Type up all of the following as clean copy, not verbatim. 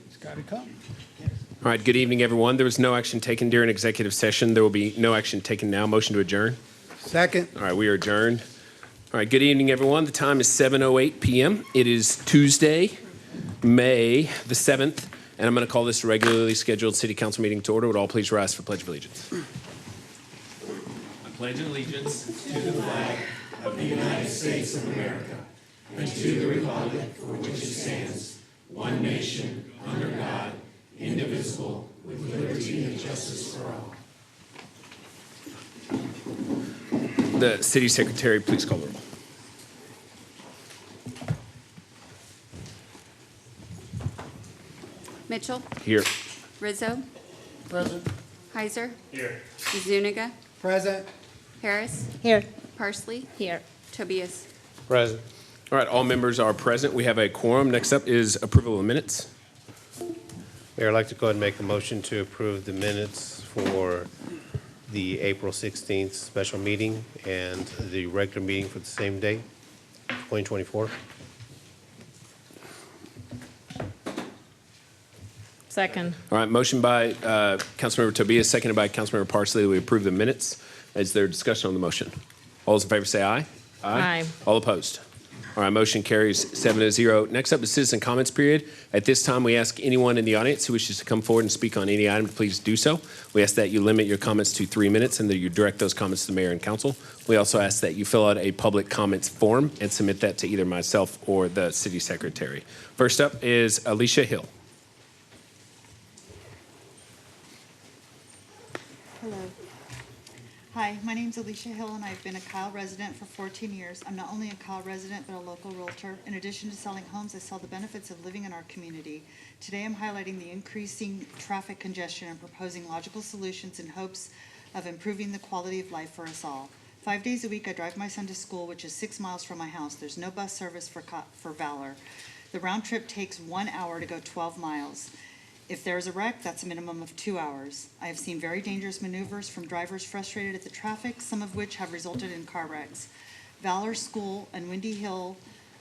It's got to come. All right, good evening, everyone. There was no action taken during executive session. There will be no action taken now. Motion to adjourn. Second. All right, we are adjourned. All right, good evening, everyone. The time is 7:08 p.m. It is Tuesday, May the 7th, and I'm going to call this a regularly scheduled city council meeting to order. Would all please rise for Pledge of Allegiance? I pledge allegiance to the flag of the United States of America and to the republic for which it stands, one nation, under God, indivisible, with liberty and justice for all. The city secretary, please call the roll. Mitchell, Here. Rizzo, Present. Heiser, Here. Zuniga, Present. Harris, Here. Parsley, Here. Tobias. Present. All right, all members are present. We have a quorum. Next up is approval of minutes. Mayor, I'd like to go ahead and make a motion to approve the minutes for the April 16th special meeting and the regular meeting for the same day, 2024. Second. All right, motion by Councilmember Tobias, seconded by Councilmember Parsley, that we approve the minutes. Is there discussion on the motion? All those in favor say aye. Aye. All opposed? All right, motion carries 7-0. Next up is citizen comments period. At this time, we ask anyone in the audience who wishes to come forward and speak on any item to please do so. We ask that you limit your comments to 3 minutes and that you direct those comments to the mayor and council. We also ask that you fill out a public comments form and submit that to either myself or the city secretary. First up is Alicia Hill. Hello. Hi, my name's Alicia Hill, and I've been a Kyle resident for 14 years. I'm not only a Kyle resident, but a local realtor. In addition to selling homes, I sell the benefits of living in our community. Today, I'm highlighting the increasing traffic congestion and proposing logical solutions in hopes of improving the quality of life for us all. 5 days a week, I drive my son to school, which is 6 miles from my house. There's no bus service for Valor. The round trip takes 1 hour to go 12 miles. If there's a wreck, that's a minimum of 2 hours. I have seen very dangerous maneuvers from drivers frustrated at the traffic, some of which have resulted in car wrecks. Valor School and Windy Hill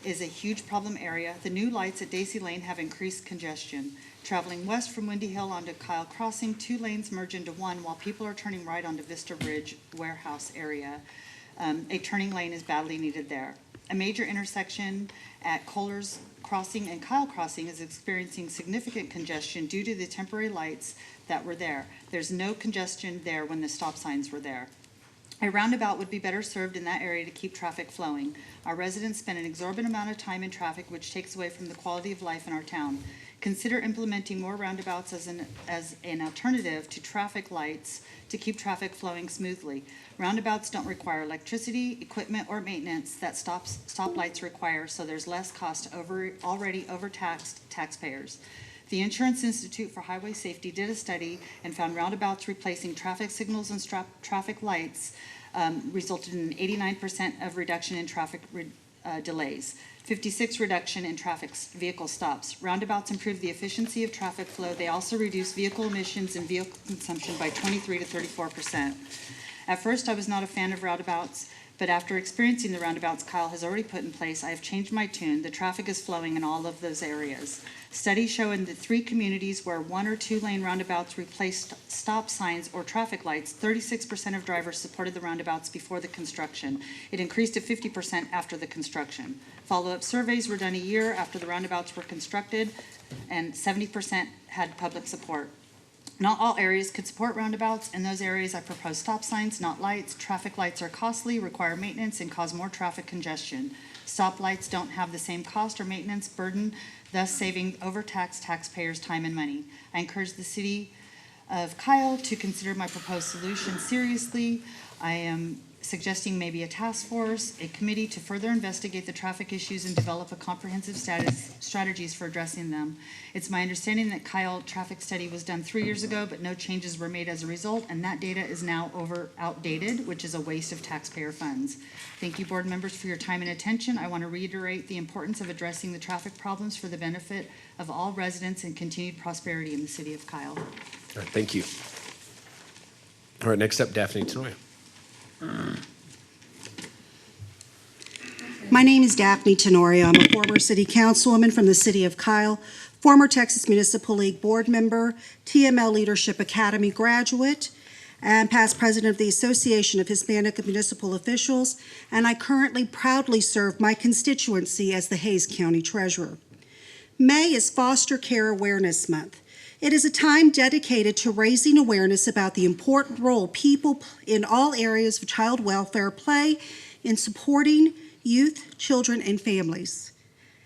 is a huge problem area. The new lights at Daisy Lane have increased congestion. Traveling west from Windy Hill onto Kyle Crossing, 2 lanes merge into one while people are turning right onto Vista Ridge warehouse area. A turning lane is badly needed there. A major intersection at Kohler's Crossing and Kyle Crossing is experiencing significant congestion due to the temporary lights that were there. There's no congestion there when the stop signs were there. A roundabout would be better served in that area to keep traffic flowing. Our residents spend an exorbitant amount of time in traffic, which takes away from the quality of life in our town. Consider implementing more roundabouts as an alternative to traffic lights to keep traffic flowing smoothly. Roundabouts don't require electricity, equipment, or maintenance that stoplights require, so there's less cost to already overtaxed taxpayers. The Insurance Institute for Highway Safety did a study and found roundabouts replacing traffic signals and traffic lights resulted in an 89% of reduction in traffic delays. 56 reduction in traffic vehicle stops. Roundabouts improve the efficiency of traffic flow. They also reduce vehicle emissions and vehicle consumption by 23 to 34%. At first, I was not a fan of roundabouts, but after experiencing the roundabouts Kyle has already put in place, I have changed my tune. The traffic is flowing in all of those areas. Studies show in the 3 communities where 1 or 2 lane roundabouts replaced stop signs or traffic lights, 36% of drivers supported the roundabouts before the construction. It increased to 50% after the construction. Follow-up surveys were done a year after the roundabouts were constructed, and 70% had public support. Not all areas could support roundabouts. In those areas, I propose stop signs, not lights. Traffic lights are costly, require maintenance, and cause more traffic congestion. Stop lights don't have the same cost or maintenance burden, thus saving overtaxed taxpayers time and money. I encourage the city of Kyle to consider my proposed solution seriously. I am suggesting maybe a task force, a committee to further investigate the traffic issues and develop a comprehensive strategies for addressing them. It's my understanding that Kyle traffic study was done 3 years ago, but no changes were made as a result, and that data is now outdated, which is a waste of taxpayer funds. Thank you, board members, for your time and attention. I want to reiterate the importance of addressing the traffic problems for the benefit of all residents and continued prosperity in the city of Kyle. All right, thank you. All right, next up, Daphne Tenoya. My name is Daphne Tenorio. I'm a former city councilwoman from the city of Kyle, former Texas Municipal League board member, TML Leadership Academy graduate, and past president of the Association of Hispanic Municipal Officials, and I currently proudly serve my constituency as the Hays County Treasurer. May is Foster Care Awareness Month. It is a time dedicated to raising awareness about the important role people in all areas of child welfare play in supporting youth, children, and families.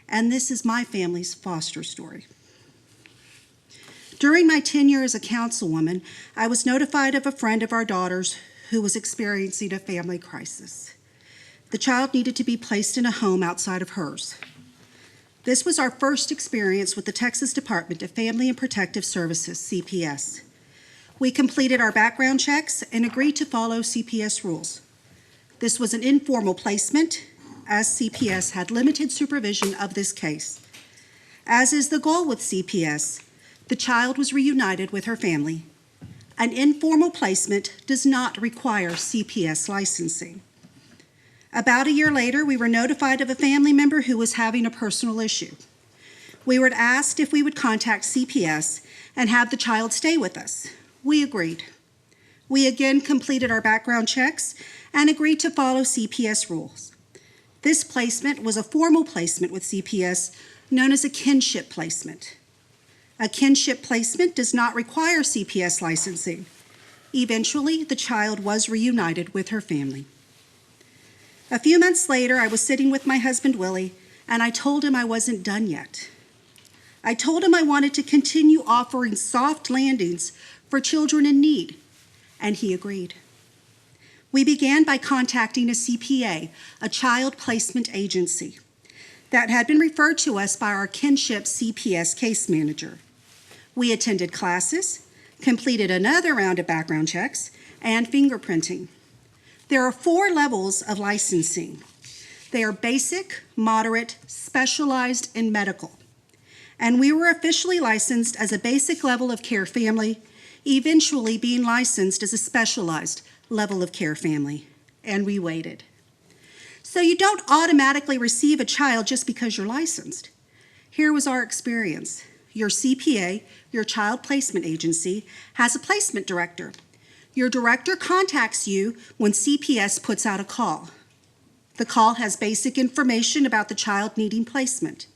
And this is my family's foster story. During my tenure as a councilwoman, I was notified of a friend of our daughter's who was experiencing a family crisis. The child needed to be placed in a home outside of hers. This was our first experience with the Texas Department of Family and Protective Services, CPS. We completed our background checks and agreed to follow CPS rules. This was an informal placement, as CPS had limited supervision of this case. As is the goal with CPS, the child was reunited with her family. An informal placement does not require CPS licensing. About a year later, we were notified of a family member who was having a personal issue. We were asked if we would contact CPS and have the child stay with us. We agreed. We again completed our background checks and agreed to follow CPS rules. This placement was a formal placement with CPS known as a kinship placement. A kinship placement does not require CPS licensing. Eventually, the child was reunited with her family. A few months later, I was sitting with my husband, Willie, and I told him I wasn't done yet. I told him I wanted to continue offering soft landings for children in need, and he agreed. We began by contacting a CPA, a child placement agency, that had been referred to us by our kinship CPS case manager. We attended classes, completed another round of background checks, and fingerprinting. There are 4 levels of licensing. They are basic, moderate, specialized, and medical. And we were officially licensed as a basic level of care family, eventually being licensed as a specialized level of care family. And we waited. So you don't automatically receive a child just because you're licensed. Here was our experience. Your CPA, your child placement agency, has a placement director. Your director contacts you when CPS puts out a call. The call has basic information about the child needing placement.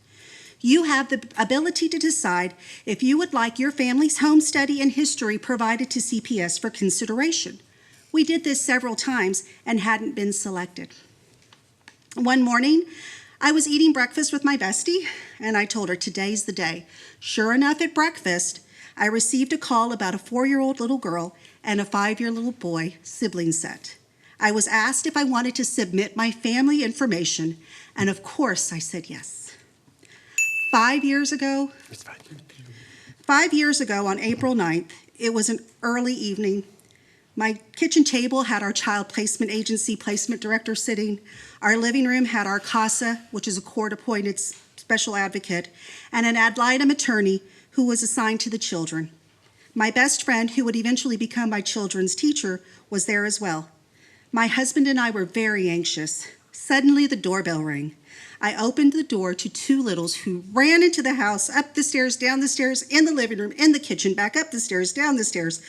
You have the ability to decide if you would like your family's home study and history provided to CPS for consideration. We did this several times and hadn't been selected. One morning, I was eating breakfast with my bestie, and I told her, today's the day. Sure enough, at breakfast, I received a call about a 4-year-old little girl and a 5-year-old little boy sibling set. I was asked if I wanted to submit my family information, and of course I said yes. 5 years ago on April 9th, it was an early evening. My kitchen table had our child placement agency placement director sitting. Our living room had our CASA, which is a court-appointed special advocate, and an ad litem attorney who was assigned to the children. My best friend, who would eventually become my children's teacher, was there as well. My husband and I were very anxious. Suddenly, the doorbell rang. I opened the door to 2 littles who ran into the house, up the stairs, down the stairs, in the living room, in the kitchen, back up the stairs, down the stairs,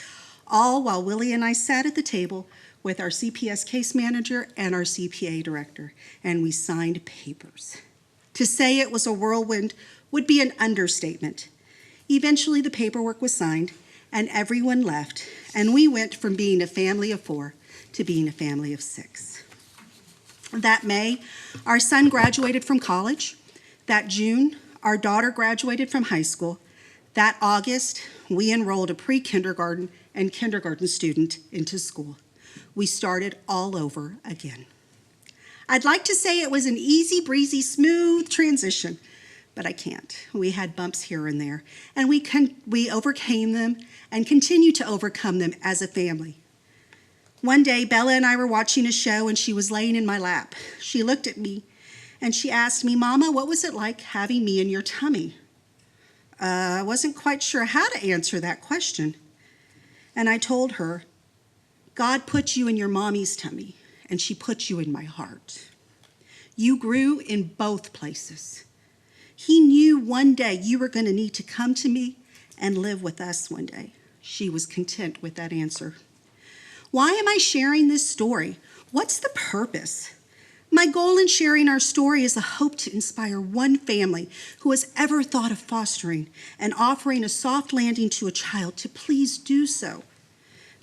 all while Willie and I sat at the table with our CPS case manager and our CPA director, and we signed papers. To say it was a whirlwind would be an understatement. Eventually, the paperwork was signed, and everyone left, and we went from being a family of 4 to being a family of 6. That May, our son graduated from college. That June, our daughter graduated from high school. That August, we enrolled a pre-kindergarten and kindergarten student into school. We started all over again. I'd like to say it was an easy breezy, smooth transition, but I can't. We had bumps here and there, and we overcame them and continue to overcome them as a family. One day, Bella and I were watching a show, and she was laying in my lap. She looked at me, and she asked me, "Mama, what was it like having me in your tummy?" I wasn't quite sure how to answer that question. And I told her, "God put you in your mommy's tummy, and she put you in my heart. You grew in both places. He knew one day you were going to need to come to me and live with us one day. She was content with that answer. Why am I sharing this story? What's the purpose? My goal in sharing our story is a hope to inspire one family who has ever thought of fostering and offering a soft landing to a child to please do so.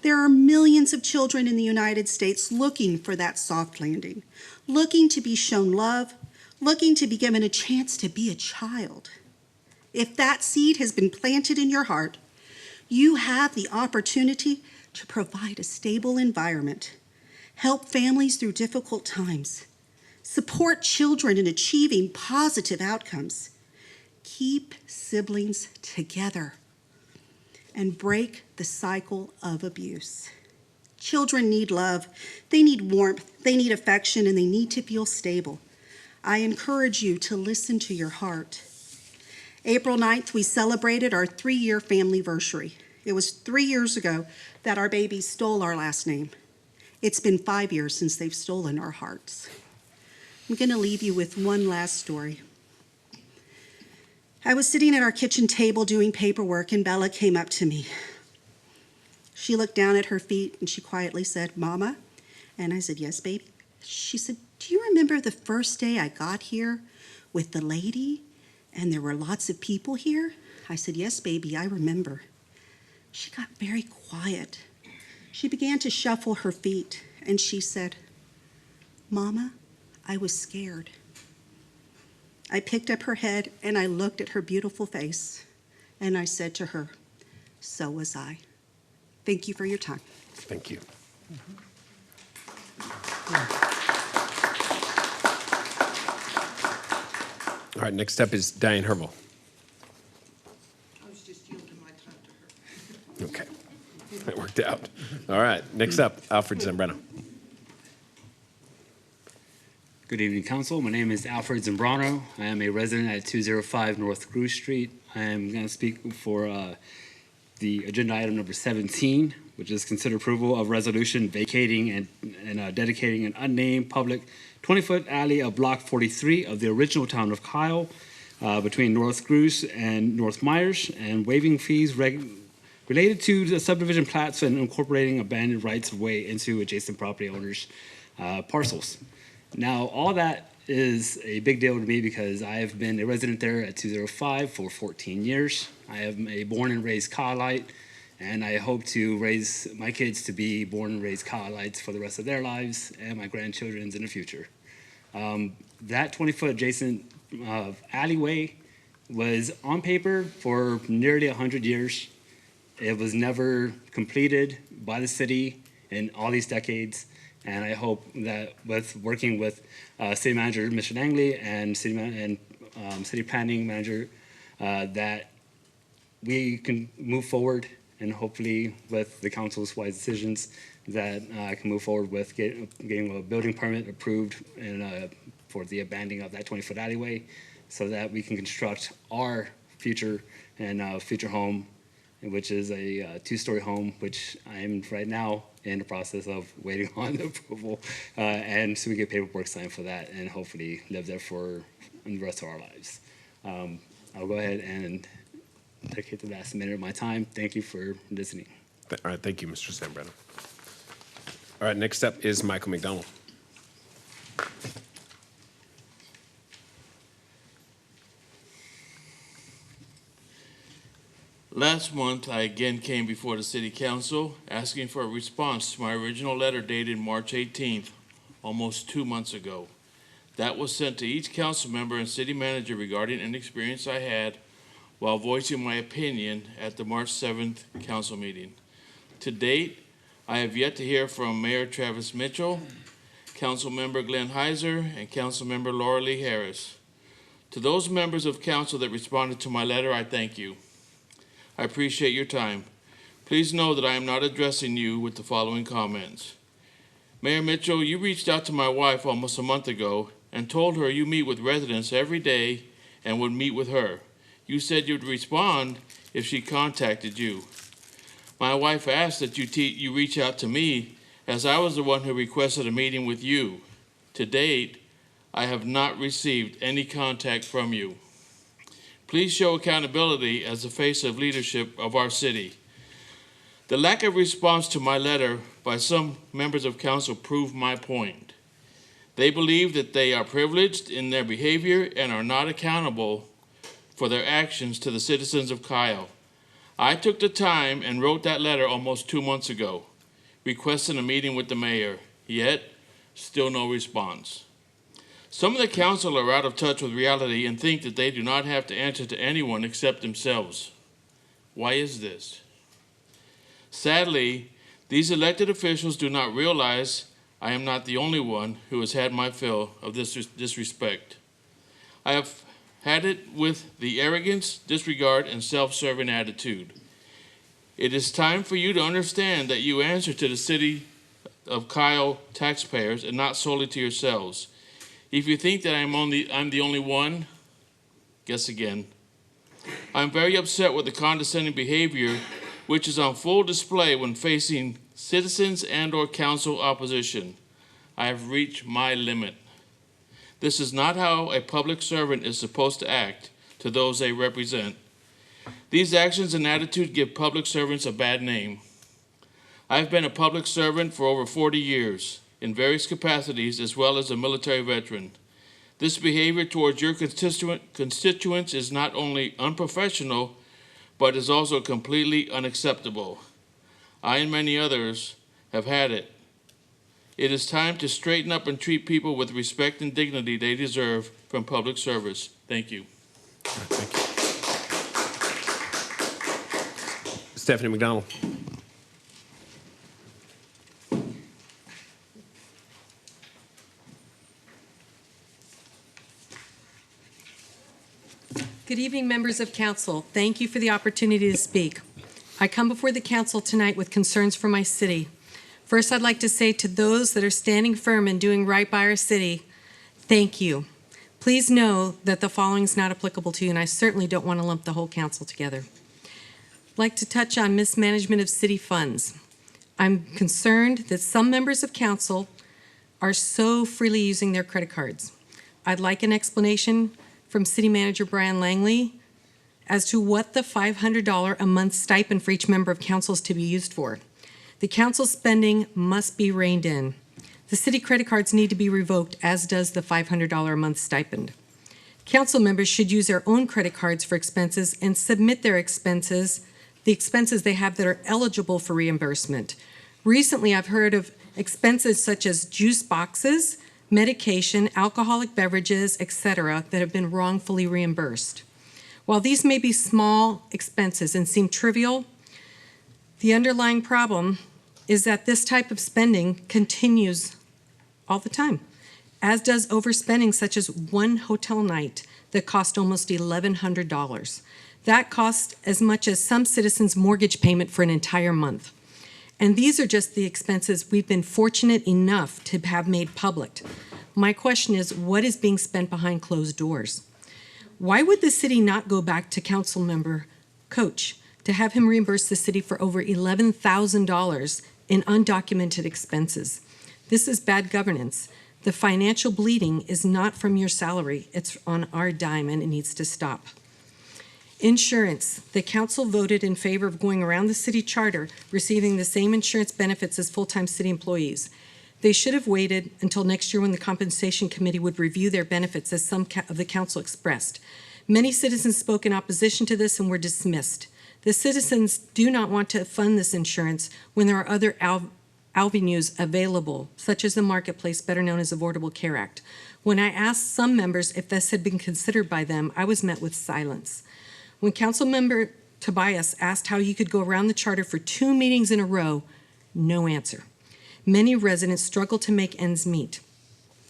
There are millions of children in the United States looking for that soft landing, looking to be shown love, looking to be given a chance to be a child. If that seed has been planted in your heart, you have the opportunity to provide a stable environment, help families through difficult times, support children in achieving positive outcomes, keep siblings together, and break the cycle of abuse. Children need love, they need warmth, they need affection, and they need to feel stable. I encourage you to listen to your heart. April 9th, we celebrated our 3-year familyversary. It was 3 years ago that our babies stole our last name. It's been 5 years since they've stolen our hearts. I'm going to leave you with one last story. I was sitting at our kitchen table doing paperwork, and Bella came up to me. She looked down at her feet, and she quietly said, "Mama?" And I said, "Yes, baby." She said, "Do you remember the first day I got here with the lady, and there were lots of people here?" I said, "Yes, baby, I remember." She got very quiet. She began to shuffle her feet, and she said, "Mama, I was scared." I picked up her head and I looked at her beautiful face, and I said to her, "So was I." Thank you for your time. Thank you. All right, next up is Diane Hervel. I was just yielding my time to her. Okay, that worked out. All right, next up, Alfred Zambrano. Good evening, Council. My name is Alfred Zambrano. I am a resident at 205 North Groos Street. I am going to speak for the agenda item number 17, which is consider approval of resolution vacating and dedicating an unnamed public 20-foot alley of Block 43 of the original town of Kyle between North Groos and North Myers, and waiving fees related to the subdivision plats and incorporating abandoned rights of way into adjacent property owners' parcels. Now, all that is a big deal to me because I have been a resident there at 205 for 14 years. I am a born and raised Kyleite, and I hope to raise my kids to be born and raised Kyleites for the rest of their lives and my grandchildren's in the future. That 20-foot adjacent alleyway was on paper for nearly 100 years. It was never completed by the city in all these decades. And I hope that with working with City Manager Mr. Langley and City Planning Manager, that we can move forward, and hopefully with the council's wise decisions, that I can move forward with getting a building permit approved and for the abandoning of that 20-foot alleyway, so that we can construct our future home, which is a 2-story home, which I am right now in the process of waiting on approval, and so we get paperwork signed for that, and hopefully live there for the rest of our lives. I'll go ahead and dedicate the last minute of my time. Thank you for listening. All right, thank you, Mr. Zambrano. All right, next up is Michael McDonald. Last month, I again came before the City Council asking for a response to my original letter dated March 18th, almost 2 months ago. That was sent to each council member and city manager regarding an experience I had while voicing my opinion at the March 7th council meeting. To date, I have yet to hear from Mayor Travis Mitchell, Council Member Glenn Heiser, and Council Member Laura Lee Harris. To those members of council that responded to my letter, I thank you. I appreciate your time. Please know that I am not addressing you with the following comments. Mayor Mitchell, you reached out to my wife almost a month ago and told her you meet with residents every day and would meet with her. You said you'd respond if she contacted you. My wife asked that you reach out to me, as I was the one who requested a meeting with you. To date, I have not received any contact from you. Please show accountability as the face of leadership of our city. The lack of response to my letter by some members of council proved my point. They believe that they are privileged in their behavior and are not accountable for their actions to the citizens of Kyle. I took the time and wrote that letter almost 2 months ago, requesting a meeting with the mayor, yet still no response. Some of the council are out of touch with reality and think that they do not have to answer to anyone except themselves. Why is this? Sadly, these elected officials do not realize I am not the only one who has had my fill of this disrespect. I have had it with the arrogance, disregard, and self-serving attitude. It is time for you to understand that you answer to the city of Kyle taxpayers and not solely to yourselves. If you think that I'm the only one, guess again. I'm very upset with the condescending behavior which is on full display when facing citizens and/or council opposition. I have reached my limit. This is not how a public servant is supposed to act to those they represent. These actions and attitudes give public servants a bad name. I've been a public servant for over 40 years in various capacities as well as a military veteran. This behavior towards your constituents is not only unprofessional, but is also completely unacceptable. I and many others have had it. It is time to straighten up and treat people with respect and dignity they deserve from public service. Thank you. Thank you. Stephanie McDonald. Good evening, members of council. Thank you for the opportunity to speak. I come before the council tonight with concerns for my city. First, I'd like to say to those that are standing firm and doing right by our city, thank you. Please know that the following is not applicable to you, and I certainly don't want to lump the whole council together. I'd like to touch on mismanagement of city funds. I'm concerned that some members of council are so freely using their credit cards. I'd like an explanation from City Manager Brian Langley as to what the $500 a month stipend for each member of council is to be used for. The council spending must be reined in. The city credit cards need to be revoked, as does the $500 a month stipend. Council members should use their own credit cards for expenses and submit their expenses, the expenses they have that are eligible for reimbursement. Recently, I've heard of expenses such as juice boxes, medication, alcoholic beverages, etc., that have been wrongfully reimbursed. While these may be small expenses and seem trivial, the underlying problem is that this type of spending continues all the time, as does overspending such as one hotel night that cost almost $1,100. That cost as much as some citizens' mortgage payment for an entire month. And these are just the expenses we've been fortunate enough to have made public. My question is, what is being spent behind closed doors? Why would the city not go back to council member Coach to have him reimburse the city for over $11,000 in undocumented expenses? This is bad governance. The financial bleeding is not from your salary. It's on our dime, and it needs to stop. Insurance. The council voted in favor of going around the city charter, receiving the same insurance benefits as full-time city employees. They should have waited until next year when the compensation committee would review their benefits, as some of the council expressed. Many citizens spoke in opposition to this and were dismissed. The citizens do not want to fund this insurance when there are other avenues available, such as the marketplace, better known as the Affordable Care Act. When I asked some members if this had been considered by them, I was met with silence. When Council Member Tobias asked how you could go around the charter for 2 meetings in a row, no answer. Many residents struggle to make ends meet.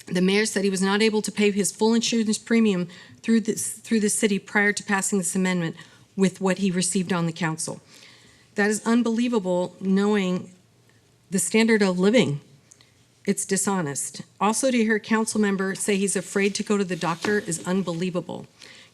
The mayor said he was not able to pay his full insurance premium through the city prior to passing this amendment with what he received on the council. That is unbelievable, knowing the standard of living. It's dishonest. Also, to hear a council member say he's afraid to go to the doctor is unbelievable.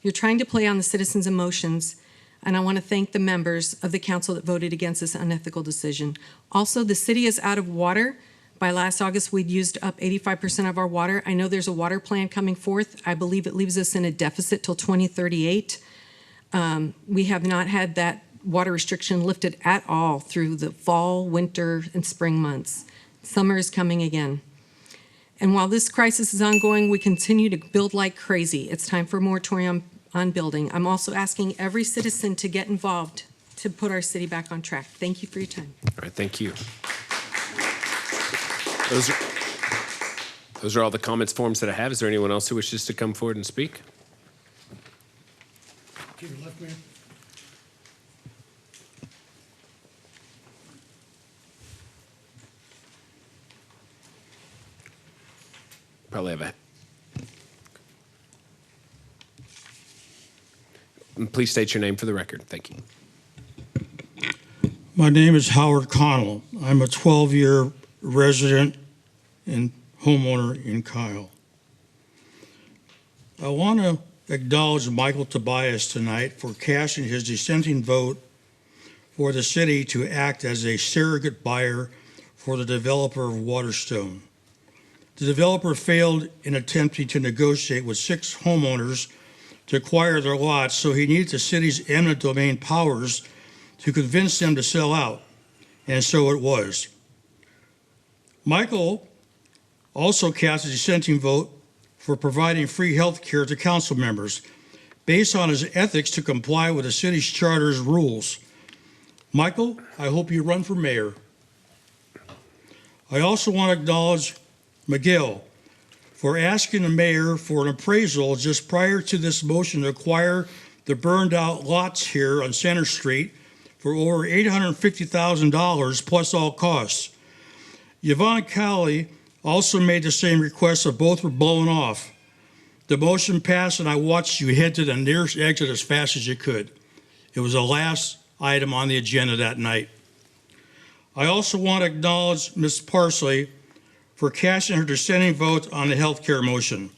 You're trying to play on the citizens' emotions, and I want to thank the members of the council that voted against this unethical decision. Also, the city is out of water, By last August, we'd used up 85% of our water. I know there's a water plan coming forth. I believe it leaves us in a deficit till 2038. We have not had that water restriction lifted at all through the fall, winter, and spring months. Summer is coming again. And while this crisis is ongoing, we continue to build like crazy. It's time for a moratorium on building. I'm also asking every citizen to get involved to put our city back on track. Thank you for your time. All right, thank you. Those are all the comments forms that I have. Is there anyone else who wishes to come forward and speak? Keep it left, man. Probably have a... Please state your name for the record. Thank you. My name is Howard Connell. I'm a 12-year resident and homeowner in Kyle. I want to acknowledge Michael Tobias tonight for casting his dissenting vote for the city to act as a surrogate buyer for the developer of Waterstone. The developer failed in attempting to negotiate with 6 homeowners to acquire their lots, so he needed the city's eminent domain powers to convince them to sell out, and so it was. Michael also cast a dissenting vote for providing free health care to council members based on his ethics to comply with the city's charter's rules. Michael, I hope you run for mayor. I also want to acknowledge Miguel for asking the mayor for an appraisal just prior to this motion to acquire the burned out lots here on Center Street for over $850,000 plus all costs. Yvonne Cowley also made the same request, so both were blown off. The motion passed and I watched you head to the nearest exit as fast as you could. It was the last item on the agenda that night. I also want to acknowledge Ms. Parsley for casting her dissenting vote on the health care motion.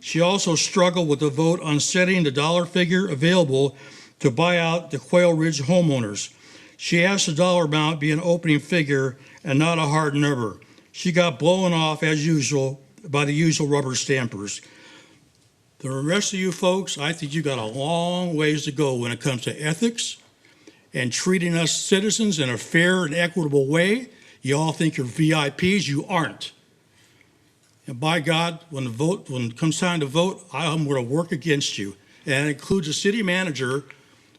She also struggled with the vote on setting the dollar figure available to buy out the Quail Ridge homeowners. She asked the dollar amount be an opening figure and not a hard number. She got blown off as usual by the usual rubber stampers. The rest of you folks, I think you got a long ways to go when it comes to ethics and treating us citizens in a fair and equitable way. You all think you're VIPs, you aren't. And by God, when it comes time to vote, I'm going to work against you. And it includes a city manager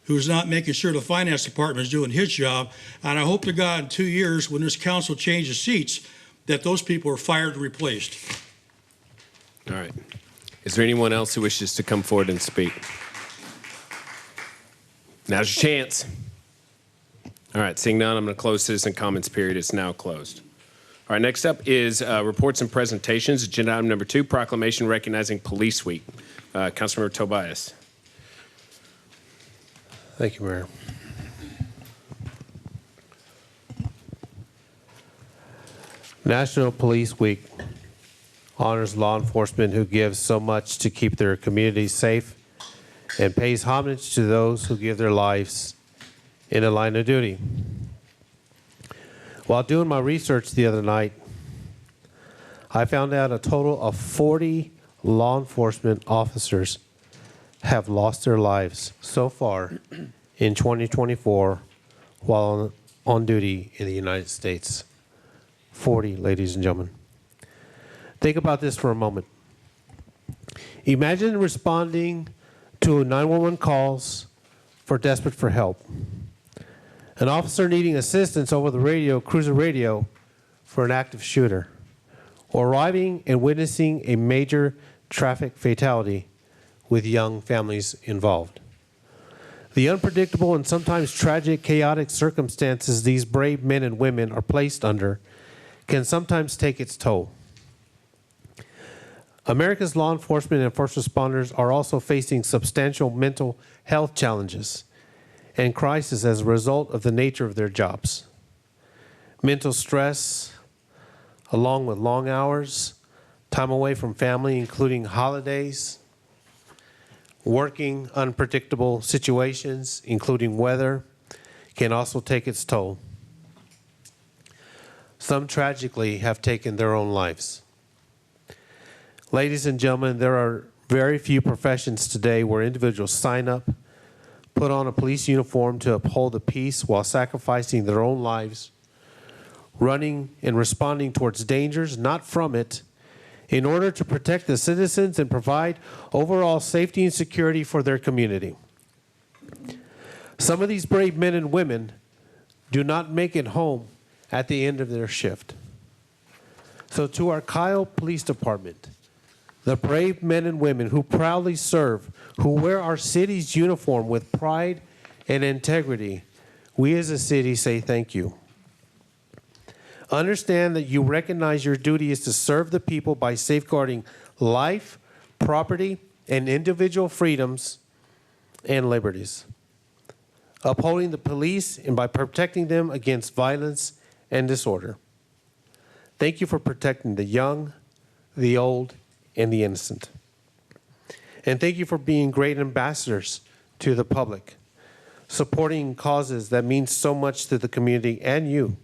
who's not making sure the finance department is doing his job. And I hope to God in 2 years, when this council changes seats, that those people are fired and replaced. All right. Is there anyone else who wishes to come forward and speak? Now's your chance. All right, seeing none, I'm going to close citizen comments period. It's now closed. All right, next up is reports and presentations. Agenda item number 2, proclamation recognizing Police Week. Councilmember Tobias. Thank you, Mayor. National Police Week honors law enforcement who give so much to keep their communities safe and pays homage to those who give their lives in a line of duty. While doing my research the other night, I found out a total of 40 law enforcement officers have lost their lives so far in 2024 while on duty in the United States. 40, ladies and gentlemen. Think about this for a moment. Imagine responding to 911 calls desperate for help. An officer needing assistance over the radio, cruiser radio, for an active shooter. Or arriving and witnessing a major traffic fatality with young families involved. The unpredictable and sometimes tragic, chaotic circumstances these brave men and women are placed under can sometimes take its toll. America's law enforcement and first responders are also facing substantial mental health challenges and crisis as a result of the nature of their jobs. Mental stress, along with long hours, time away from family, including holidays, working unpredictable situations, including weather, can also take its toll. Some tragically have taken their own lives. Ladies and gentlemen, there are very few professions today where individuals sign up, put on a police uniform to uphold the peace while sacrificing their own lives, running and responding towards dangers, not from it, in order to protect the citizens and provide overall safety and security for their community. Some of these brave men and women do not make it home at the end of their shift. So to our Kyle Police Department, the brave men and women who proudly serve, who wear our city's uniform with pride and integrity, we as a city say thank you. Understand that you recognize your duty is to serve the people by safeguarding life, property, and individual freedoms and liberties, upholding the police and by protecting them against violence and disorder. Thank you for protecting the young, the old, and the innocent. And thank you for being great ambassadors to the public, supporting causes that mean so much to the community and you,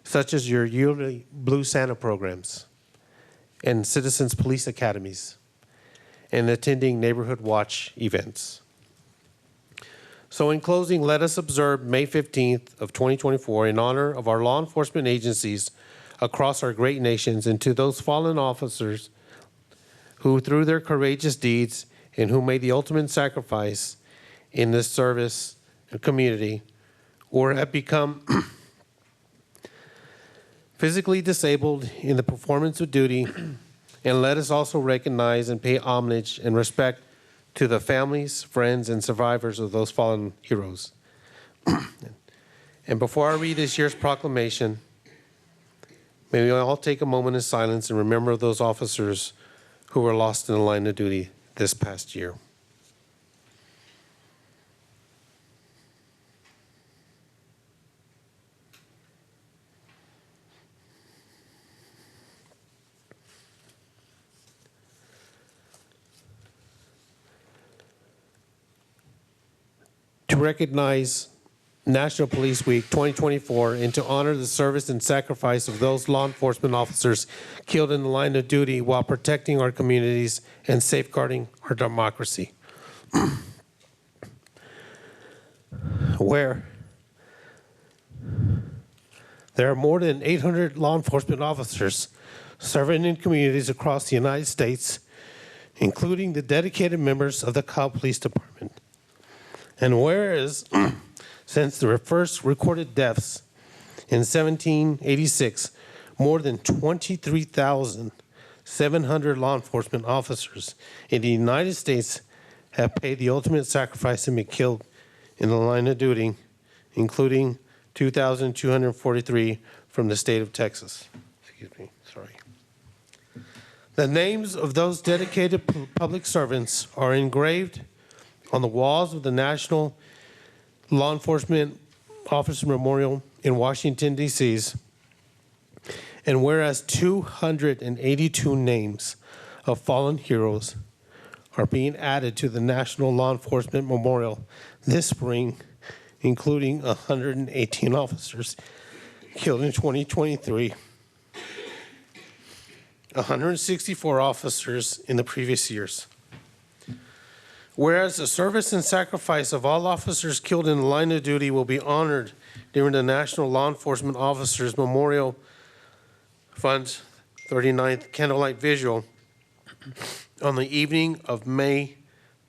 such as your yearly Blue Santa programs and Citizens Police Academies and attending Neighborhood Watch events. So in closing, let us observe May 15th of 2024 in honor of our law enforcement agencies across our great nations and to those fallen officers who through their courageous deeds and who made the ultimate sacrifice in this service and community or have become physically disabled in the performance of duty, and let us also recognize and pay homage and respect to the families, friends, and survivors of those fallen heroes. And before I read this year's proclamation, may we all take a moment of silence and remember those officers who were lost in the line of duty this past year. To recognize National Police Week 2024 and to honor the service and sacrifice of those law enforcement officers killed in the line of duty while protecting our communities and safeguarding our democracy. Where there are more than 800 law enforcement officers serving in communities across the United States, including the dedicated members of the Kyle Police Department. And whereas since the first recorded deaths in 1786, more than 23,700 law enforcement officers in the United States have paid the ultimate sacrifice and been killed in the line of duty, including 2,243 from the state of Texas. Excuse me, sorry. The names of those dedicated public servants are engraved on the walls of the National Law Enforcement Officer Memorial in Washington, D.C. And whereas 282 names of fallen heroes are being added to the National Law Enforcement Memorial this spring, including 118 officers killed in 2023, 164 officers in the previous years. Whereas the service and sacrifice of all officers killed in the line of duty will be honored during the National Law Enforcement Officers Memorial Fund's 39th Candlelight Vigil on the evening of May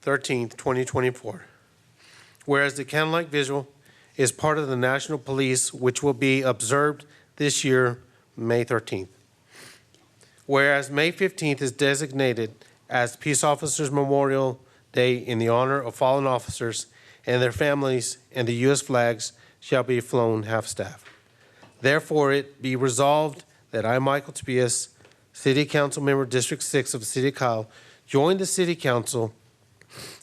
13th, 2024. Whereas the Candlelight Vigil is part of the National Police, which will be observed this year, May 13th. Whereas May 15th is designated as Peace Officers Memorial Day in the honor of fallen officers and their families, and the U.S. flags shall be flown half-staff. Therefore, it be resolved that I, Michael Tobias, City Council Member, District 6 of the City of Kyle, join the City Council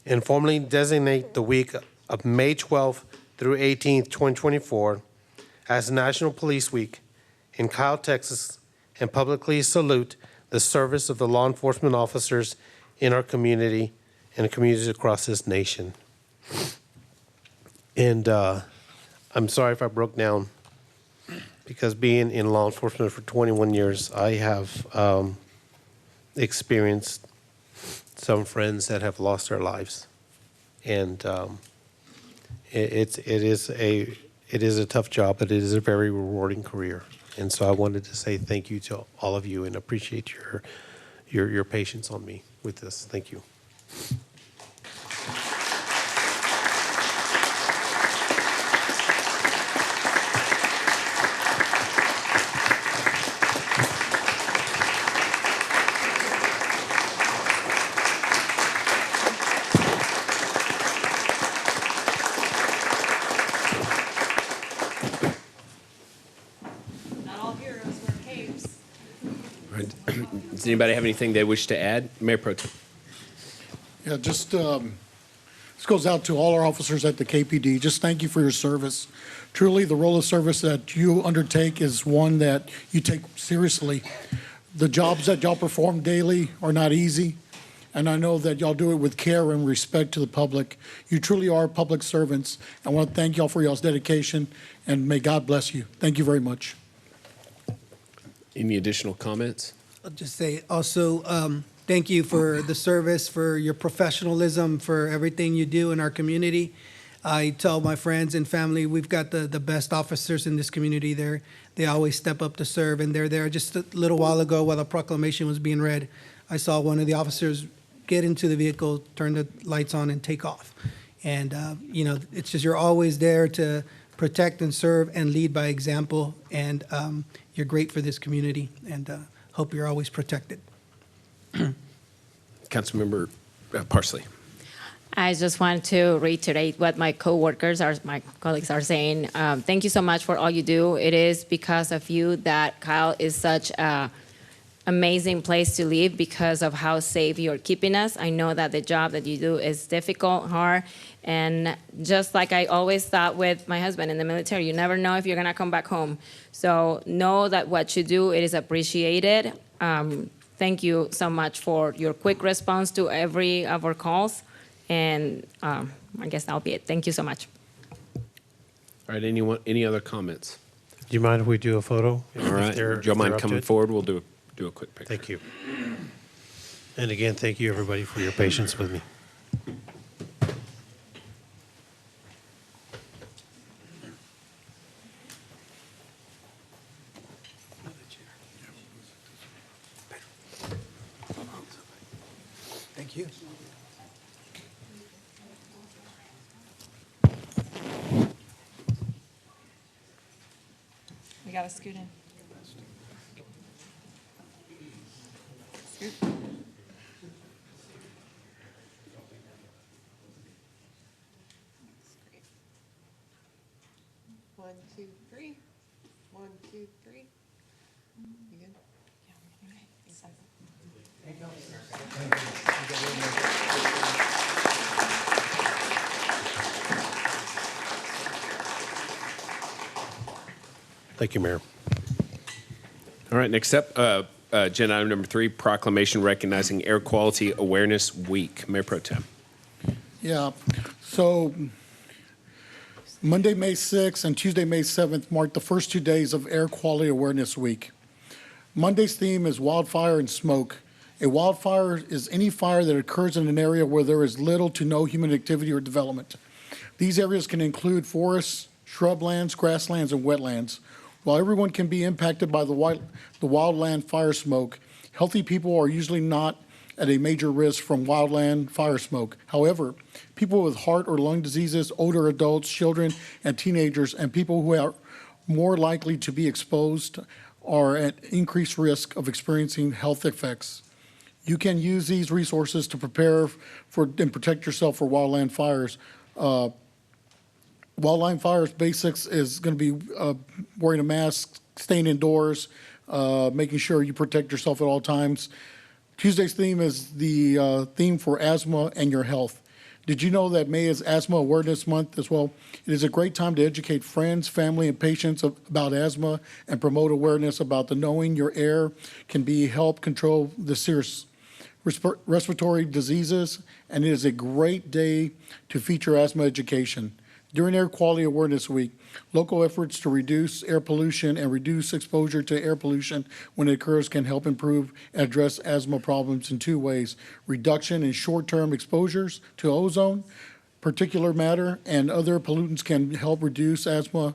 and formally designate the week of May 12th through 18th, 2024 as National Police Week in Kyle, Texas, and publicly salute the service of the law enforcement officers in our community and communities across this nation. And I'm sorry if I broke down because being in law enforcement for 21 years, I have experienced some friends that have lost their lives. And it is a tough job, but it is a very rewarding career. And so I wanted to say thank you to all of you and appreciate your patience on me with this. Thank you. Not all heroes wear capes. All right. Does anybody have anything they wish to add? Mayor Pro Tem. Yeah, just, this goes out to all our officers at the KPD. Just thank you for your service. Truly, the role of service that you undertake is one that you take seriously. The jobs that y'all perform daily are not easy, and I know that y'all do it with care and respect to the public. You truly are public servants. I want to thank y'all for y'all's dedication, and may God bless you. Thank you very much. Any additional comments? I'll just say also, thank you for the service, for your professionalism, for everything you do in our community. I tell my friends and family, we've got the best officers in this community there. They always step up to serve, and they're there. Just a little while ago, while the proclamation was being read, I saw one of the officers get into the vehicle, turn the lights on, and take off. And, it's just you're always there to protect and serve and lead by example, and you're great for this community, and hope you're always protected. Councilmember Parsley. I just want to reiterate what my colleagues are saying. Thank you so much for all you do. It is because of you that Kyle is such a amazing place to live because of how safe you're keeping us. I know that the job that you do is difficult, hard, and just like I always thought with my husband in the military, you never know if you're gonna come back home. So know that what you do, it is appreciated. Thank you so much for your quick response to every of our calls. And I guess that'll be it. Thank you so much. All right, any other comments? Do you mind if we do a photo? All right, do you mind coming forward? We'll do a quick picture. Thank you. And again, thank you, everybody, for your patience with me. Thank you. We gotta scoot in. Scoot. 1, 2, 3. 1, 2, 3. You good? Yeah. Okay. Exactly. Thank you, Mayor. All right, next up, agenda item number 3, proclamation recognizing Air Quality Awareness Week. Mayor Pro Tem. Yeah, so Monday, May 6th and Tuesday, May 7th mark the first 2 days of Air Quality Awareness Week. Monday's theme is wildfire and smoke. A wildfire is any fire that occurs in an area where there is little to no human activity or development. These areas can include forests, shrublands, grasslands, and wetlands. While everyone can be impacted by the wildland fire smoke, healthy people are usually not at a major risk from wildland fire smoke. However, people with heart or lung diseases, older adults, children, and teenagers, and people who are more likely to be exposed are at increased risk of experiencing health effects. You can use these resources to prepare for and protect yourself for wildland fires. Wildland fires basics is going to be wearing a mask, staying indoors, making sure you protect yourself at all times. Tuesday's theme is the theme for asthma and your health. Did you know that May is Asthma Awareness Month as well? It is a great time to educate friends, family, and patients about asthma and promote awareness about the knowing your air can help control the serious respiratory diseases, and it is a great day to feature asthma education. During Air Quality Awareness Week, local efforts to reduce air pollution and reduce exposure to air pollution when it occurs can help improve and address asthma problems in two ways: reduction in short-term exposures to ozone, particulate matter, and other pollutants can help reduce asthma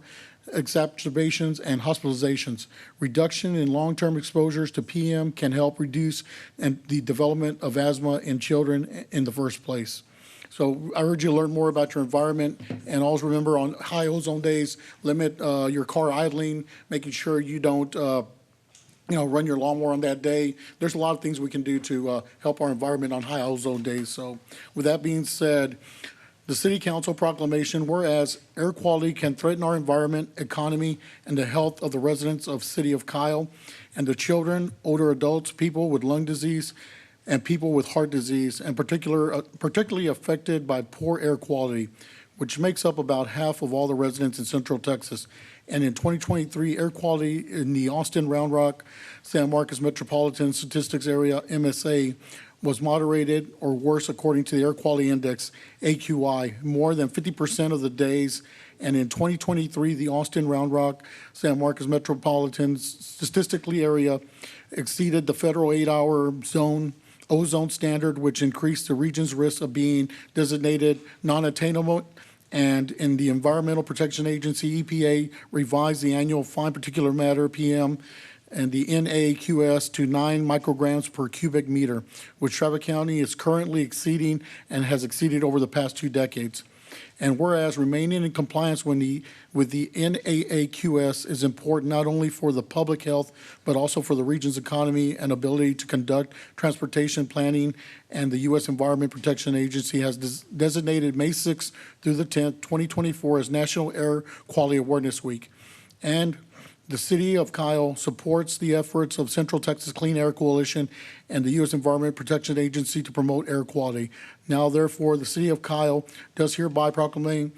exacerbations and hospitalizations. Reduction in long-term exposures to PM can help reduce the development of asthma in children in the first place. So I urge you to learn more about your environment, and always remember on high ozone days, limit your car idling, making sure you don't run your lawnmower on that day. There's a lot of things we can do to help our environment on high ozone days. So with that being said, the City Council proclamation, whereas air quality can threaten our environment, economy, and the health of the residents of City of Kyle, and the children, older adults, people with lung disease, and people with heart disease, and particularly affected by poor air quality, which makes up about half of all the residents in Central Texas. And in 2023, air quality in the Austin, Round Rock, San Marcos Metropolitan Statistics Area, MSA, was moderated or worse according to the Air Quality Index, AQI, more than 50% of the days. And in 2023, the Austin, Round Rock, San Marcos Metropolitan Statistically Area exceeded the federal 8-hour ozone standard, which increased the region's risk of being designated non-attainable. And in the Environmental Protection Agency, EPA, revised the annual fine particulate matter, PM, and the NAQS to 9 micrograms per cubic meter, which Travis County is currently exceeding and has exceeded over the past 2 decades. And whereas remaining in compliance with the NAAQS is important not only for the public health, but also for the region's economy and ability to conduct transportation planning, and the U.S. Environment Protection Agency has designated May 6th through the 10th, 2024 as National Air Quality Awareness Week. And the City of Kyle supports the efforts of Central Texas Clean Air Coalition and the U.S. Environment Protection Agency to promote air quality. Now, therefore, the City of Kyle does hereby proclaim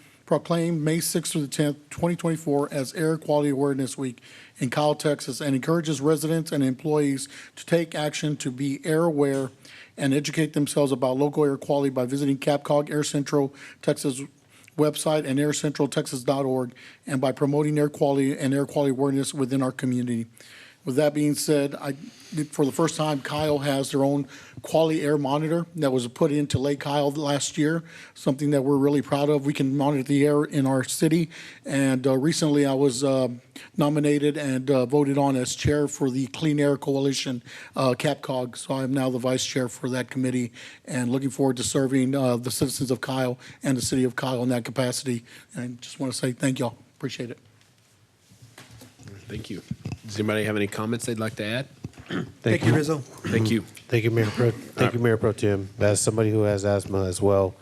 May 6th through the 10th, 2024 as Air Quality Awareness Week in Kyle, Texas, and encourages residents and employees to take action to be air aware and educate themselves about local air quality by visiting Capcog Air Central Texas website and aircentraltexas.org, and by promoting air quality and air quality awareness within our community. With that being said, for the first time, Kyle has their own quality air monitor that was put into Lake Kyle last year, something that we're really proud of. We can monitor the air in our city, and recently I was nominated and voted on as chair for the Clean Air Coalition, CAPCOG, so I'm now the vice chair for that committee, and looking forward to serving the citizens of Kyle and the city of Kyle in that capacity. And just want to say thank y'all. Appreciate it. Thank you. Does anybody have any comments they'd like to add? Thank you, Rizzo. Thank you. Thank you, Mayor Pro Tem. As somebody who has asthma as well,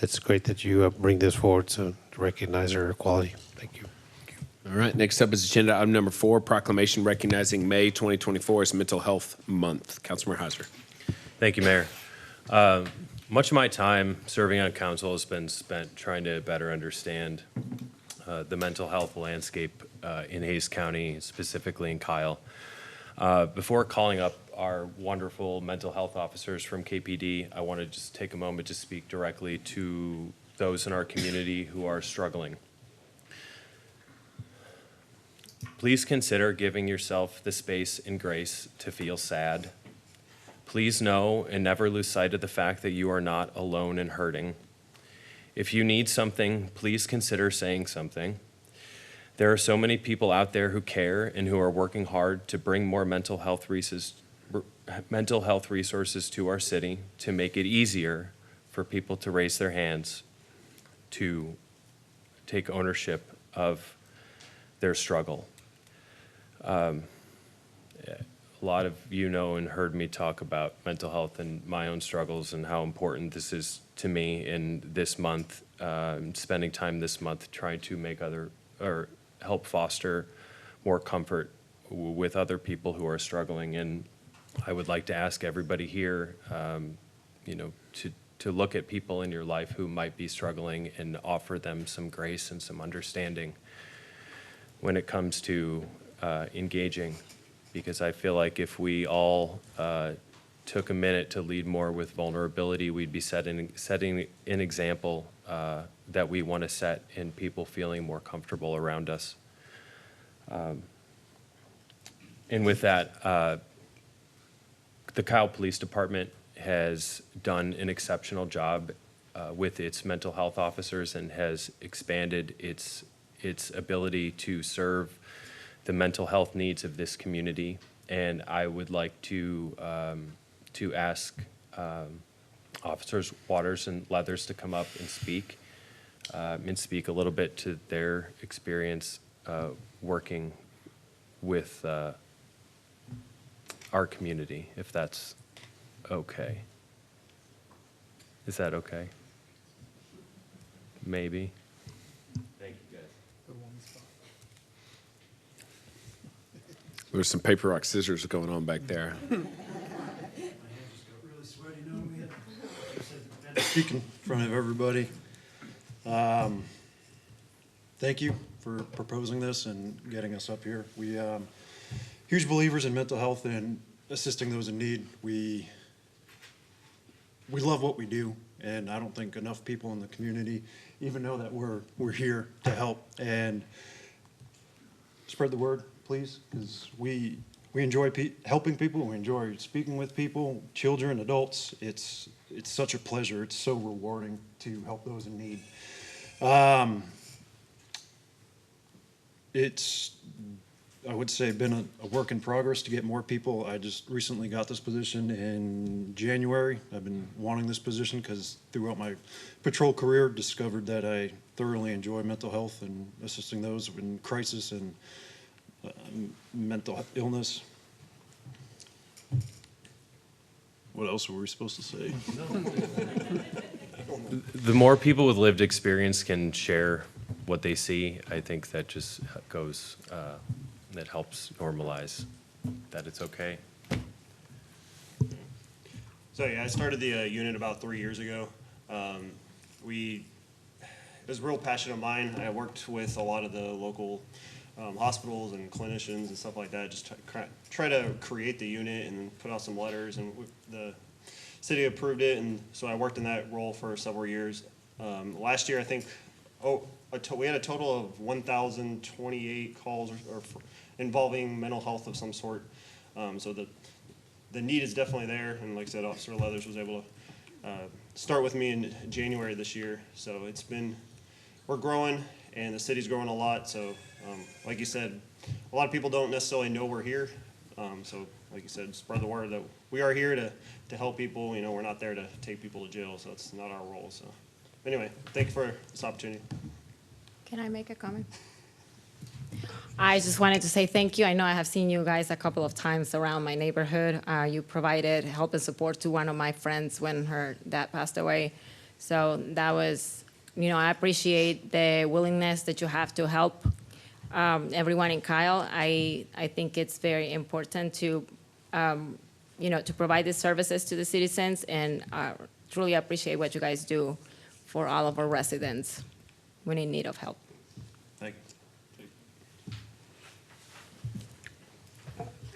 it's great that you bring this forward to recognize our quality. Thank you. All right, next up is agenda item number 4, proclamation recognizing May 2024 as Mental Health Month. Councilmember Heiser. Thank you, Mayor. Much of my time serving on council has been spent trying to better understand the mental health landscape in Hays County, specifically in Kyle. Before calling up our wonderful mental health officers from KPD, I want to just take a moment to speak directly to those in our community who are struggling. Please consider giving yourself the space and grace to feel sad. Please know and never lose sight of the fact that you are not alone in hurting. If you need something, please consider saying something. There are so many people out there who care and who are working hard to bring more mental health resources to our city to make it easier for people to raise their hands, to take ownership of their struggle. A lot of you know and heard me talk about mental health and my own struggles and how important this is to me in this month, spending time this month trying to help foster more comfort with other people who are struggling. And I would like to ask everybody here, to look at people in your life who might be struggling and offer them some grace and some understanding when it comes to engaging. Because I feel like if we all took a minute to lead more with vulnerability, we'd be setting an example that we want to set in people feeling more comfortable around us. And with that, the Kyle Police Department has done an exceptional job with its mental health officers and has expanded its ability to serve the mental health needs of this community. And I would like to ask Officers Waters and Leathers to come up and speak a little bit to their experience working with our community, if that's okay. Is that okay? Maybe. Thank you, guys. There's some paper, rock, scissors going on back there. Speak in front of everybody. Thank you for proposing this and getting us up here. We huge believers in mental health and assisting those in need. We love what we do, and I don't think enough people in the community even know that we're here to help and spread the word, please, because we enjoy helping people. We enjoy speaking with people, children, adults. It's such a pleasure. It's so rewarding to help those in need. It's, I would say, been a work in progress to get more people. I just recently got this position in January. I've been wanting this position because throughout my patrol career, discovered that I thoroughly enjoy mental health and assisting those in crisis and mental illness. What else were we supposed to say? The more people with lived experience can share what they see, I think that just goes, that helps normalize that it's okay. So yeah, I started the unit about 3 years ago. It was a real passion of mine. I worked with a lot of the local hospitals and clinicians and stuff like that, just try to create the unit and put out some letters, and the city approved it, and so I worked in that role for several years. Last year, I think, we had a total of 1,028 calls involving mental health of some sort. So the need is definitely there, and like I said, Officer Leathers was able to start with me in January this year. So we're growing, and the city's growing a lot. So like you said, a lot of people don't necessarily know we're here. So like you said, spread the word that we are here to help people. You know, we're not there to take people to jail, so it's not our role. So anyway, thank you for this opportunity. Can I make a comment? I just wanted to say thank you. I know I have seen you guys a couple of times around my neighborhood. You provided help and support to one of my friends when her dad passed away. So that was, I appreciate the willingness that you have to help everyone in Kyle. I think it's very important to, to provide these services to the citizens, and truly appreciate what you guys do for all of our residents when in need of help. Thank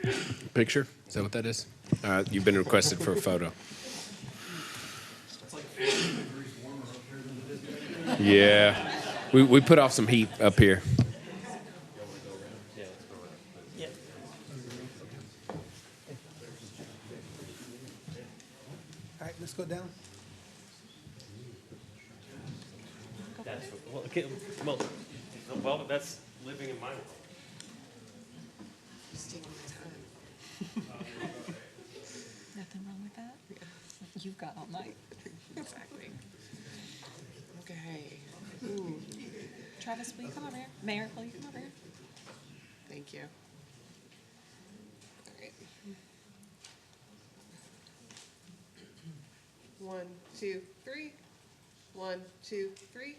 you. Picture? Is that what that is? You've been requested for a photo. Yeah. We put off some heat up here. All right, let's go down. Well, that's living in my world. Nothing wrong with that? You've got all night. Exactly. Okay. Ooh. Travis, will you come over here? Mayor, will you come over here? Thank you. All right. 1, 2, 3. 1, 2, 3.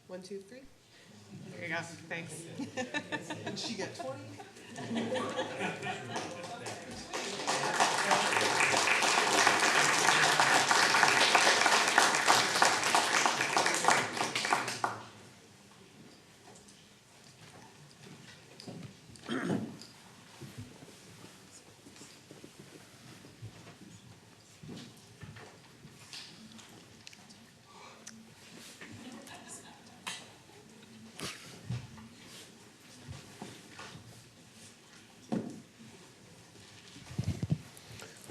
1, 2, 3. There you go. Thanks. And she got 20.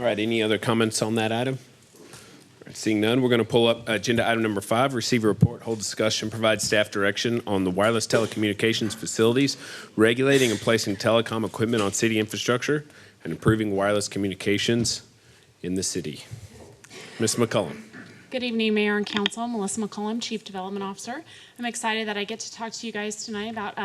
All right, any other comments on that item? All right, seeing none, we're going to pull up agenda item number 5, receive a report, hold discussion, provide staff direction on the wireless telecommunications facilities, regulating and placing telecom equipment on city infrastructure, and improving wireless communications in the city. Ms. McCullum. Good evening, Mayor and Council. Melissa McCollum, Chief Development Officer. I'm excited that I get to talk to you guys tonight about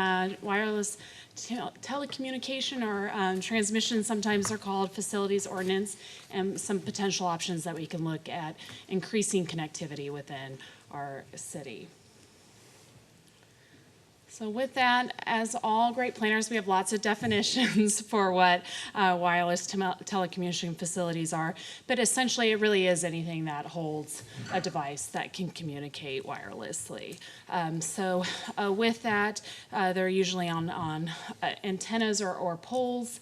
wireless telecommunication or transmission, sometimes they're called, facilities ordinance, and some potential options that we can look at increasing connectivity within our city. So with that, as all great planners, we have lots of definitions for what wireless telecommunication facilities are, but essentially it really is anything that holds a device that can communicate wirelessly. With that, they're usually on antennas or poles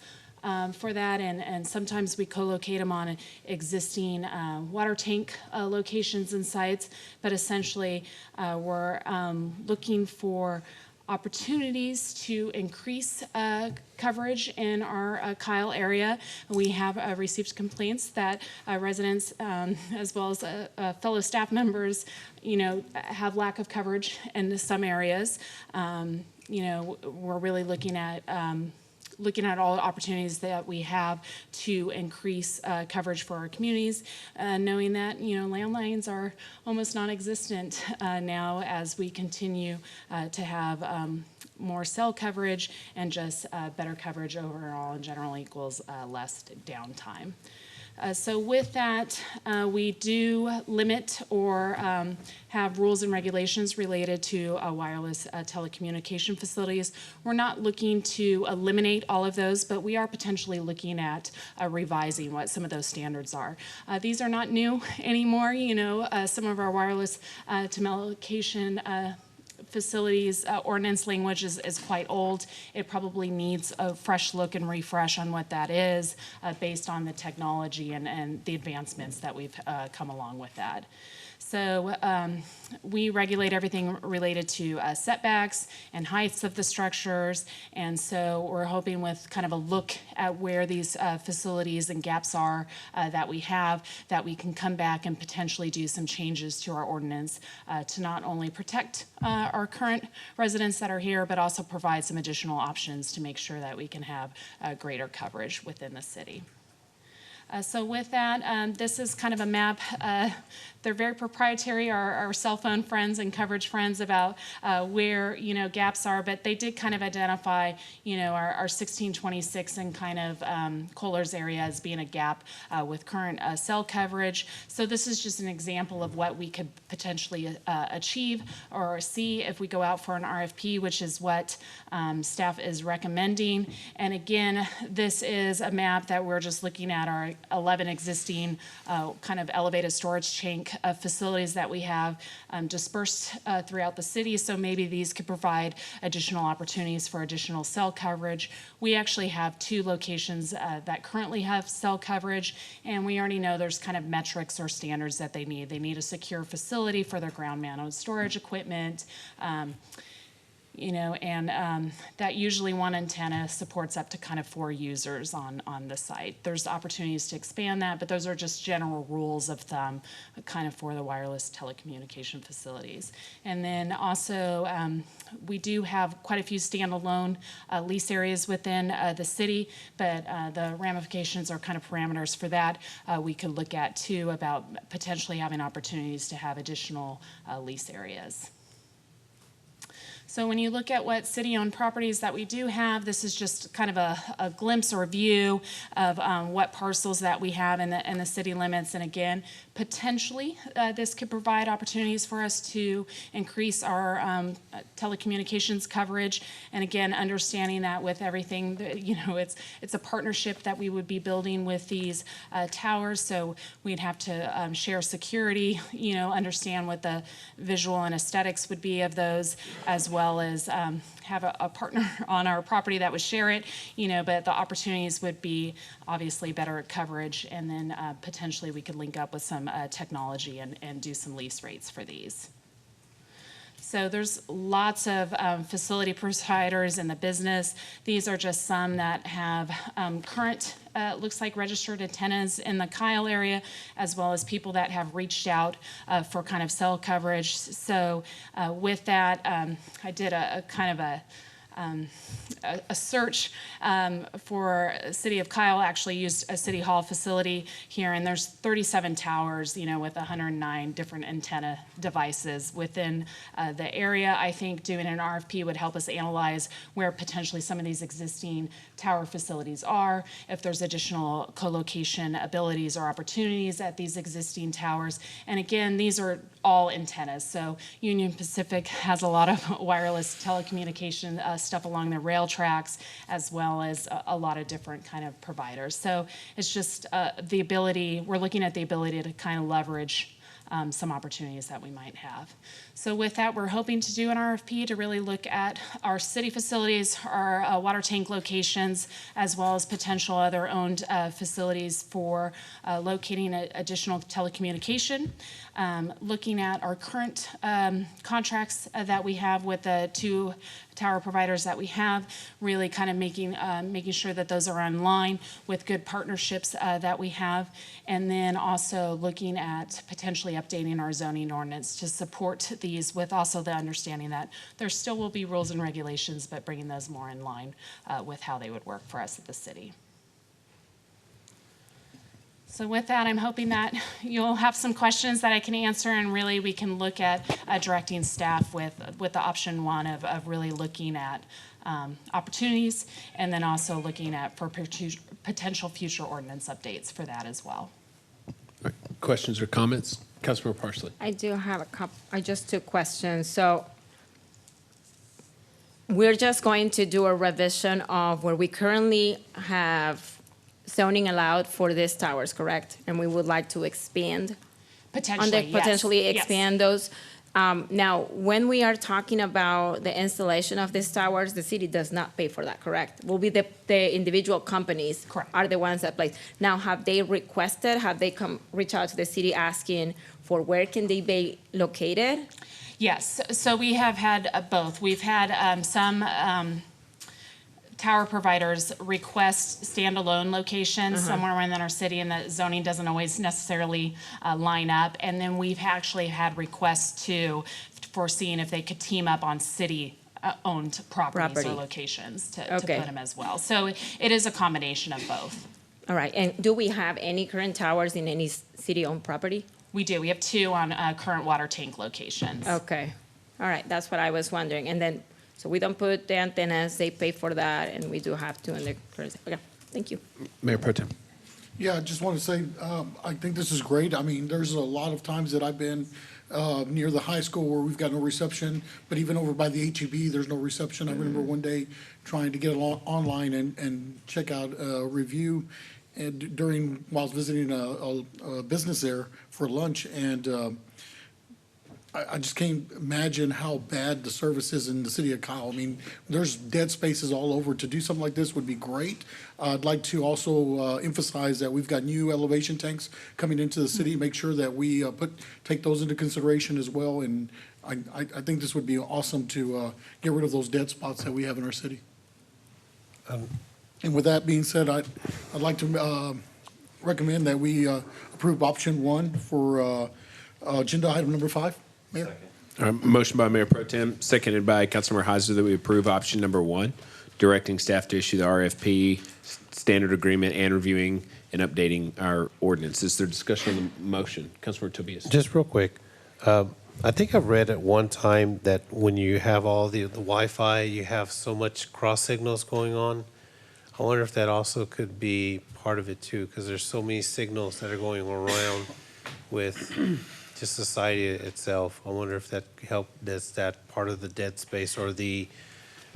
for that, and sometimes we co-locate them on existing water tank locations and sites, but essentially we're looking for opportunities to increase coverage in our Kyle area. We have received complaints that residents, as well as fellow staff members, have lack of coverage in some areas. We're really looking at all the opportunities that we have to increase coverage for our communities, knowing that landlines are almost non-existent now as we continue to have more cell coverage, and just better coverage overall and generally equals less downtime. So with that, we do limit or have rules and regulations related to wireless telecommunication facilities. We're not looking to eliminate all of those, but we are potentially looking at revising what some of those standards are. These are not new anymore. Some of our wireless telecommunication facilities ordinance language is quite old. It probably needs a fresh look and refresh on what that is based on the technology and the advancements that we've come along with that. So we regulate everything related to setbacks and heights of the structures, and so we're hoping with kind of a look at where these facilities and gaps are that we have, that we can come back and potentially do some changes to our ordinance to not only protect our current residents that are here, but also provide some additional options to make sure that we can have greater coverage within the city. So with that, this is kind of a map. They're very proprietary, our cell phone friends and coverage friends, about where gaps are, but they did kind of identify our 1626 and kind of Kohler's area as being a gap with current cell coverage. So this is just an example of what we could potentially achieve or see if we go out for an RFP, which is what staff is recommending. And again, this is a map that we're just looking at our 11 existing kind of elevated storage tank facilities that we have dispersed throughout the city. So maybe these could provide additional opportunities for additional cell coverage. We actually have 2 locations that currently have cell coverage, and we already know there's kind of metrics or standards that they need. They need a secure facility for their ground-mounted storage equipment. That usually one antenna supports up to kind of 4 users on the site. There's opportunities to expand that, but those are just general rules of thumb kind of for the wireless telecommunication facilities. And then also, we do have quite a few standalone lease areas within the city, but the ramifications or kind of parameters for that we could look at too, about potentially having opportunities to have additional lease areas. So when you look at what city-owned properties that we do have, this is just kind of a glimpse or a view of what parcels that we have in the city limits. And again, potentially this could provide opportunities for us to increase our telecommunications coverage. And again, understanding that with everything, it's a partnership that we would be building with these towers. So we'd have to share security, understand what the visual and aesthetics would be of those, as well as have a partner on our property that would share it, but the opportunities would be obviously better coverage, and then potentially we could link up with some technology and do some lease rates for these. So there's lots of facility providers in the business. These are just some that have current, looks like registered antennas in the Kyle area, as well as people that have reached out for kind of cell coverage. So with that, I did a kind of a search for City of Kyle, actually used a City Hall facility here, and there's 37 towers, with 109 different antenna devices within the area. I think doing an RFP would help us analyze where potentially some of these existing tower facilities are, if there's additional co-location abilities or opportunities at these existing towers. And again, these are all antennas. So Union Pacific has a lot of wireless telecommunication stuff along the rail tracks, as well as a lot of different kind of providers. So it's just the ability, we're looking at the ability to kind of leverage some opportunities that we might have. So with that, we're hoping to do an RFP to really look at our city facilities, our water tank locations, as well as potential other owned facilities for locating additional telecommunication. Looking at our current contracts that we have with the two tower providers that we have, really kind of making sure that those are in line with good partnerships that we have, and then also looking at potentially updating our zoning ordinance to support these, with also the understanding that there still will be rules and regulations, but bringing those more in line with how they would work for us at the city. So with that, I'm hoping that you'll have some questions that I can answer, and really we can look at directing staff with the option one of really looking at opportunities, and then also looking at for potential future ordinance updates for that as well. All right. Questions or comments? Councilmember Parsley. I do have a couple, just two questions. So we're just going to do a revision of where we currently have zoning allowed for these towers, correct? And we would like to expand Potentially, yes. potentially Yes. expand those. Now, when we are talking about the installation of these towers, the city does not pay for that, correct? Will be the individual companies Correct. are the ones that place. Now, have they requested, have they reach out to the city asking for where can they be located? Yes, so we have had both. We've had some tower providers request standalone locations somewhere within our city, and the zoning doesn't always necessarily line up. And then we've actually had requests for seeing if they could team up on city owned properties or locations to put them as well. So it is a combination of both. All right, and do we have any current towers in any city-owned property? We do. We have two on current water tank locations. Okay, all right, that's what I was wondering. And then, so we don't put the antennas, they pay for that, and we do have to in the current, okay, thank you. Mayor Pro Tem. Yeah, I just want to say, I think this is great. I mean, there's a lot of times that I've been near the high school where we've got no reception, but even over by the HEB, there's no reception. I remember one day trying to get online and check out a review and while I was visiting a business there for lunch, and I just can't imagine how bad the service is in the city of Kyle. I mean, there's dead spaces all over. To do something like this would be great. I'd like to also emphasize that we've got new elevation tanks coming into the city. Make sure that we take those into consideration as well. And I think this would be awesome to get rid of those dead spots that we have in our city. And with that being said, I'd like to recommend that we approve option one for agenda item number 5. Mayor? All right, motion by Mayor Pro Tem, seconded by Councilmember Heiser, that we approve option number 1, directing staff to issue the RFP, standard agreement, and reviewing and updating our ordinance. Is there discussion on the motion? Councilmember Tobias. Just real quick, I think I've read at one time that when you have all the Wi-Fi, you have so much cross signals going on. I wonder if that also could be part of it too, because there's so many signals that are going around with just society itself. I wonder if that that's that part of the dead space, or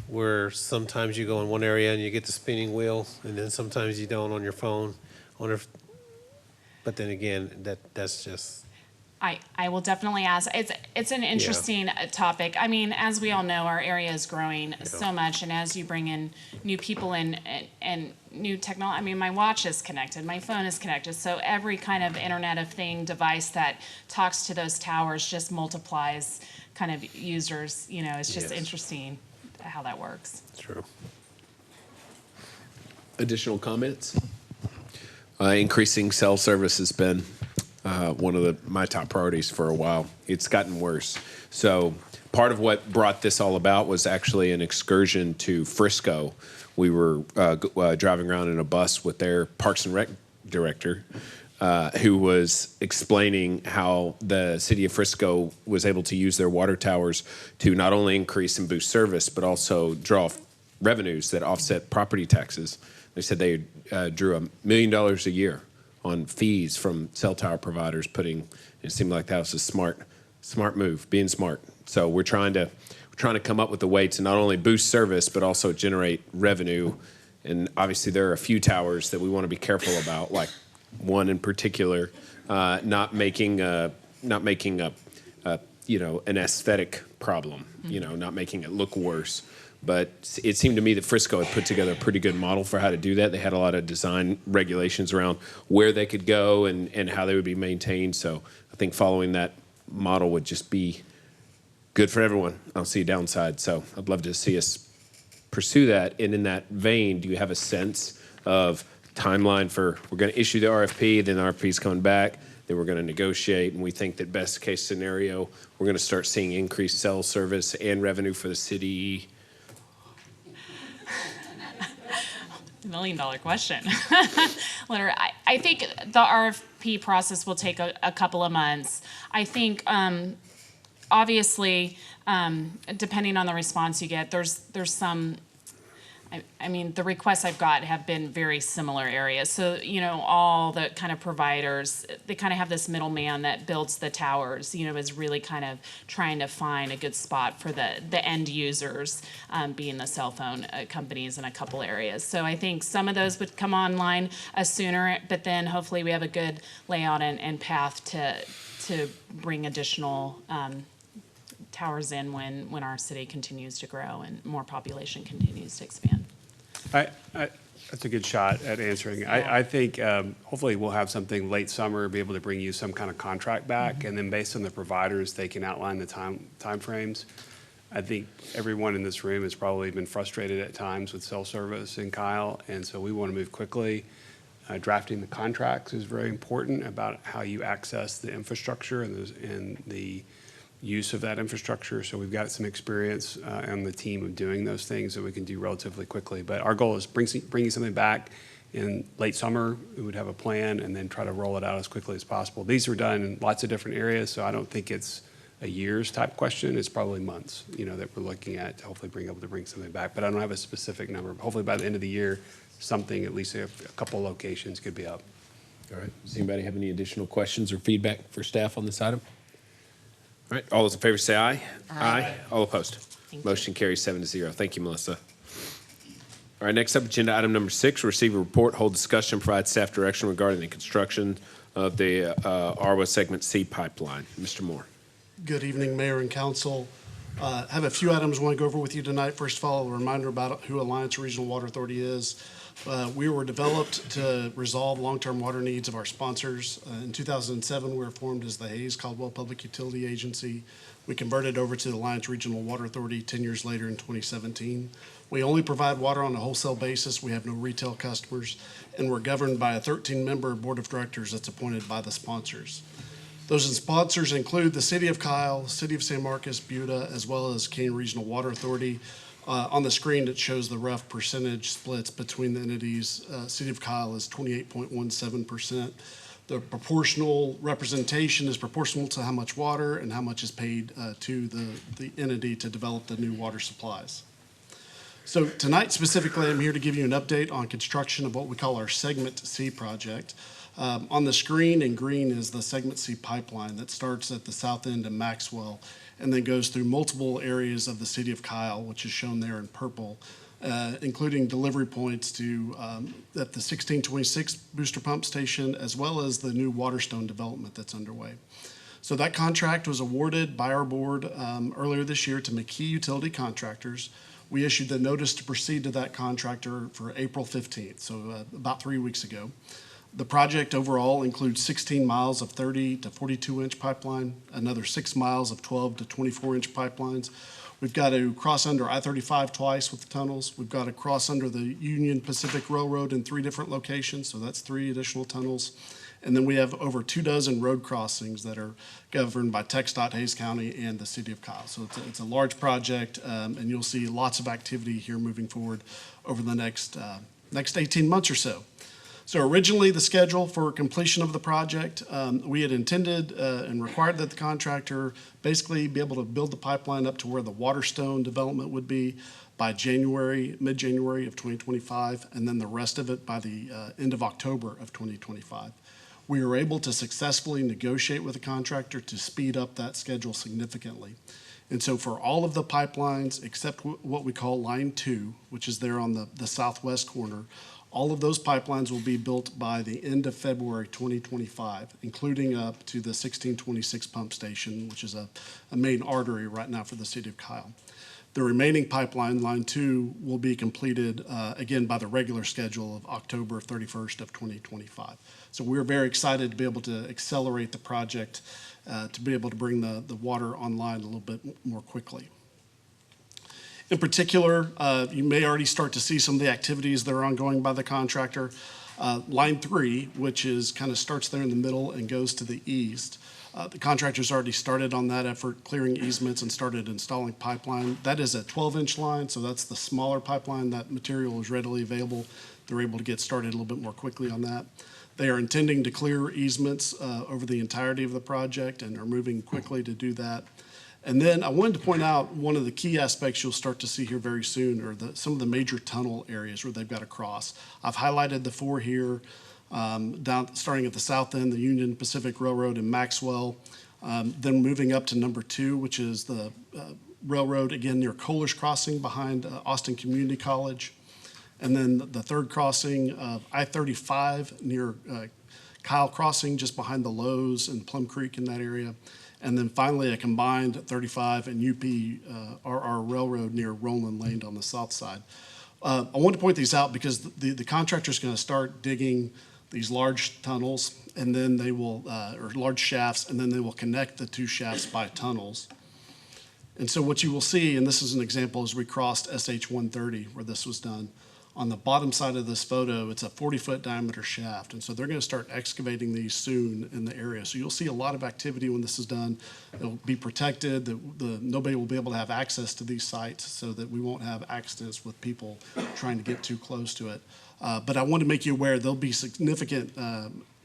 where sometimes you go in one area and you get the spinning wheel, and then sometimes you don't on your phone. I wonder if, but then again, that's just. I will definitely ask. It's an interesting topic. I mean, as we all know, our area is growing so much, and as you bring in new people in and new technology, I mean, my watch is connected, my phone is connected, so every kind of Internet of Thing device that talks to those towers just multiplies kind of users, it's just Yes. interesting how that works. True. Additional comments? Increasing cell service has been one of my top priorities for a while. It's gotten worse. So part of what brought this all about was actually an excursion to Frisco. We were driving around in a bus with their Parks and Rec director, who was explaining how the city of Frisco was able to use their water towers to not only increase and boost service, but also draw revenues that offset property taxes. They said they drew $1 million a year on fees from cell tower providers it seemed like that was a smart move, being smart. So we're trying to come up with a way to not only boost service, but also generate revenue. And obviously there are a few towers that we want to be careful about, like one in particular, not making an aesthetic problem, not making it look worse. But it seemed to me that Frisco had put together a pretty good model for how to do that. They had a lot of design regulations around where they could go and how they would be maintained. So I think following that model would just be good for everyone. I don't see a downside. So I'd love to see us pursue that. And in that vein, do you have a sense of timeline for, we're going to issue the RFP, then the RFP's coming back, then we're going to negotiate, and we think that best case scenario, we're going to start seeing increased cell service and revenue for the city? $1 million question. Literally, I think the RFP process will take a couple of months. I think, obviously, depending on the response you get, there's some. I mean, the requests I've got have been very similar areas. So, all the kind of providers, they kind of have this middleman that builds the towers, is really kind of trying to find a good spot for the end users, being the cell phone companies in a couple areas. So I think some of those would come online sooner, but then hopefully we have a good layout and path to bring additional towers in when our city continues to grow and more population continues to expand. That's a good shot at answering. I think hopefully we'll have something late summer, be able to bring you some kind of contract back, and then based on the providers, they can outline the time frames. I think everyone in this room has probably been frustrated at times with cell service in Kyle, and so we want to move quickly. Drafting the contracts is very important about how you access the infrastructure and the use of that infrastructure. So we've got some experience on the team of doing those things that we can do relatively quickly. But our goal is bringing something back in late summer. We would have a plan and then try to roll it out as quickly as possible. These are done in lots of different areas, so I don't think it's a year's type question. It's probably months, that we're looking at to hopefully bring something back. But I don't have a specific number. Hopefully by the end of the year, something, at least a couple locations could be up. All right. Does anybody have any additional questions or feedback for staff on this item? All right. All those in favor say aye. Aye. All opposed. Motion carries 7-0. Thank you, Melissa. All right. Next up, agenda item number 6, receive a report, hold discussion, provide staff direction regarding the construction of the ARWA Segment C pipeline. Mr. Moore. Good evening, Mayor and Council. I have a few items I want to go over with you tonight. First of all, a reminder about who Alliance Regional Water Authority is. We were developed to resolve long-term water needs of our sponsors. In 2007, we were formed as the Hayes Caldwell Public Utility Agency. We converted over to the Alliance Regional Water Authority 10 years later in 2017. We only provide water on a wholesale basis. We have no retail customers, and we're governed by a 13-member board of directors that's appointed by the sponsors. Those sponsors include the City of Kyle, City of San Marcos, Buda, as well as Canyon Regional Water Authority. On the screen, it shows the rough percentage splits between the entities. City of Kyle is 28.17%. The proportional representation is proportional to how much water and how much is paid to the entity to develop the new water supplies. So tonight specifically, I'm here to give you an update on construction of what we call our Segment C project. On the screen in green is the Segment C pipeline that starts at the south end of Maxwell and then goes through multiple areas of the City of Kyle, which is shown there in purple, including delivery points to at the 1626 booster pump station, as well as the new Waterstone development that's underway. So that contract was awarded by our board earlier this year to McKee Utility Contractors. We issued the notice to proceed to that contractor for April 15th, so about 3 weeks ago. The project overall includes 16 miles of 30 to 42-inch pipeline, another 6 miles of 12 to 24-inch pipelines. We've got to cross under I-35 twice with the tunnels. We've got to cross under the Union Pacific Railroad in 3 different locations, so that's 3 additional tunnels. And then we have over 24 road crossings that are governed by TxDOT Hays County and the City of Kyle. So it's a large project, and you'll see lots of activity here moving forward over the next 18 months or so. So originally, the schedule for completion of the project, we had intended and required that the contractor basically be able to build the pipeline up to where the Waterstone development would be by mid-January of 2025, and then the rest of it by the end of October of 2025. We were able to successfully negotiate with the contractor to speed up that schedule significantly. And so for all of the pipelines, except what we call Line 2, which is there on the southwest corner, all of those pipelines will be built by the end of February 2025, including up to the 1626 pump station, which is a main artery right now for the City of Kyle. The remaining pipeline, Line 2, will be completed again by the regular schedule of October 31st of 2025. So we're very excited to be able to accelerate the project to be able to bring the water online a little bit more quickly. In particular, you may already start to see some of the activities that are ongoing by the contractor. Line 3, which is kind of starts there in the middle and goes to the east. The contractor's already started on that effort, clearing easements and started installing pipeline. That is a 12-inch line, so that's the smaller pipeline. That material is readily available. They're able to get started a little bit more quickly on that. They are intending to clear easements over the entirety of the project and are moving quickly to do that. And then I wanted to point out one of the key aspects you'll start to see here very soon are some of the major tunnel areas where they've got to cross. I've highlighted the 4 here, starting at the south end, the Union Pacific Railroad in Maxwell, then moving up to number 2, which is the railroad, again, near Kohler's Crossing behind Austin Community College. And then the third crossing of I-35 near Kyle Crossing, just behind the Lowe's and Plum Creek in that area. And then finally, a combined 35 and UP-RR Railroad near Roland Lane on the south side. I want to point these out because the contractor's going to start digging these large tunnels, and then they will, or large shafts, and then they will connect the 2 shafts by tunnels. And so what you will see, and this is an example as we crossed SH 130 where this was done, on the bottom side of this photo, it's a 40-foot diameter shaft. And so they're going to start excavating these soon in the area. So you'll see a lot of activity when this is done. It'll be protected. Nobody will be able to have access to these sites so that we won't have accidents with people trying to get too close to it. But I want to make you aware there'll be significant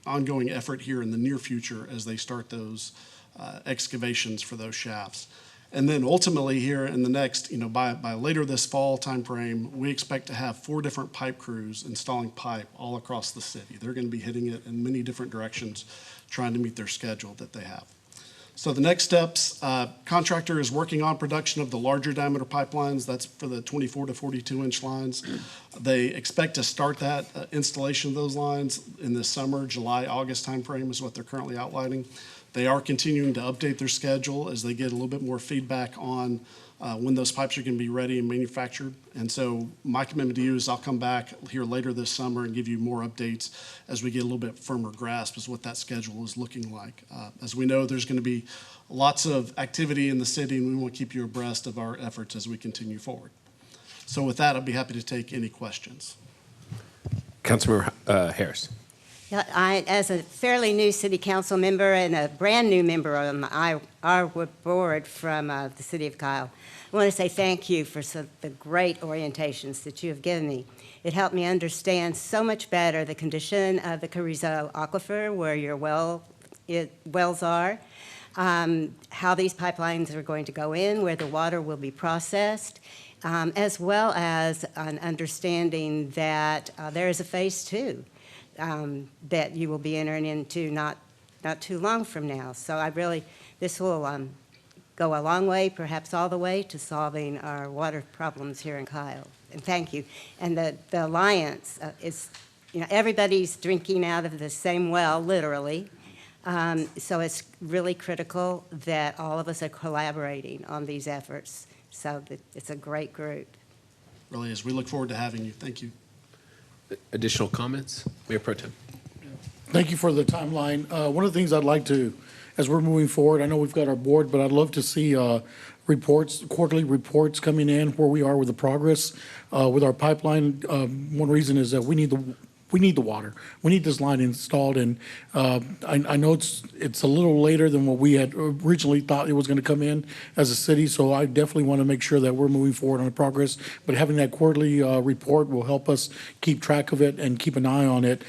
ongoing effort here in the near future as they start those excavations for those shafts. And then ultimately here in the next, by later this fall timeframe, we expect to have 4 different pipe crews installing pipe all across the city. They're going to be hitting it in many different directions, trying to meet their schedule that they have. So the next steps, contractor is working on production of the larger diameter pipelines. That's for the 24 to 42-inch lines. They expect to start that installation of those lines in the summer, July, August timeframe is what they're currently outlining. They are continuing to update their schedule as they get a little bit more feedback on when those pipes are going to be ready and manufactured. And so my commitment to you is I'll come back here later this summer and give you more updates as we get a little bit firmer grasp as what that schedule is looking like. As we know, there's going to be lots of activity in the city, and we want to keep you abreast of our efforts as we continue forward. So with that, I'd be happy to take any questions. Councilmember Harris. Yeah, as a fairly new city council member and a brand new member on our board from the city of Kyle, I want to say thank you for the great orientations that you have given me. It helped me understand so much better the condition of the Carrizo Aquifer, where your wells are, how these pipelines are going to go in, where the water will be processed, as well as an understanding that there is a phase 2. That you will be entering into not too long from now. So this will go a long way, perhaps all the way, to solving our water problems here in Kyle. And thank you. And the alliance is, everybody's drinking out of the same well, literally. So it's really critical that all of us are collaborating on these efforts. So it's a great group. Really is. We look forward to having you. Thank you. Additional comments? Mayor Pro Tem. Thank you for the timeline. One of the things I'd like to, as we're moving forward, I know we've got our board, but I'd love to see reports, quarterly reports coming in where we are with the progress with our pipeline. One reason is that we need the water. We need this line installed, and I know it's a little later than what we had originally thought it was going to come in as a city, so I definitely want to make sure that we're moving forward on the progress. But having that quarterly report will help us keep track of it and keep an eye on it.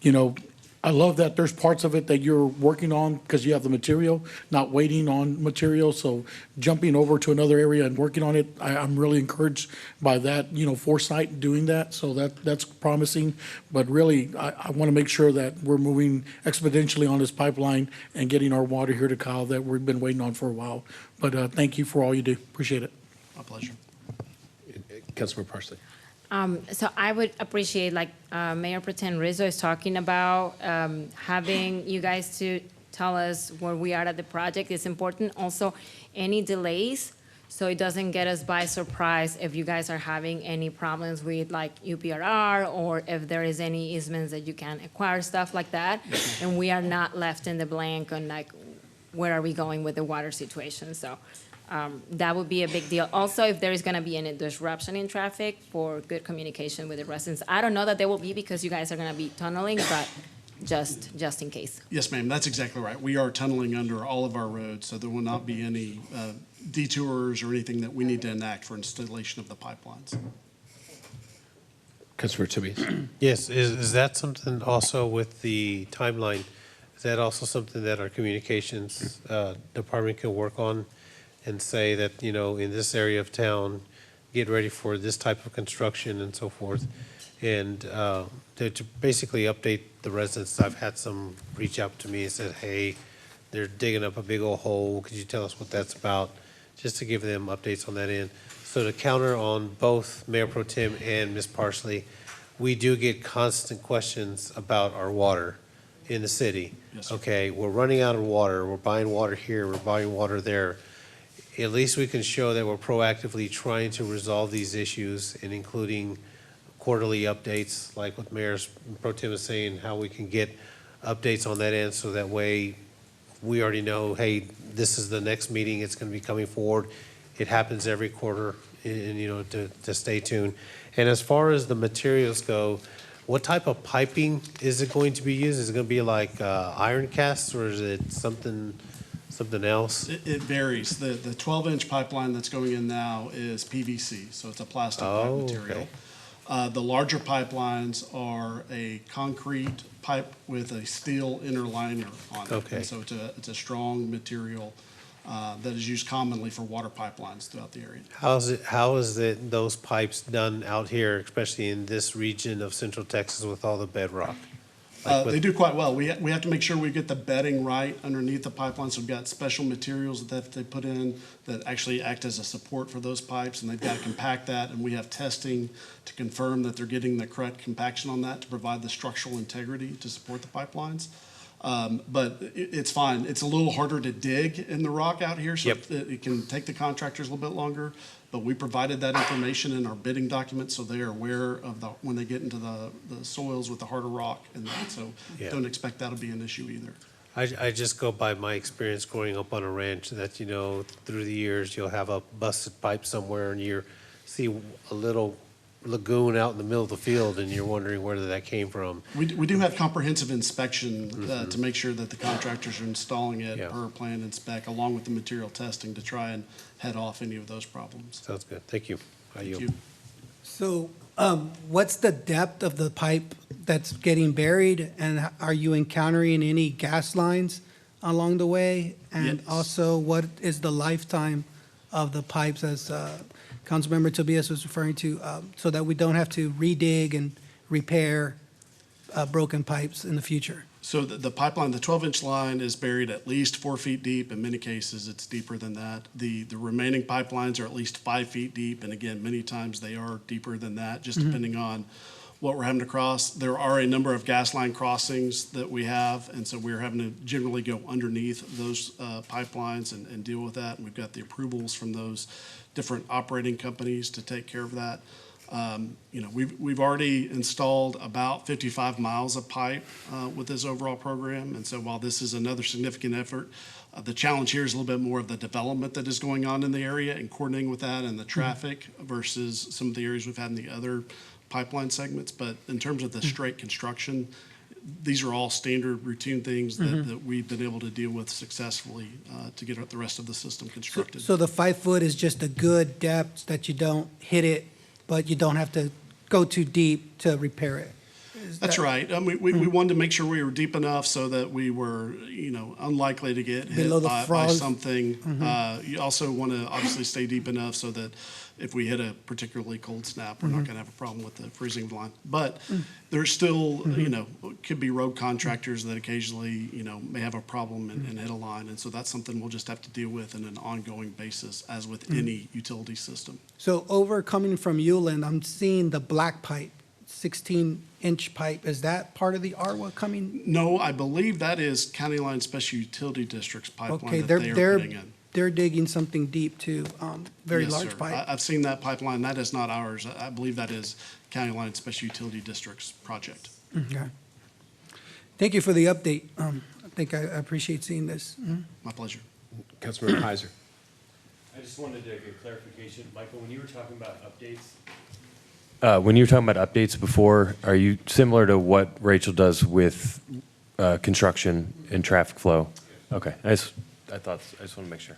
You know, I love that there's parts of it that you're working on because you have the material, not waiting on material. So jumping over to another area and working on it, I'm really encouraged by that, you know, foresight doing that. So that's promising. But really, I want to make sure that we're moving exponentially on this pipeline and getting our water here to Kyle that we've been waiting on for a while. But thank you for all you do. Appreciate it. My pleasure. Councilmember Parsley. So I would appreciate, like Mayor Pro Tem Rizzo is talking about, having you guys to tell us where we are at the project. It's important. Also, any delays, so it doesn't get us by surprise if you guys are having any problems with like UPRR, or if there is any easements that you can acquire, stuff like that. And we are not left in the blank on like, where are we going with the water situation? So that would be a big deal. Also, if there is going to be any disruption in traffic, for good communication with the residents. I don't know that there will be because you guys are going to be tunneling, but just in case. Yes, ma'am, that's exactly right. We are tunneling under all of our roads, so there will not be any detours or anything that we need to enact for installation of the pipelines. Councilmember Tobias. Yes, is that something also with the timeline? Is that also something that our communications department can work on and say that, you know, in this area of town, get ready for this type of construction and so forth? And to basically update the residents. I've had some reach out to me and said, hey, they're digging up a big old hole. Could you tell us what that's about? Just to give them updates on that end. So to counter on both Mayor Pro Tem and Ms. Parsley, we do get constant questions about our water in the city. Yes, sir. Okay, we're running out of water. We're buying water here. We're buying water there. At least we can show that we're proactively trying to resolve these issues, and including quarterly updates, like what Mayor Pro Tem is saying, how we can get updates on that end, so that way we already know, hey, this is the next meeting, it's going to be coming forward. It happens every quarter, and you know, to stay tuned. And as far as the materials go, what type of piping is it going to be used? Is it going to be like iron casts, or is it something else? It varies. The 12-inch pipeline that's going in now is PVC, so it's a plastic pipe material. Okay. The larger pipelines are a concrete pipe with a steel inner liner on it. Okay. And so it's a strong material that is used commonly for water pipelines throughout the area. How is it those pipes done out here, especially in this region of Central Texas with all the bedrock? They do quite well. We have to make sure we get the bedding right underneath the pipeline. So we've got special materials that they put in that actually act as a support for those pipes, and they've got to compact that. And we have testing to confirm that they're getting the correct compaction on that to provide the structural integrity to support the pipelines. But it's fine. It's a little harder to dig in the rock out here, so it can take the contractors a little bit longer. But we provided that information in our bidding documents, so they are aware of when they get into the soils with the harder rock and that. So don't expect that'll be an issue either. I just go by my experience growing up on a ranch that, you know, through the years, you'll have a busted pipe somewhere and you see a little lagoon out in the middle of the field and you're wondering where that came from. We do have comprehensive inspection to make sure that the contractors are installing it per plan and spec, along with the material testing to try and head off any of those problems. Sounds good. Thank you. Thank you. So what's the depth of the pipe that's getting buried, and are you encountering any gas lines along the way? And Yes. also, what is the lifetime of the pipes, as Councilmember Tobias was referring to, so that we don't have to redig and repair broken pipes in the future? So the pipeline, the 12-inch line is buried at least 4 feet deep. In many cases, it's deeper than that. The remaining pipelines are at least 5 feet deep, and again, many times they are deeper than that, just depending on what we're having to cross. There are a number of gas line crossings that we have, and so we're having to generally go underneath those pipelines and deal with that. And we've got the approvals from those different operating companies to take care of that. We've already installed about 55 miles of pipe with this overall program. And so while this is another significant effort, the challenge here is a little bit more of the development that is going on in the area and coordinating with that and the traffic versus some of the areas we've had in the other pipeline segments. But in terms of the straight construction, these are all standard routine things that we've been able to deal with successfully to get the rest of the system constructed. So the 5 foot is just a good depth that you don't hit it, but you don't have to go too deep to repair it. That's right. We wanted to make sure we were deep enough so that we were, unlikely to get hit Below the by frost. something. You also want to obviously stay deep enough so that if we hit a particularly cold snap, we're not going to have a problem with the freezing of the line. But there's still, could be road contractors that occasionally, may have a problem and hit a line. And so that's something we'll just have to deal with on an ongoing basis, as with any utility system. So over coming from Uland, I'm seeing the black pipe, 16-inch pipe. Is that part of the ARWA coming? No, I believe that is County Line Special Utility District's Okay, pipeline that they are putting in. they're digging something deep too, very Yes, large sir. pipe. I've seen that pipeline. That is not ours. I believe that is County Line Special Utility District's project. Okay. Thank you for the update. I think I appreciate seeing this. My pleasure. Councilmember Heiser. I just wanted to get clarification. Michael, when you were talking about updates? When you were talking about updates before, are you similar to what Rachel does with construction and traffic flow? Okay, I just want to make sure.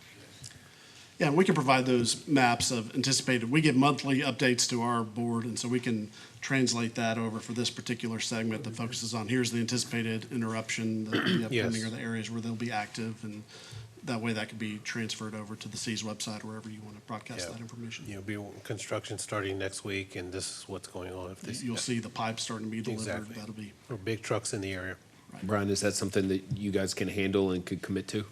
Yeah, we can provide those maps of anticipated. We give monthly updates to our board, and so we can translate that over for this particular segment that focuses on here's the anticipated interruption, the upcoming or the areas where they'll be active, and that way that could be transferred over to the C's website, wherever you want to broadcast that information. Be construction starting next week, and this is what's going on. You'll see the pipes starting to be delivered. Exactly. That'll be, Or big trucks in the area. Brian, is that something that you guys can handle and could commit to?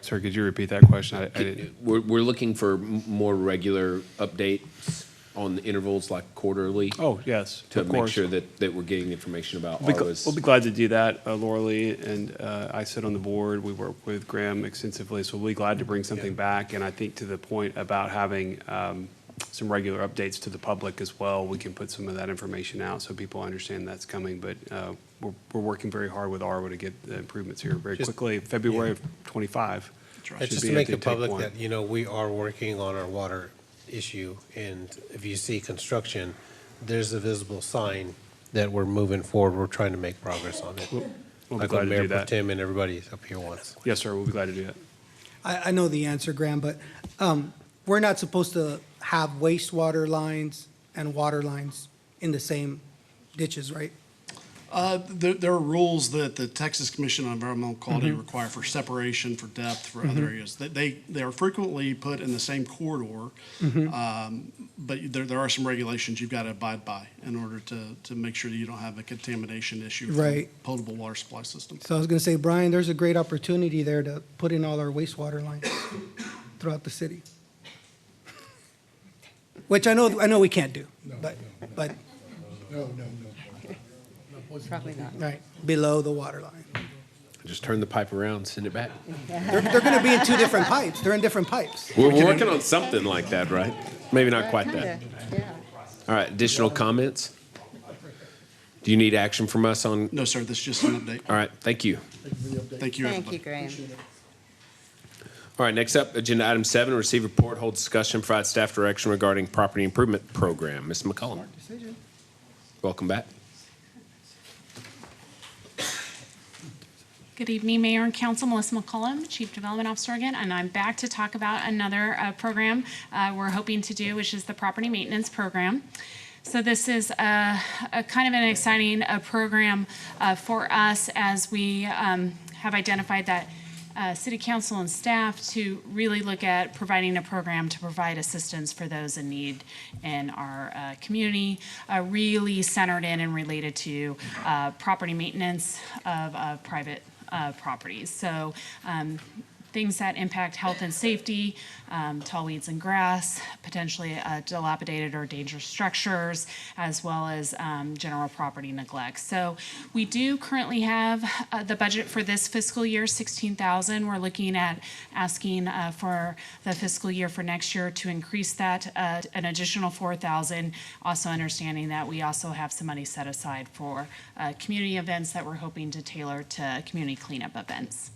Sir, could you repeat that question? I didn't. We're looking for more regular updates on the intervals, like quarterly, Oh, yes, to of make course. sure that we're getting information about We'll ARWA's. be glad to do that. Laura Lee and I sit on the board. We work with Graham extensively, so we'll be glad to bring something back. And I think to the point about having some regular updates to the public as well, we can put some of that information out so people understand that's coming. But we're working very hard with ARWA to get the improvements here very quickly. February of '25. And just to make it public that, we are working on our water issue, and if you see construction, there's a visible sign that we're moving forward. We're trying to make progress on it. We'll be Like glad what to Mayor do Pro that. Tem and everybody up here wants. Yes, sir, we'll be glad to do that. I know the answer, Graham, but we're not supposed to have wastewater lines and water lines in the same ditches, right? There are rules that the Texas Commission on Environmental Quality require for separation, for depth, for other areas. They are frequently put in the same corridor, but there are some regulations you've got to abide by in order to make sure that you don't have a contamination issue from Right. potable water supply system. So I was going to say, Brian, there's a great opportunity there to put in all our wastewater lines throughout the city. Which I know we can't do, but, Probably not. right, below the water line. Just turn the pipe around, send it back. They're going to be in two different pipes. They're in different pipes. We're working on something like that, right? Maybe not quite that. All right, additional comments? Do you need action from us on? No, sir, this is just an update. All right, thank you. Thank you, everybody. Graham. All right, next up, agenda item 7, receive report, hold discussion, provide staff direction regarding property improvement program. Ms. McCollum. Welcome back. Good evening, Mayor and Council. Melissa McCollum, Chief Development Officer again, and I'm back to talk about another program we're hoping to do, which is the Property Maintenance Program. So this is a kind of an exciting program for us as we have identified that City Council and staff to really look at providing a program to provide assistance for those in need in our community, really centered in and related to property maintenance of private properties. So things that impact health and safety, tall weeds and grass, potentially dilapidated or dangerous structures, as well as general property neglect. So we do currently have the budget for this fiscal year, $16,000. We're looking at asking for the fiscal year for next year to increase that an additional $4,000. Also understanding that we also have some money set aside for community events that we're hoping to tailor to community cleanup events.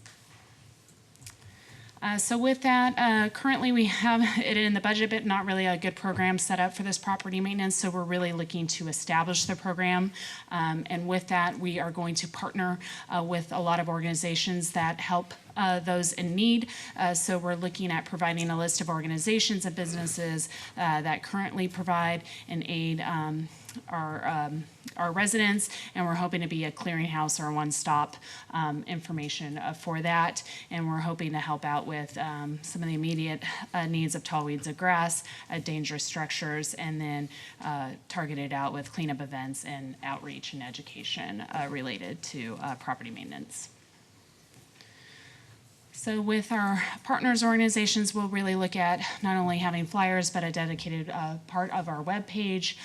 So with that, currently we have it in the budget, but not really a good program set up for this property maintenance. So we're really looking to establish the program. And with that, we are going to partner with a lot of organizations that help those in need. So we're looking at providing a list of organizations and businesses that currently provide and aid our residents, and we're hoping to be a clearinghouse or a one-stop information for that. And we're hoping to help out with some of the immediate needs of tall weeds of grass, dangerous structures, and then target it out with cleanup events and outreach and education related to property maintenance. So with our partners organizations, we'll really look at not only having flyers, but a dedicated part of our webpage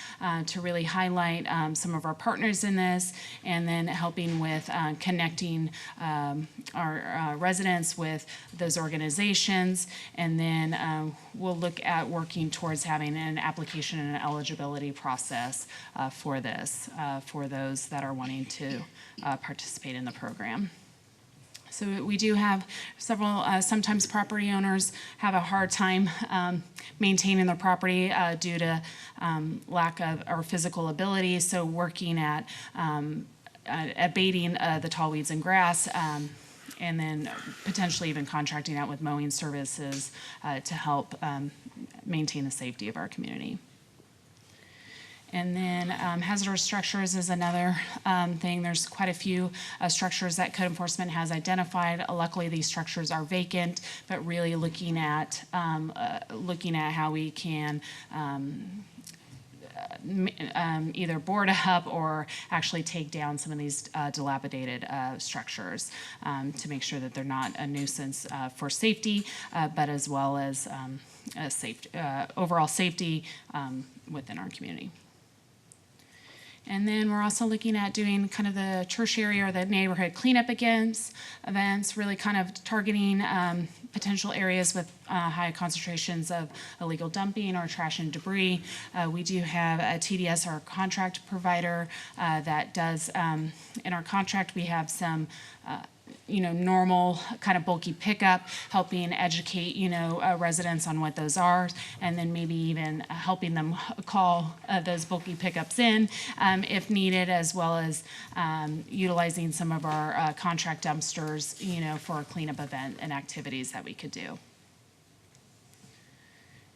to really highlight some of our partners in this, and then helping with connecting our residents with those organizations. And then we'll look at working towards having an application and an eligibility process for this, for those that are wanting to participate in the program. So we do have several, sometimes property owners have a hard time maintaining their property due to lack of or physical ability. So working at abating the tall weeds and grass, and then potentially even contracting out with mowing services to help maintain the safety of our community. And then hazardous structures is another thing. There's quite a few structures that code enforcement has identified. Luckily, these structures are vacant, but really looking at how we can either board up or actually take down some of these dilapidated structures to make sure that they're not a nuisance for safety, but as well as overall safety within our community. And then we're also looking at doing kind of the tertiary or the neighborhood cleanup events, really kind of targeting potential areas with high concentrations of illegal dumping or trash and debris. We do have a TDS, our contract provider, that does, in our contract we have some normal kind of bulky pickup, helping educate, residents on what those are, and then maybe even helping them call those bulky pickups in if needed, as well as utilizing some of our contract dumpsters, for a cleanup event and activities that we could do.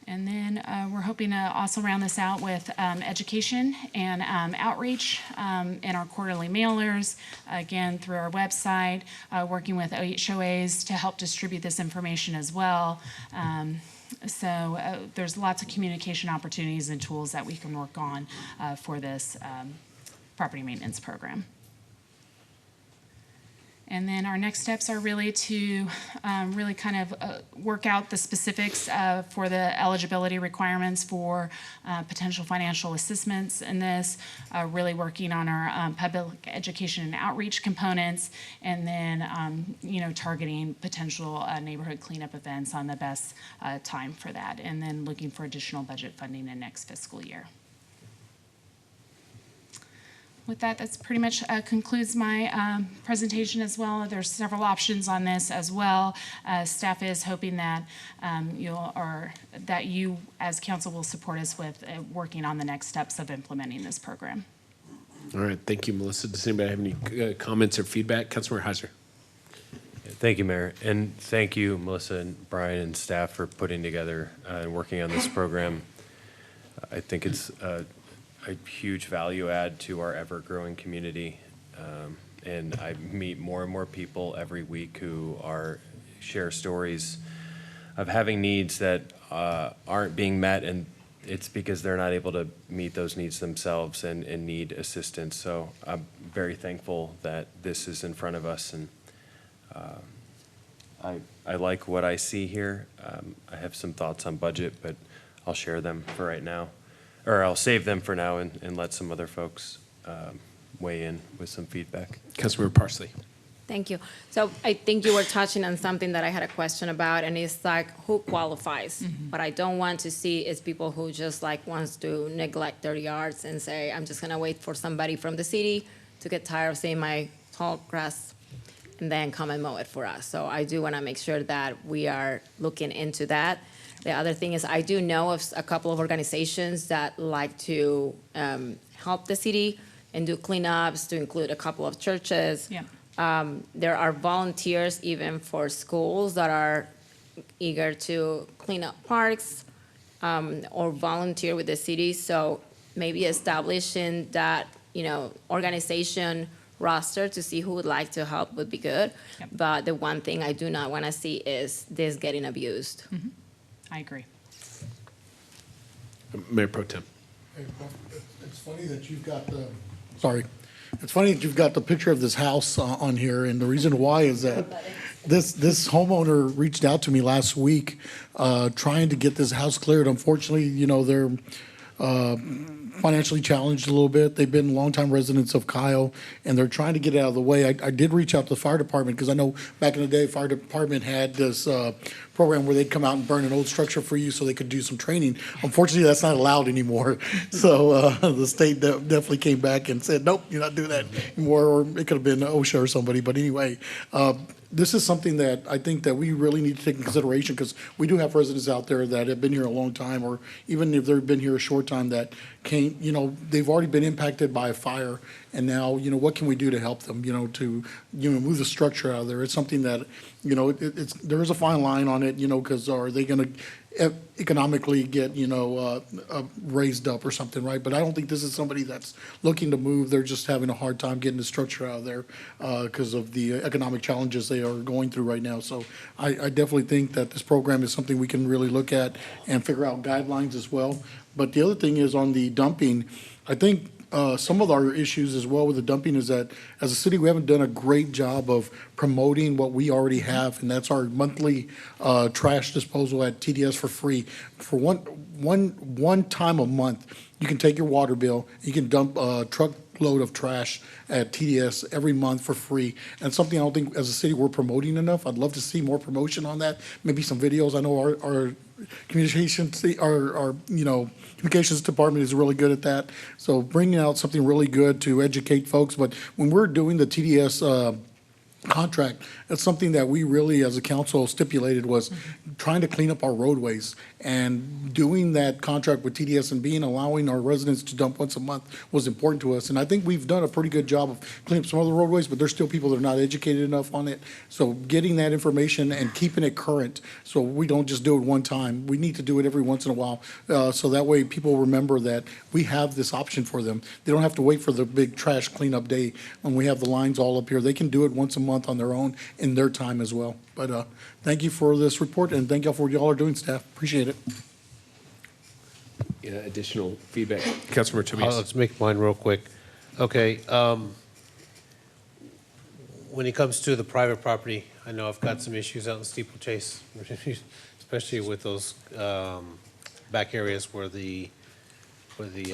And then we're hoping to also round this out with education and outreach in our quarterly mailers, again, through our website, working with HOAs to help distribute this information as well. So there's lots of communication opportunities and tools that we can work on for this property maintenance program. And then our next steps are really to really kind of work out the specifics for the eligibility requirements for potential financial assistance in this, really working on our public education and outreach components, and then targeting potential neighborhood cleanup events on the best time for that, and then looking for additional budget funding in next fiscal year. With that, that's pretty much concludes my presentation as well. There's several options on this as well. Staff is hoping that you as council will support us with working on the next steps of implementing this program. All right, thank you, Melissa. Does anybody have any comments or feedback? Councilmember Heiser. Thank you, Mayor. And thank you, Melissa and Brian and staff, for putting together and working on this program. I think it's a huge value add to our ever-growing community. And I meet more and more people every week who share stories of having needs that aren't being met, and it's because they're not able to meet those needs themselves and need assistance. So I'm very thankful that this is in front of us, and I I like what I see here. I have some thoughts on budget, but I'll share them for right now. Or I'll save them for now and let some other folks weigh in with some feedback. Councilmember Parsley. Thank you. So I think you were touching on something that I had a question about, and it's like, who qualifies? What I don't want to see is people who just like wants to neglect their yards and say, I'm just gonna wait for somebody from the city to get tired of seeing my tall grass and then come and mow it for us. So I do wanna make sure that we are looking into that. The other thing is, I do know of a couple of organizations that like to help the city and do cleanups, to include a couple of churches. Yeah. There are volunteers even for schools that are eager to clean up parks or volunteer with the city. So maybe establishing that, organization roster to see who would like to help would be good. Yep. But the one thing I do not want to see is this getting abused. I agree. Mayor Pro Tem. It's funny that you've got it's funny that you've got the picture of this house on here, and the reason why is that this homeowner reached out to me last week, trying to get this house cleared. Unfortunately, they're financially challenged a little bit. They've been longtime residents of Kyle, and they're trying to get it out of the way. I did reach out to the fire department, because I know back in the day, fire department had this program where they'd come out and burn an old structure for you so they could do some training. Unfortunately, that's not allowed anymore. So the state definitely came back and said, nope, you're not doing that anymore, or it could have been OSHA or somebody. But anyway, this is something that I think that we really need to take in consideration, because we do have residents out there that have been here a long time, or even if they've been here a short time, that can't, they've already been impacted by a fire. And now, what can we do to help them, to, move the structure out of there? It's something that, there is a fine line on it, because are they going to economically get, raised up or something, right? But I don't think this is somebody that's looking to move. They're just having a hard time getting the structure out of there because of the economic challenges they are going through right now. So I definitely think that this program is something we can really look at and figure out guidelines as well. But the other thing is on the dumping, I think some of our issues as well with the dumping is that as a city, we haven't done a great job of promoting what we already have, and that's our monthly trash disposal at TDS for free. For one time a month, you can take your water bill, you can dump a truckload of trash at TDS every month for free. And something I don't think as a city we're promoting enough. I'd love to see more promotion on that, maybe some videos. I know our communications, our communications department is really good at that. So bringing out something really good to educate folks. But when we're doing the TDS contract, that's something that we really, as a council, stipulated was trying to clean up our roadways. And doing that contract with TDS and allowing our residents to dump once a month was important to us. And I think we've done a pretty good job of cleaning up some of the roadways, but there's still people that are not educated enough on it. So getting that information and keeping it current, so we don't just do it one time. We need to do it every once in a while, so that way people remember that we have this option for them. They don't have to wait for the big trash cleanup day when we have the lines all up here. They can do it once a month on their own in their time as well. But thank you for this report, and thank y'all for what y'all are doing, staff. Appreciate it. Additional feedback. Councilmember Tobias. Let's make mine real quick. Okay, when it comes to the private property, I know I've got some issues out in Steeplechase, especially with those back areas where the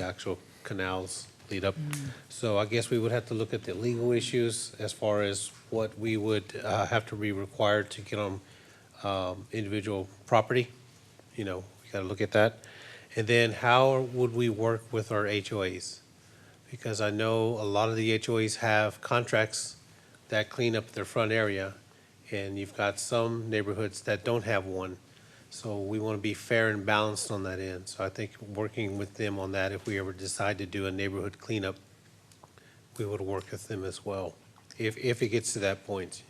actual canals lead up. So I guess we would have to look at the legal issues as far as what we would have to be required to get on individual property. We got to look at that. And then how would we work with our HOAs? Because I know a lot of the HOAs have contracts that clean up their front area, and you've got some neighborhoods that don't have one. So we want to be fair and balanced on that end. So I think working with them on that, if we ever decide to do a neighborhood cleanup, we would work with them as well, if it gets to that point.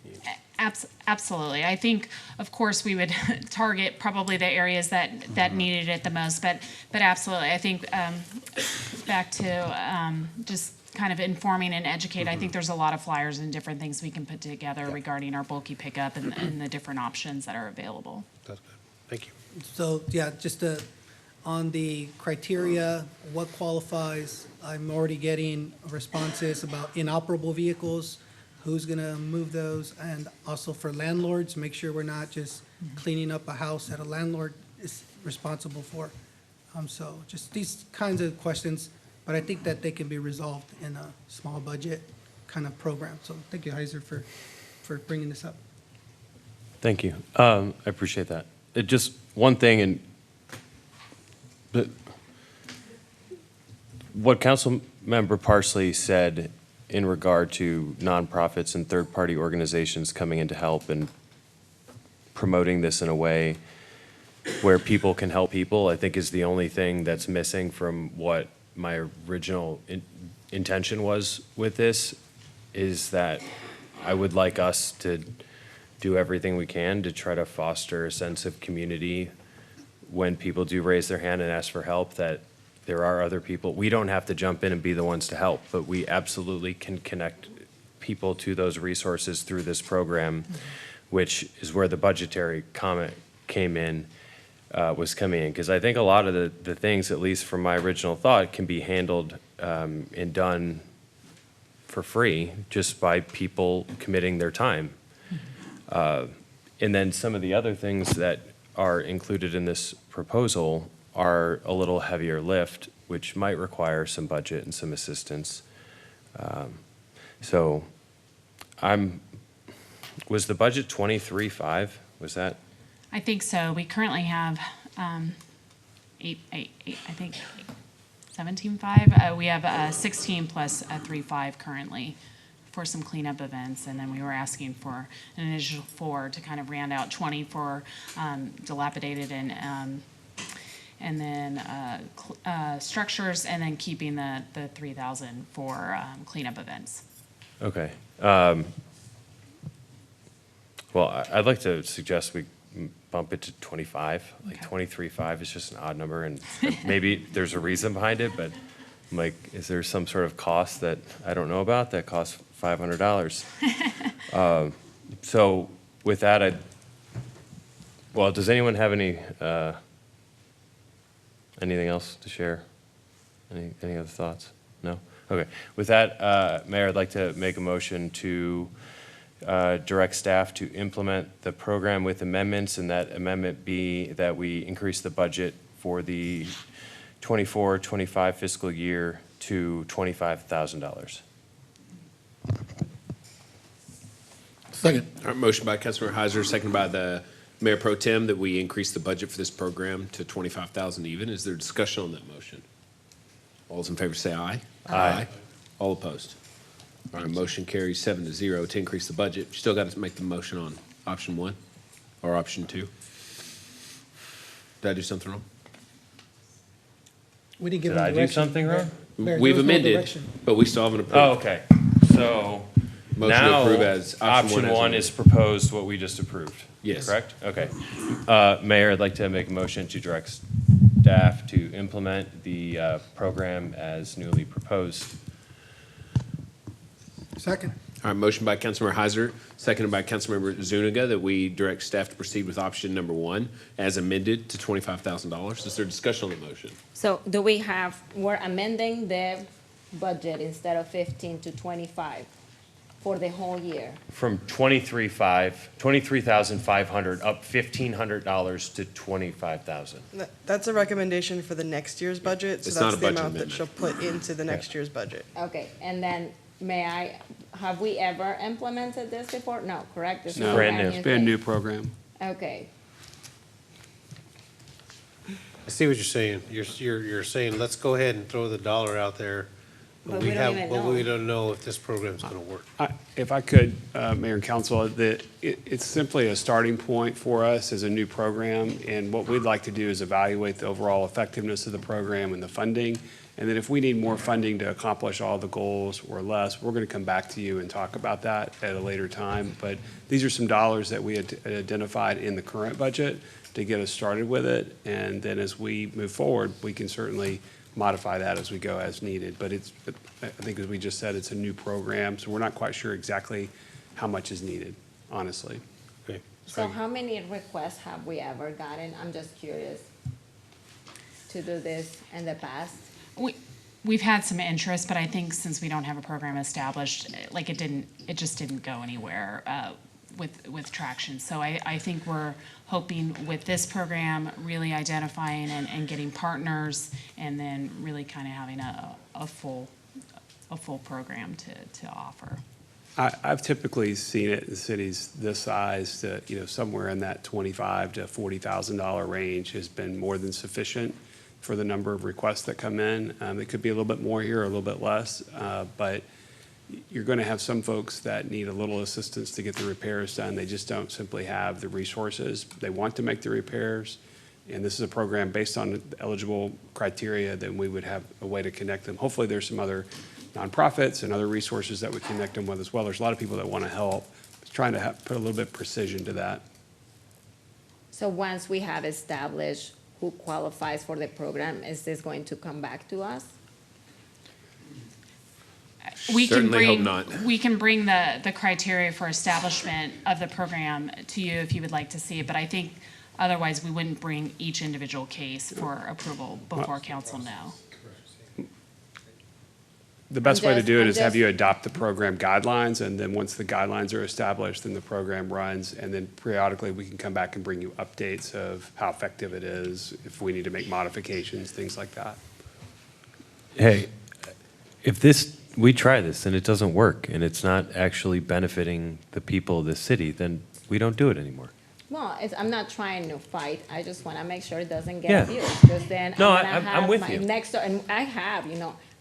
Absolutely. I think, of course, we would target probably the areas that needed it the most, but absolutely. I think back to just kind of informing and educate. I think there's a lot of flyers and different things we can put together regarding our bulky pickup and the different options that are available. That's good. Thank you. So, yeah, just on the criteria, what qualifies, I'm already getting responses about inoperable vehicles. who's gonna move those, and also for landlords, make sure we're not just cleaning up a house that a landlord is responsible for. So just these kinds of questions, but I think that they can be resolved in a small budget kind of program. So thank you, Heiser, for bringing this up. Thank you. I appreciate that. Just one thing, and what Councilmember Parsley said in regard to nonprofits and third-party organizations coming in to help and promoting this in a way where people can help people, I think is the only thing that's missing from what my original intention was with this, is that I would like us to do everything we can to try to foster a sense of community when people do raise their hand and ask for help, that there are other people. We don't have to jump in and be the ones to help, but we absolutely can connect people to those resources through this program, which is where the budgetary comment came in, was coming in. Because I think a lot of the things, at least from my original thought, can be handled and done for free just by people committing their time. And then some of the other things that are included in this proposal are a little heavier lift, which might require some budget and some assistance. So was the budget 23.5? Was that? I think so. We currently have I think 17.5. We have 16 plus a 3.5 currently for some cleanup events, and then we were asking for an additional 4 to kind of round out 20 for dilapidated and then structures, and then keeping the 3,000 for cleanup events. Okay. Well, I'd like to suggest we bump it to 25. Like Okay. 23.5 is just an odd number, and maybe there's a reason behind it, but I'm like, is there some sort of cost that I don't know about that costs $500? So with that, well, does anyone have anything else to share? Any other thoughts? No? Okay. With that, Mayor, I'd like to make a motion to direct staff to implement the program with amendments, and that amendment be that we increase the budget for the 24-25 fiscal year to $25,000. Second. All right, motion by Councilmember Heiser, seconded by the Mayor Pro Tem, that we increase the budget for this program to $25,000 even. Is there discussion on that motion? All those in favor say aye. Aye. All opposed? All right, motion carries 7-0 to increase the budget. You still got to make the motion on option 1 or option 2. Did I do something wrong? We didn't give Did them I do direction. something wrong? Mayor, We've there was no amended, direction. but we still haven't approved. Oh, okay. So Motion to now, approve as option option 1 one as is proposed what we just approved. Yes. Correct? Okay. Mayor, I'd like to make a motion to direct staff to implement the program as newly proposed. Second. All right, motion by Councilmember Heiser, seconded by Councilmember Zuniga, that we direct staff to proceed with option number 1 as amended to $25,000. Is there discussion on the motion? So we're amending the budget instead of 15 to 25 for the whole year. From 23,500 up $1,500 to 25,000. That's a recommendation for the next year's budget, so It's not that's a the budget amount that amendment. she'll put into the next year's budget. Okay, and then have we ever implemented this before? No, correct? This is No, a Brand new. it's been a new thing. program. Okay, I see what you're saying. You're saying, let's go ahead and throw the dollar out there. But we don't even know. We don't know if this program's gonna work. If I could, Mayor and Council, it's simply a starting point for us as a new program, and what we'd like to do is evaluate the overall effectiveness of the program and the funding, and then if we need more funding to accomplish all the goals or less, we're going to come back to you and talk about that at a later time. But these are some dollars that we had identified in the current budget to get us started with it, and then as we move forward, we can certainly modify that as we go as needed. But I think as we just said, it's a new program, so we're not quite sure exactly how much is needed, honestly. Okay. so how many requests have we ever gotten? I'm just curious to do this in the past. we've had some interest, but I think since we don't have a program established, like it just didn't go anywhere with traction. So I think we're hoping with this program, really identifying and getting partners, and then really kind of having a full program to offer. I've typically seen it in cities this size that, somewhere in that $25,000 to $40,000 range has been more than sufficient for the number of requests that come in. It could be a little bit more here or a little bit less, but you're going to have some folks that need a little assistance to get the repairs done. They just don't simply have the resources. They want to make the repairs, and this is a program based on eligible criteria, then we would have a way to connect them. Hopefully there's some other nonprofits and other resources that we connect them with as well. There's a lot of people that want to help. Just trying to put a little bit of precision to that. So once we have established who qualifies for the program, is this going to come back to us? Certainly hope not. We can bring the criteria for establishment of the program to you if you would like to see it, but I think otherwise we wouldn't bring each individual case for approval before council now. The best way to do it I'm is have just- you adopt the program guidelines, and then once the guidelines are established, then the program runs, and then periodically we can come back and bring you updates of how effective it is, if we need to make modifications, things like that. Hey, if we try this and it doesn't work and it's not actually benefiting the people of the city, then we don't do it anymore. Well, I'm not trying to fight. I just want to make sure it doesn't get Yeah. abused. Because then No, I'm gonna I'm have with my you. next door, and I have,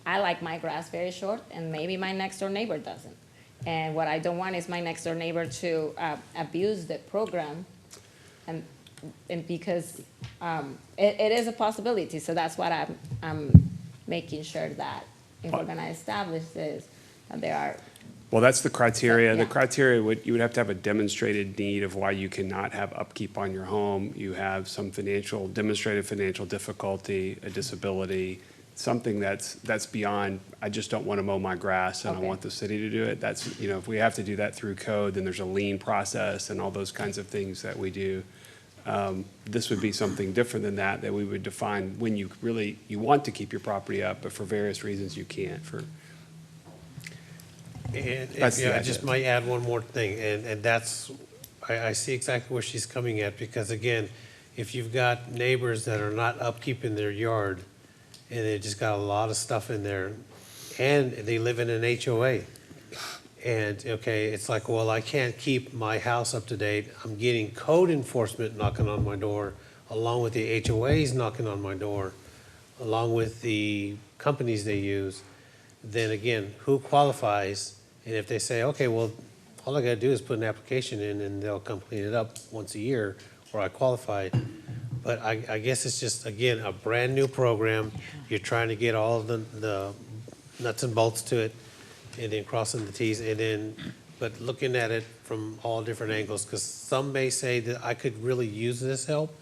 I like my grass very short, and maybe my next door neighbor doesn't. And what I don't want is my next door neighbor to abuse the program, and because it is a possibility. So that's what I'm making sure that if we're going to establish this, that there are. Well, that's the criteria. Yeah. The criteria you would have to have a demonstrated need of why you cannot have upkeep on your home. You have some demonstrated financial difficulty, a disability, something that's beyond, I just don't want to mow my grass and I Okay. want the city to do it. That's, if we have to do that through code, then there's a lien process and all those kinds of things that we do. This would be something different than that we would define when you want to keep your property up, but for various reasons you can't. And That's the I idea. just might add one more thing, and that's, I see exactly where she's coming at, because again, if you've got neighbors that are not upkeeping their yard, and they just got a lot of stuff in there, and they live in an HOA, and, okay, it's like, well, I can't keep my house up to date, I'm getting code enforcement knocking on my door, along with the HOAs knocking on my door, along with the companies they use, then again, who qualifies? And if they say, okay, well, all I gotta do is put an application in and they'll come clean it up once a year, or I qualify. But I guess it's just, again, a brand-new program. You're trying to get all of the nuts and bolts to it, and then crossing the Ts, and then, but looking at it from all different angles, because some may say that I could really use this help.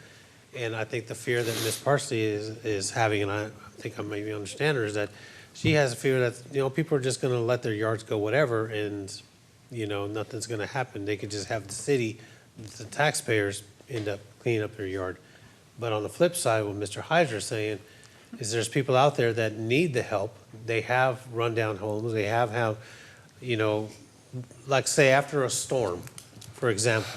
And I think the fear that Ms. Parsley is having, and I think I maybe understand her, is that she has a fear that, people are just gonna let their yards go whatever, and, nothing's gonna happen. They could just have the city, the taxpayers, end up cleaning up their yard. But on the flip side, what Mr. Heiser is saying is there's people out there that need the help. They have rundown homes, they have, like say after a storm, for example,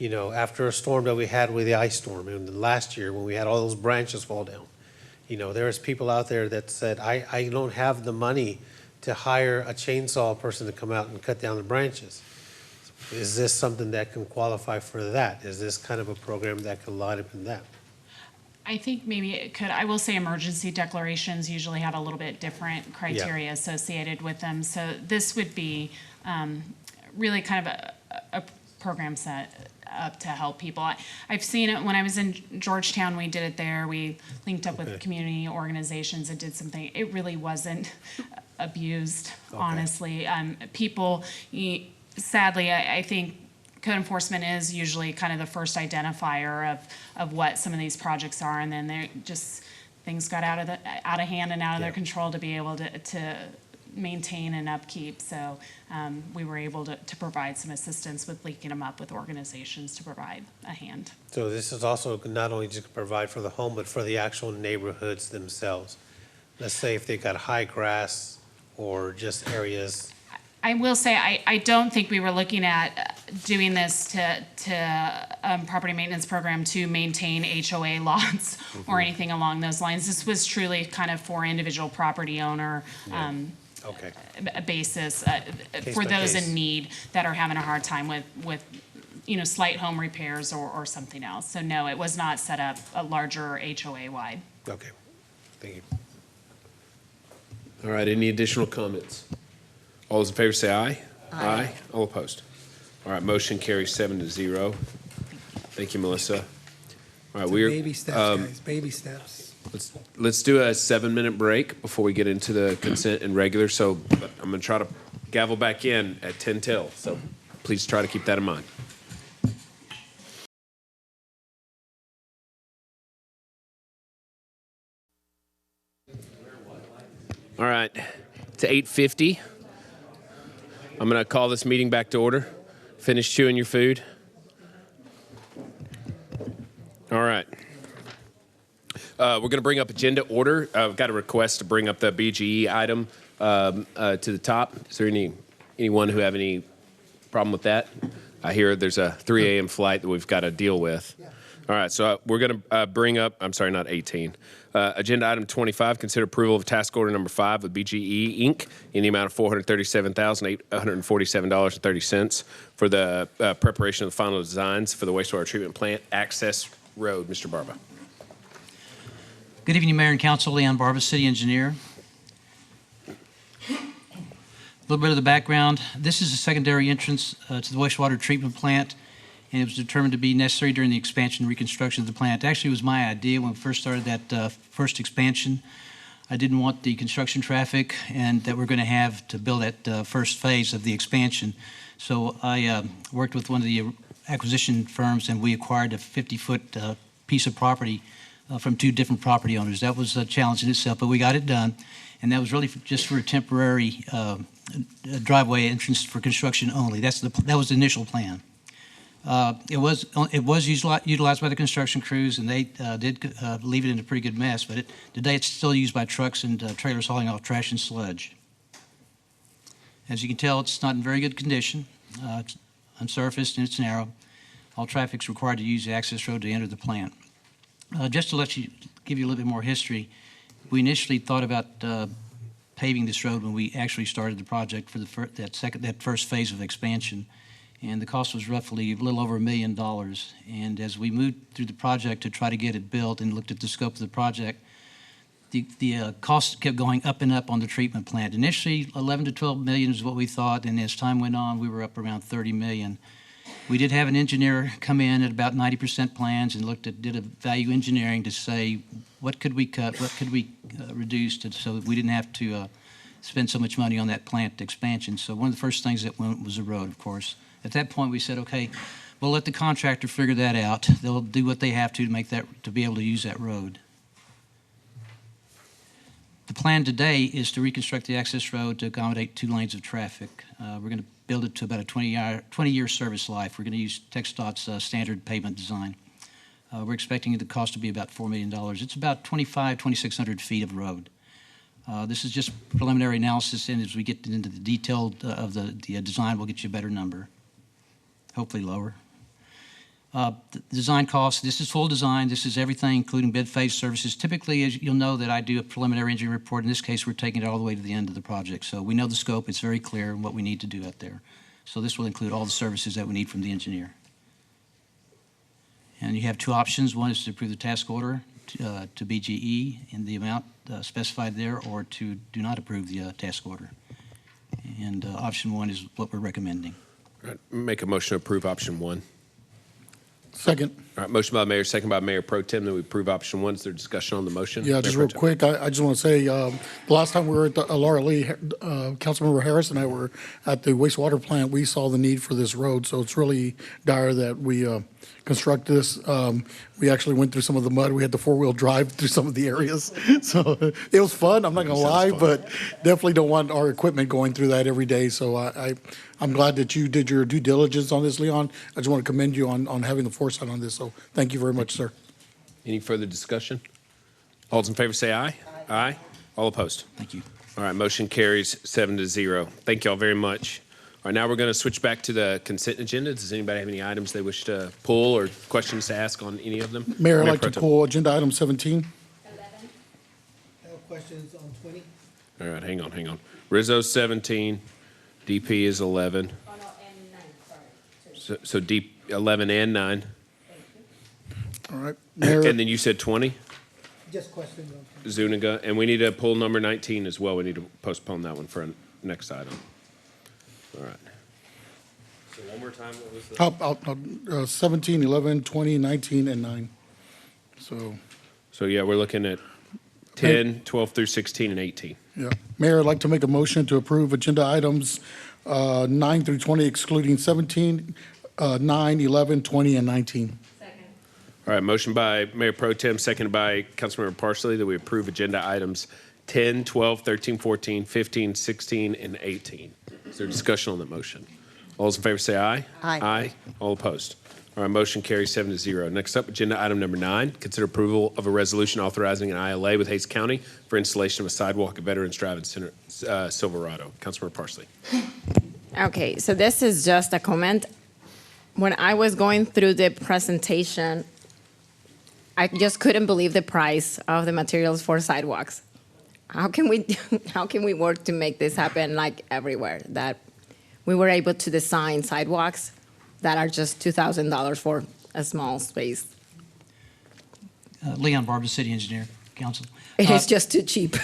after a storm that we had with the ice storm, and last year when we had all those branches fall down. There's people out there that said, I don't have the money to hire a chainsaw person to come out and cut down the branches. Is this something that can qualify for that? Is this kind of a program that could line up in that? I think maybe it could. I will say emergency declarations usually have a little bit different criteria associated with them. So this would be really kind of a program set up to help people. I've seen it when I was in Georgetown. We did it there. We linked up with community organizations and did something. It really wasn't abused, honestly. People, sadly, I think code enforcement is usually kind of the first identifier of what some of these projects are, and then they're just, things got out of hand and out of their control to be able to maintain and upkeep. So we were able to provide some assistance with linking them up with organizations to provide a hand. So this is also not only just provide for the home, but for the actual neighborhoods themselves. let's say if they've got high grass or just areas? I will say, I don't think we were looking at doing this to property maintenance program to maintain HOA lots or anything along those lines. This was truly kind of for individual property owner Okay. basis Case for by those case. in need that are having a hard time with slight home repairs or something else. So no, it was not set up a larger HOA wide. Okay, thank you. All right, any additional comments? All those in favor say aye. Aye. All opposed? All right, motion carries 7-0. Thank you, Melissa. All right, we're, Baby steps, guys, baby steps. let's do a 7-minute break before we get into the consent and regular. So but I'm going to try to gavel back in at 10 till. So please try to keep that in mind. All right, it's 8:50. I'm going to call this meeting back to order. Finish chewing your food. All right. We're going to bring up agenda order. I've got a request to bring up the BGE item to the top. Is there anyone who have any problem with that? I hear there's a 3 a.m. flight that we've got to deal with. All right, so we're going to bring up, I'm sorry, not 18. Agenda item 25, consider approval of task order number 5 with BGE Inc. in the amount of $437,847.30 for the preparation of the final designs for the wastewater treatment plant access road. Mr. Barba. Good evening, Mayor and Council. Leon Barba, City Engineer. A little bit of the background. This is a secondary entrance to the wastewater treatment plant, and it was determined to be necessary during the expansion and reconstruction of the plant. Actually, it was my idea when we first started that first expansion. I didn't want the construction traffic and that we're going to have to build that first phase of the expansion. So I worked with one of the acquisition firms, and we acquired a 50-foot piece of property from 2 different property owners. That was a challenge in itself, but we got it done. And that was really just for a temporary driveway entrance for construction only. That was the initial plan. It was utilized by the construction crews, and they did leave it in a pretty good mess. But today it's still used by trucks and trailers hauling off trash and sludge. As you can tell, it's not in very good condition. It's unsurfaced and it's narrow. All traffic's required to use the access road to enter the plant. Just to give you a little bit more history, we initially thought about paving this road when we actually started the project for that first phase of expansion. And the cost was roughly a little over $1 million. And as we moved through the project to try to get it built and looked at the scope of the project, the cost kept going up and up on the treatment plant. Initially, 11 to 12 million is what we thought, and as time went on, we were up around 30 million. We did have an engineer come in at about 90% plans and did a value engineering to say, what could we cut, what could we reduce so that we didn't have to spend so much money on that plant expansion. So one of the first things that went was the road, of course. At that point, we said, okay, we'll let the contractor figure that out. They'll do what they have to be able to use that road. The plan today is to reconstruct the access road to accommodate 2 lanes of traffic. We're going to build it to about a 20-year service life. We're going to use TxDOT's standard pavement design. We're expecting the cost to be about $4 million. It's about 2,600 feet of road. This is just preliminary analysis, and as we get into the detail of the design, we'll get you a better number, hopefully lower. The design cost, this is full design. This is everything, including bid phase services. Typically, as you'll know, that I do a preliminary engineering report. In this case, we're taking it all the way to the end of the project. So we know the scope. It's very clear what we need to do out there. So this will include all the services that we need from the engineer. And you have 2 options. One is to approve the task order to BGE in the amount specified there, or to do not approve the task order. And option 1 is what we're recommending. All right, make a motion to approve option 1. Second. All right, motion by Mayor, second by Mayor Pro Tem that we approve option 1. Is there discussion on the motion? Yeah, just real quick, I just want to say, the last time we were at the Laura Lee, Councilmember Harris and I were at the wastewater plant, we saw the need for this road, so it's really dire that we construct this. We actually went through some of the mud. We had the 4-wheel drive through some of the areas. So it was fun, I'm not going to lie, but definitely don't want our equipment going through that every day. So I'm glad that you did your due diligence on this, Leon. I just want to commend you on having the foresight on this. So thank you very much, sir. Any further discussion? All those in favor say aye. Aye. All opposed? Thank you. All right, motion carries 7-0. Thank you all very much. All right, now we're going to switch back to the consent agenda. Does anybody have any items they wish to pull or questions to ask on any of them? Mayor, I'd like Pro to Tem. pull agenda item 17. I have questions on 20. All right, hang on. Rizzo's 17, DP is 11. So D 11 and 9. All right, Mayor. And then you said 20, Just questions on 20. Zuniga, and we need to pull number 19 as well. We need to postpone that one for a next item. All right. So one more time, what was the? 17, 11, 20, 19, and 9. So yeah, we're looking at 10, 12 through 16, and 18. Yeah. Mayor, I'd like to make a motion to approve agenda items 9 through 20 excluding 17, 9, 11, 20, and 19. All right, motion by Mayor Pro Tem, seconded by Councilmember Parsley, that we approve agenda items 10, 12, 13, 14, 15, 16, and 18. Is there discussion on that motion? All those in favor say aye. Aye. Aye. All opposed? All right, motion carries 7-0. Next up, agenda item number 9, consider approval of a resolution authorizing an ILA with Hayes County for installation of a sidewalk at Veterans Drive and Silverado. Councilmember Parsley. Okay, so this is just a comment. When I was going through the presentation, I just couldn't believe the price of the materials for sidewalks. How can we work to make this happen like everywhere? That we were able to design sidewalks that are just $2,000 for a small space. Leon Barber, City Engineer, Council. It is just too cheap.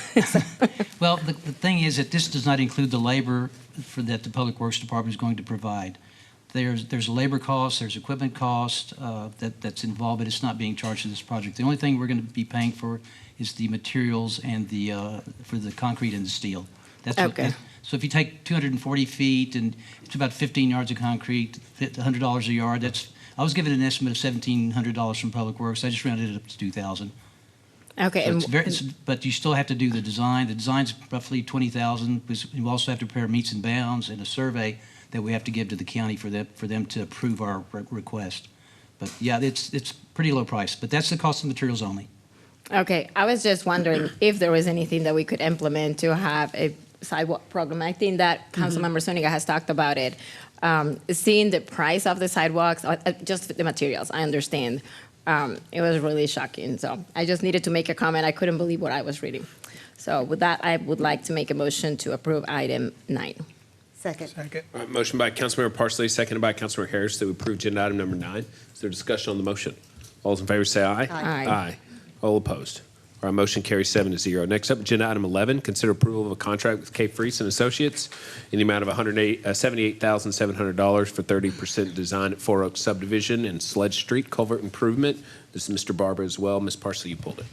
Well, the thing is that this does not include the labor that the Public Works Department is going to provide. There's a labor cost, there's equipment cost that's involved, but it's not being charged to this project. The only thing we're going to be paying for is the materials and for the concrete and the steel. That's Okay. So if you take 240 feet and it's about 15 yards of concrete, $100 a yard, I was given an estimate of $1,700 from Public Works. I just rounded it up to $2,000. Okay, So but you still have to do the design. The design's roughly $20,000. You also have to prepare meets and bounds and a survey that we have to give to the county for them to approve our request. But yeah, it's pretty low price, but that's the cost of materials only. okay, I was just wondering if there was anything that we could implement to have a sidewalk program. I think that Councilmember Zuniga has talked about it. Seeing the price of the sidewalks, just the materials, I understand. It was really shocking. So I just needed to make a comment. I couldn't believe what I was reading. So with that, I would like to make a motion to approve item 9. Second. All right, motion by Councilmember Parsley, seconded by Councilmember Harris, that we approve agenda item number 9. Is there discussion on the motion? All those in favor say aye. Aye. Aye. All opposed? All right, motion carries 7-0. Next up, agenda item 11, consider approval of a contract with Friese Associates in the amount of $78,700 for 30% design at Four Oaks Subdivision and Sledge Street culvert improvement. This is Mr. Barber as well. Ms. Parsley, you pulled it.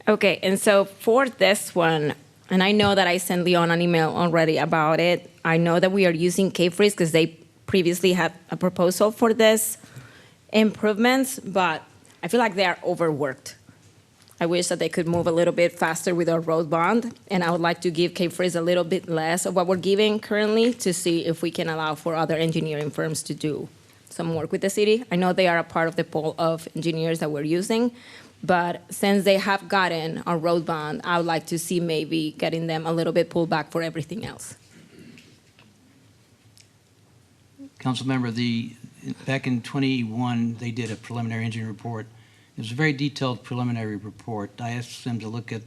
Okay, and so for this one, and I know that I sent Leon an email already about it. I know that we are using Friese because they previously had a proposal for this improvements, but I feel like they are overworked. I wish that they could move a little bit faster with our road bond, and I would like to give Friese a little bit less of what we're giving currently to see if we can allow for other engineering firms to do some work with the city. I know they are a part of the pool of engineers that we're using, but since they have gotten our road bond, I would like to see maybe getting them a little bit pulled back for everything else. Council member, back in 21, they did a preliminary engineering report. It was a very detailed preliminary report. I asked them to look at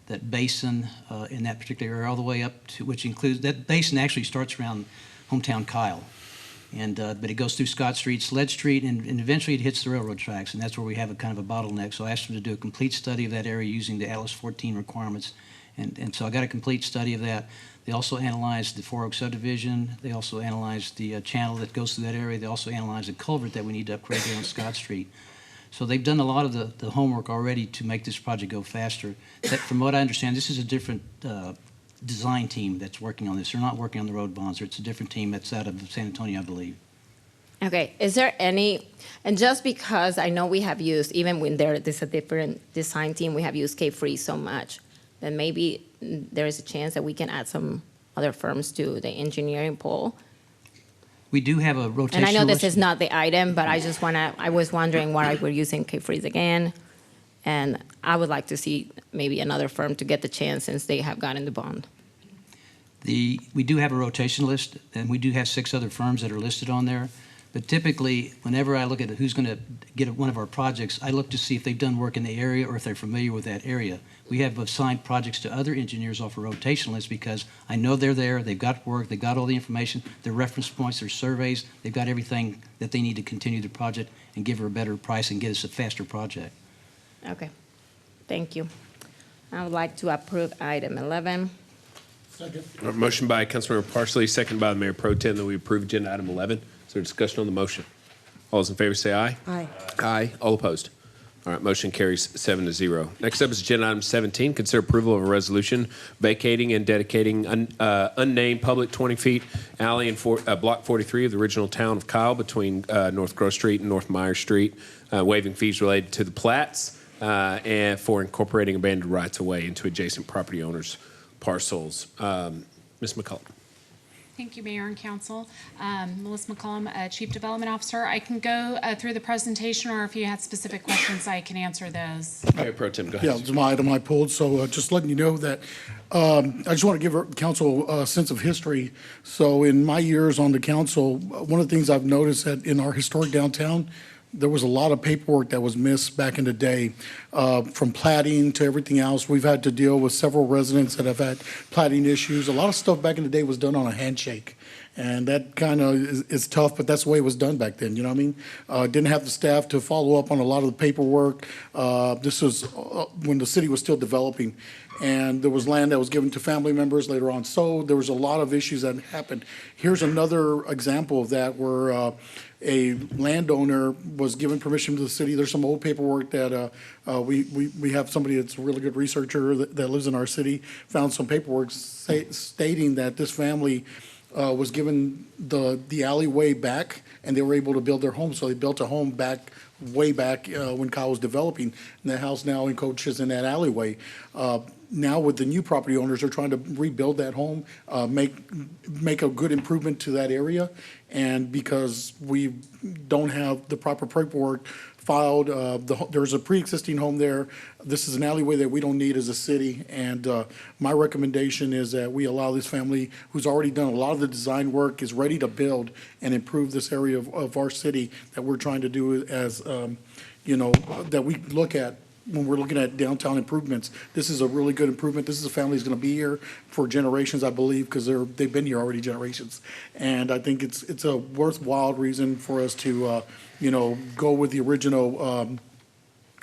that basin in that particular area all the way up to, which includes, that basin actually starts around hometown Kyle. But it goes through Scott Street, Sledge Street, and eventually it hits the railroad tracks, and that's where we have a kind of a bottleneck. So I asked them to do a complete study of that area using the Atlas 14 requirements, and so I got a complete study of that. They also analyzed the Four Oaks Subdivision. They also analyzed the channel that goes through that area. They also analyzed the culvert that we need to upgrade there on Scott Street. So they've done a lot of the homework already to make this project go faster. From what I understand, this is a different design team that's working on this. They're not working on the road bonds. It's a different team that's out of San Antonio, I believe. Okay, is there any, and just because I know we have used, even when there's a different design team, we have used Friese so much, then maybe there is a chance that we can add some other firms to the engineering pool. We do have a rotational And I know this list. is not the item, but I was wondering why we're using Friese again. And I would like to see maybe another firm to get the chance since they have gotten the bond. We do have a rotation list, and we do have 6 other firms that are listed on there. But typically, whenever I look at who's going to get one of our projects, I look to see if they've done work in the area or if they're familiar with that area. We have assigned projects to other engineers off a rotation list because I know they're there, they've got work, they've got all the information, their reference points, their surveys, they've got everything that they need to continue the project and give her a better price and get us a faster project. Okay, thank you. I would like to approve item 11. Second. Motion by Councilmember Parsley, second by the Mayor Pro Tem, that we approve agenda item 11. Is there discussion on the motion? All those in favor say aye. Aye. Aye. All opposed? All right, motion carries 7-0. Next up is agenda item 17, consider approval of a resolution vacating and dedicating unnamed public 20 feet alley in block 43 of the original town of Kyle between North Groos Street and North Meyer Street, waiving fees related to the plats and for incorporating abandoned rights of way into adjacent property owners' parcels. Ms. McCullough. Thank you, Mayor and Council. Melissa McCollum, Chief Development Officer. I can go through the presentation, or if you had specific questions, I can answer those. Mayor Pro Tem, go ahead. Yeah, it's my item I pulled, so just letting you know that I just want to give council a sense of history. So in my years on the council, one of the things I've noticed that in our historic downtown, there was a lot of paperwork that was missed back in the day, from plating to everything else. We've had to deal with several residents that have had plating issues. A lot of stuff back in the day was done on a handshake. And that kind of is tough, but that's the way it was done back then, you know what I mean? Didn't have the staff to follow up on a lot of the paperwork. This was when the city was still developing. And there was land that was given to family members later on. So there was a lot of issues that happened. Here's another example of that where a landowner was given permission to the city. There's some old paperwork that we have somebody that's a really good researcher that lives in our city, found some paperwork stating that this family was given the alleyway back, and they were able to build their home. So they built a home way back when Kyle was developing. And the house now encroaches in that alleyway. Now with the new property owners, they're trying to rebuild that home, make a good improvement to that area. And because we don't have the proper paperwork filed, there's a pre-existing home there. This is an alleyway that we don't need as a city. And my recommendation is that we allow this family, who's already done a lot of the design work, is ready to build and improve this area of our city that we're trying to do as, that we look at when we're looking at downtown improvements. This is a really good improvement. This is a family that's going to be here for generations, I believe, because they've been here already generations. And I think it's a worthwhile reason for us to, go with the original,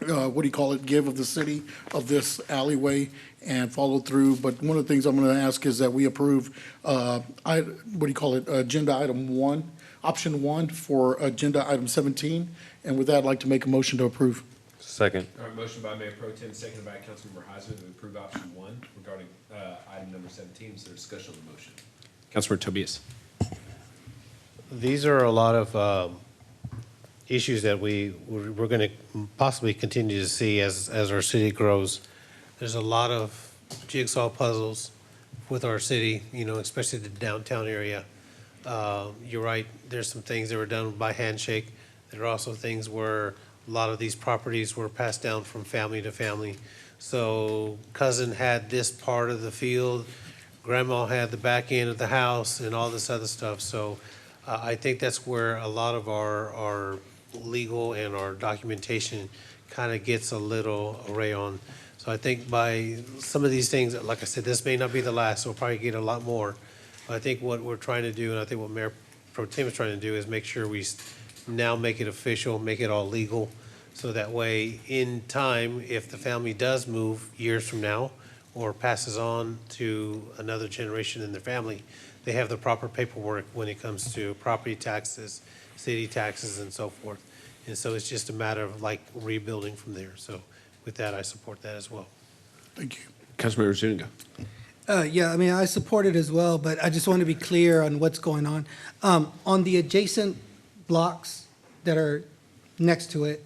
give of the city of this alleyway and follow through. But one of the things I'm going to ask is that we approve, agenda item 1, option 1 for agenda item 17. And with that, I'd like to make a motion to approve. Second. All right, motion by Mayor Pro Tem, seconded by Councilmember Heiser, that we approve option 1 regarding item number 17. Is there discussion on the motion? Councilmember Tobias. These are a lot of issues that we're going to possibly continue to see as our city grows. There's a lot of jigsaw puzzles with our city, especially the downtown area. You're right, there's some things that were done by handshake. There are also things where a lot of these properties were passed down from family to family. So cousin had this part of the field, grandma had the back end of the house and all this other stuff. So I think that's where a lot of our legal and our documentation kind of gets a little array on. So I think by some of these things, like I said, this may not be the last, so we'll probably get a lot more. But I think what we're trying to do, and I think what Mayor Pro Tem is trying to do, is make sure we now make it official, make it all legal. So that way, in time, if the family does move years from now or passes on to another generation in their family, they have the proper paperwork when it comes to property taxes, city taxes, and so forth. And so it's just a matter of rebuilding from there. So with that, I support that as well. Thank you. Councilmember Zuniga. I support it as well, but I just want to be clear on what's going on. On the adjacent blocks that are next to it,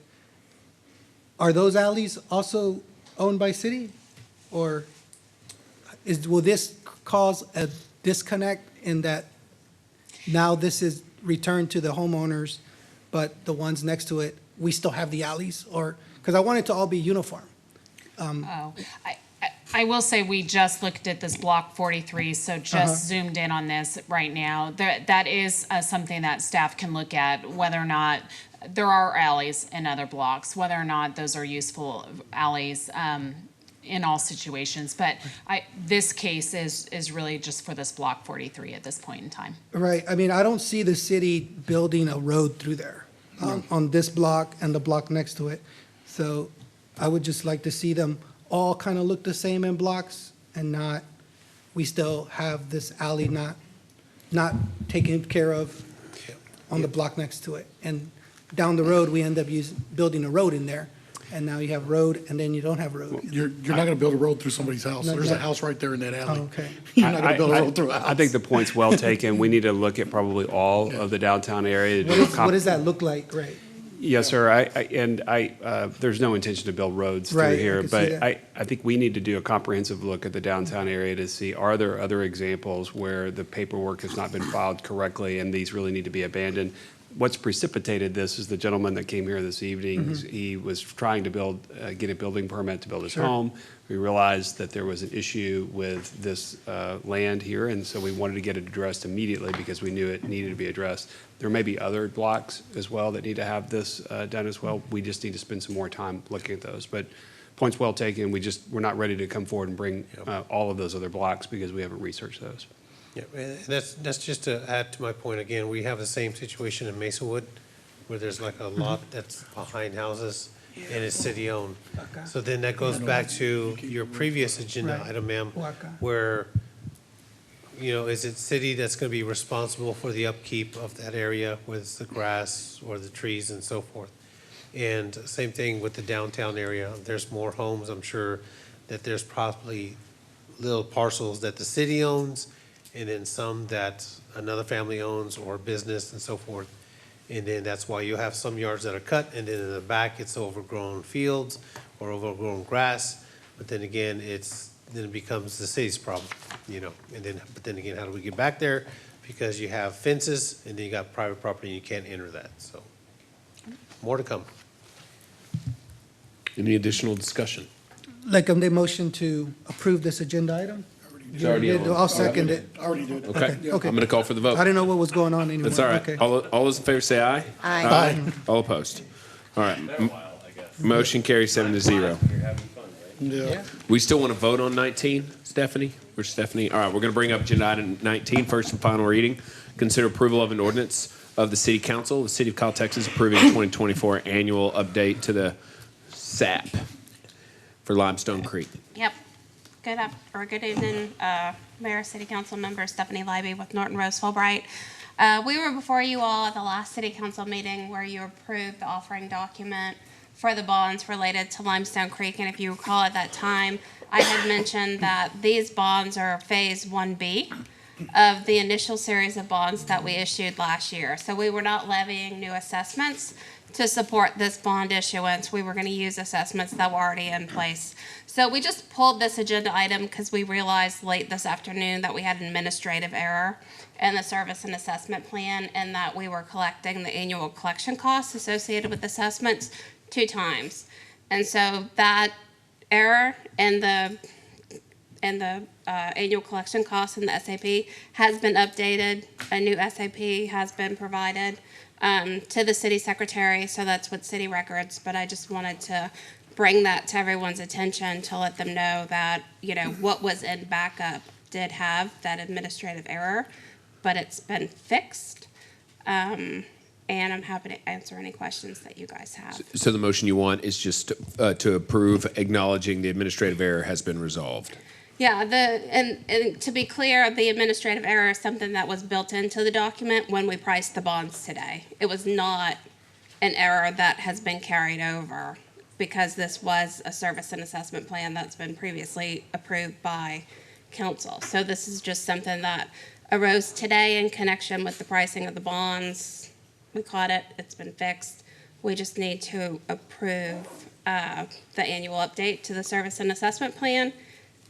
are those alleys also owned by city? Or will this cause a disconnect in that now this is returned to the homeowners, but the ones next to it, we still have the alleys? Or, because I want it to all be uniform. I will say we just looked at this block 43, so just zoomed in on this right now. That is something that staff can look at, whether or not there are alleys in other blocks, whether or not those are useful alleys in all situations. But this case is really just for this block 43 at this point in time. Right, I mean, I don't see the city building a road through there on this block and the block next to it. So I would just like to see them all kind of look the same in blocks and not, we still have this alley not taken care of on the block next to it. And down the road, we end up building a road in there, and now you have road, and then you don't have road. You're not going to build a road through somebody's house. No, There's no. a house right there in that alley. Oh, okay. You're not going to build a road through a house. I think the point's well taken. We need to look at probably all of the downtown area. What does that look like, right? Yes, sir. There's no intention to build roads through Right, I here, can see but that. I think we need to do a comprehensive look at the downtown area to see, are there other examples where the paperwork has not been filed correctly and these really need to be abandoned? What's precipitated this is the gentleman that came here this evening. He was trying to get a building permit to build his home. We realized that there was an issue with this land here, and so we wanted to get it addressed immediately because we knew it needed to be addressed. There may be other blocks as well that need to have this done as well. We just need to spend some more time looking at those. But point's well taken. We're not ready to come forward and bring all of those other blocks because we haven't researched those. Yeah, and that's just to add to my point again, we have the same situation in Mesawood, where there's like a lot that's behind houses and it's city-owned. So then that goes back to your previous agenda Right. item, ma'am, Waka. where, is it city that's gonna be responsible for the upkeep of that area, whether it's the grass or the trees and so forth? And same thing with the downtown area. There's more homes, I'm sure, that there's probably little parcels that the city owns, and then some that another family owns or business and so forth. And then that's why you have some yards that are cut, and then in the back, it's overgrown fields or overgrown grass. But then again, then it becomes the city's problem, but then again, how do we get back there? Because you have fences, and then you got private property, and you can't enter that, so. More to come. Any additional discussion? Like, the motion to approve this agenda item? It's already on. I'll second it. I already did. Okay, Okay. I'm going to call for the vote. I didn't know what was going on anymore. That's all right. Okay. All those in favor say aye. Aye. All opposed? All right. Motion carries 7-0. Yeah. We still want to vote on 19, Stephanie? Where's Stephanie? All right, we're going to bring up agenda item 19, first and final reading. Consider approval of an ordinance of the City Council of the City of Kyle, Texas, approving 2024 annual update to the SAP for Limestone Creek. Yep. Good evening, Mayor, City Council member Stephanie Libby with Norton Rose Fulbright. We were before you all at the last City Council meeting where you approved the offering document for the bonds related to Limestone Creek. And if you recall at that time, I had mentioned that these bonds are Phase 1B of the initial series of bonds that we issued last year. So we were not levying new assessments to support this bond issuance. We were going to use assessments that were already in place. So we just pulled this agenda item because we realized late this afternoon that we had an administrative error in the service and assessment plan, and that we were collecting the annual collection costs associated with assessments 2 times. And so that error in the annual collection costs in the SAP has been updated. A new SAP has been provided to the city secretary, so that's with city records. But I just wanted to bring that to everyone's attention to let them know that, what was in backup did have that administrative error, but it's been fixed. And I'm happy to answer any questions that you guys have. So the motion you want is just to approve, acknowledging the administrative error has been resolved. Yeah, and to be clear, the administrative error is something that was built into the document when we priced the bonds today. It was not an error that has been carried over, because this was a service and assessment plan that's been previously approved by council. So this is just something that arose today in connection with the pricing of the bonds. We caught it, it's been fixed. We just need to approve the annual update to the service and assessment plan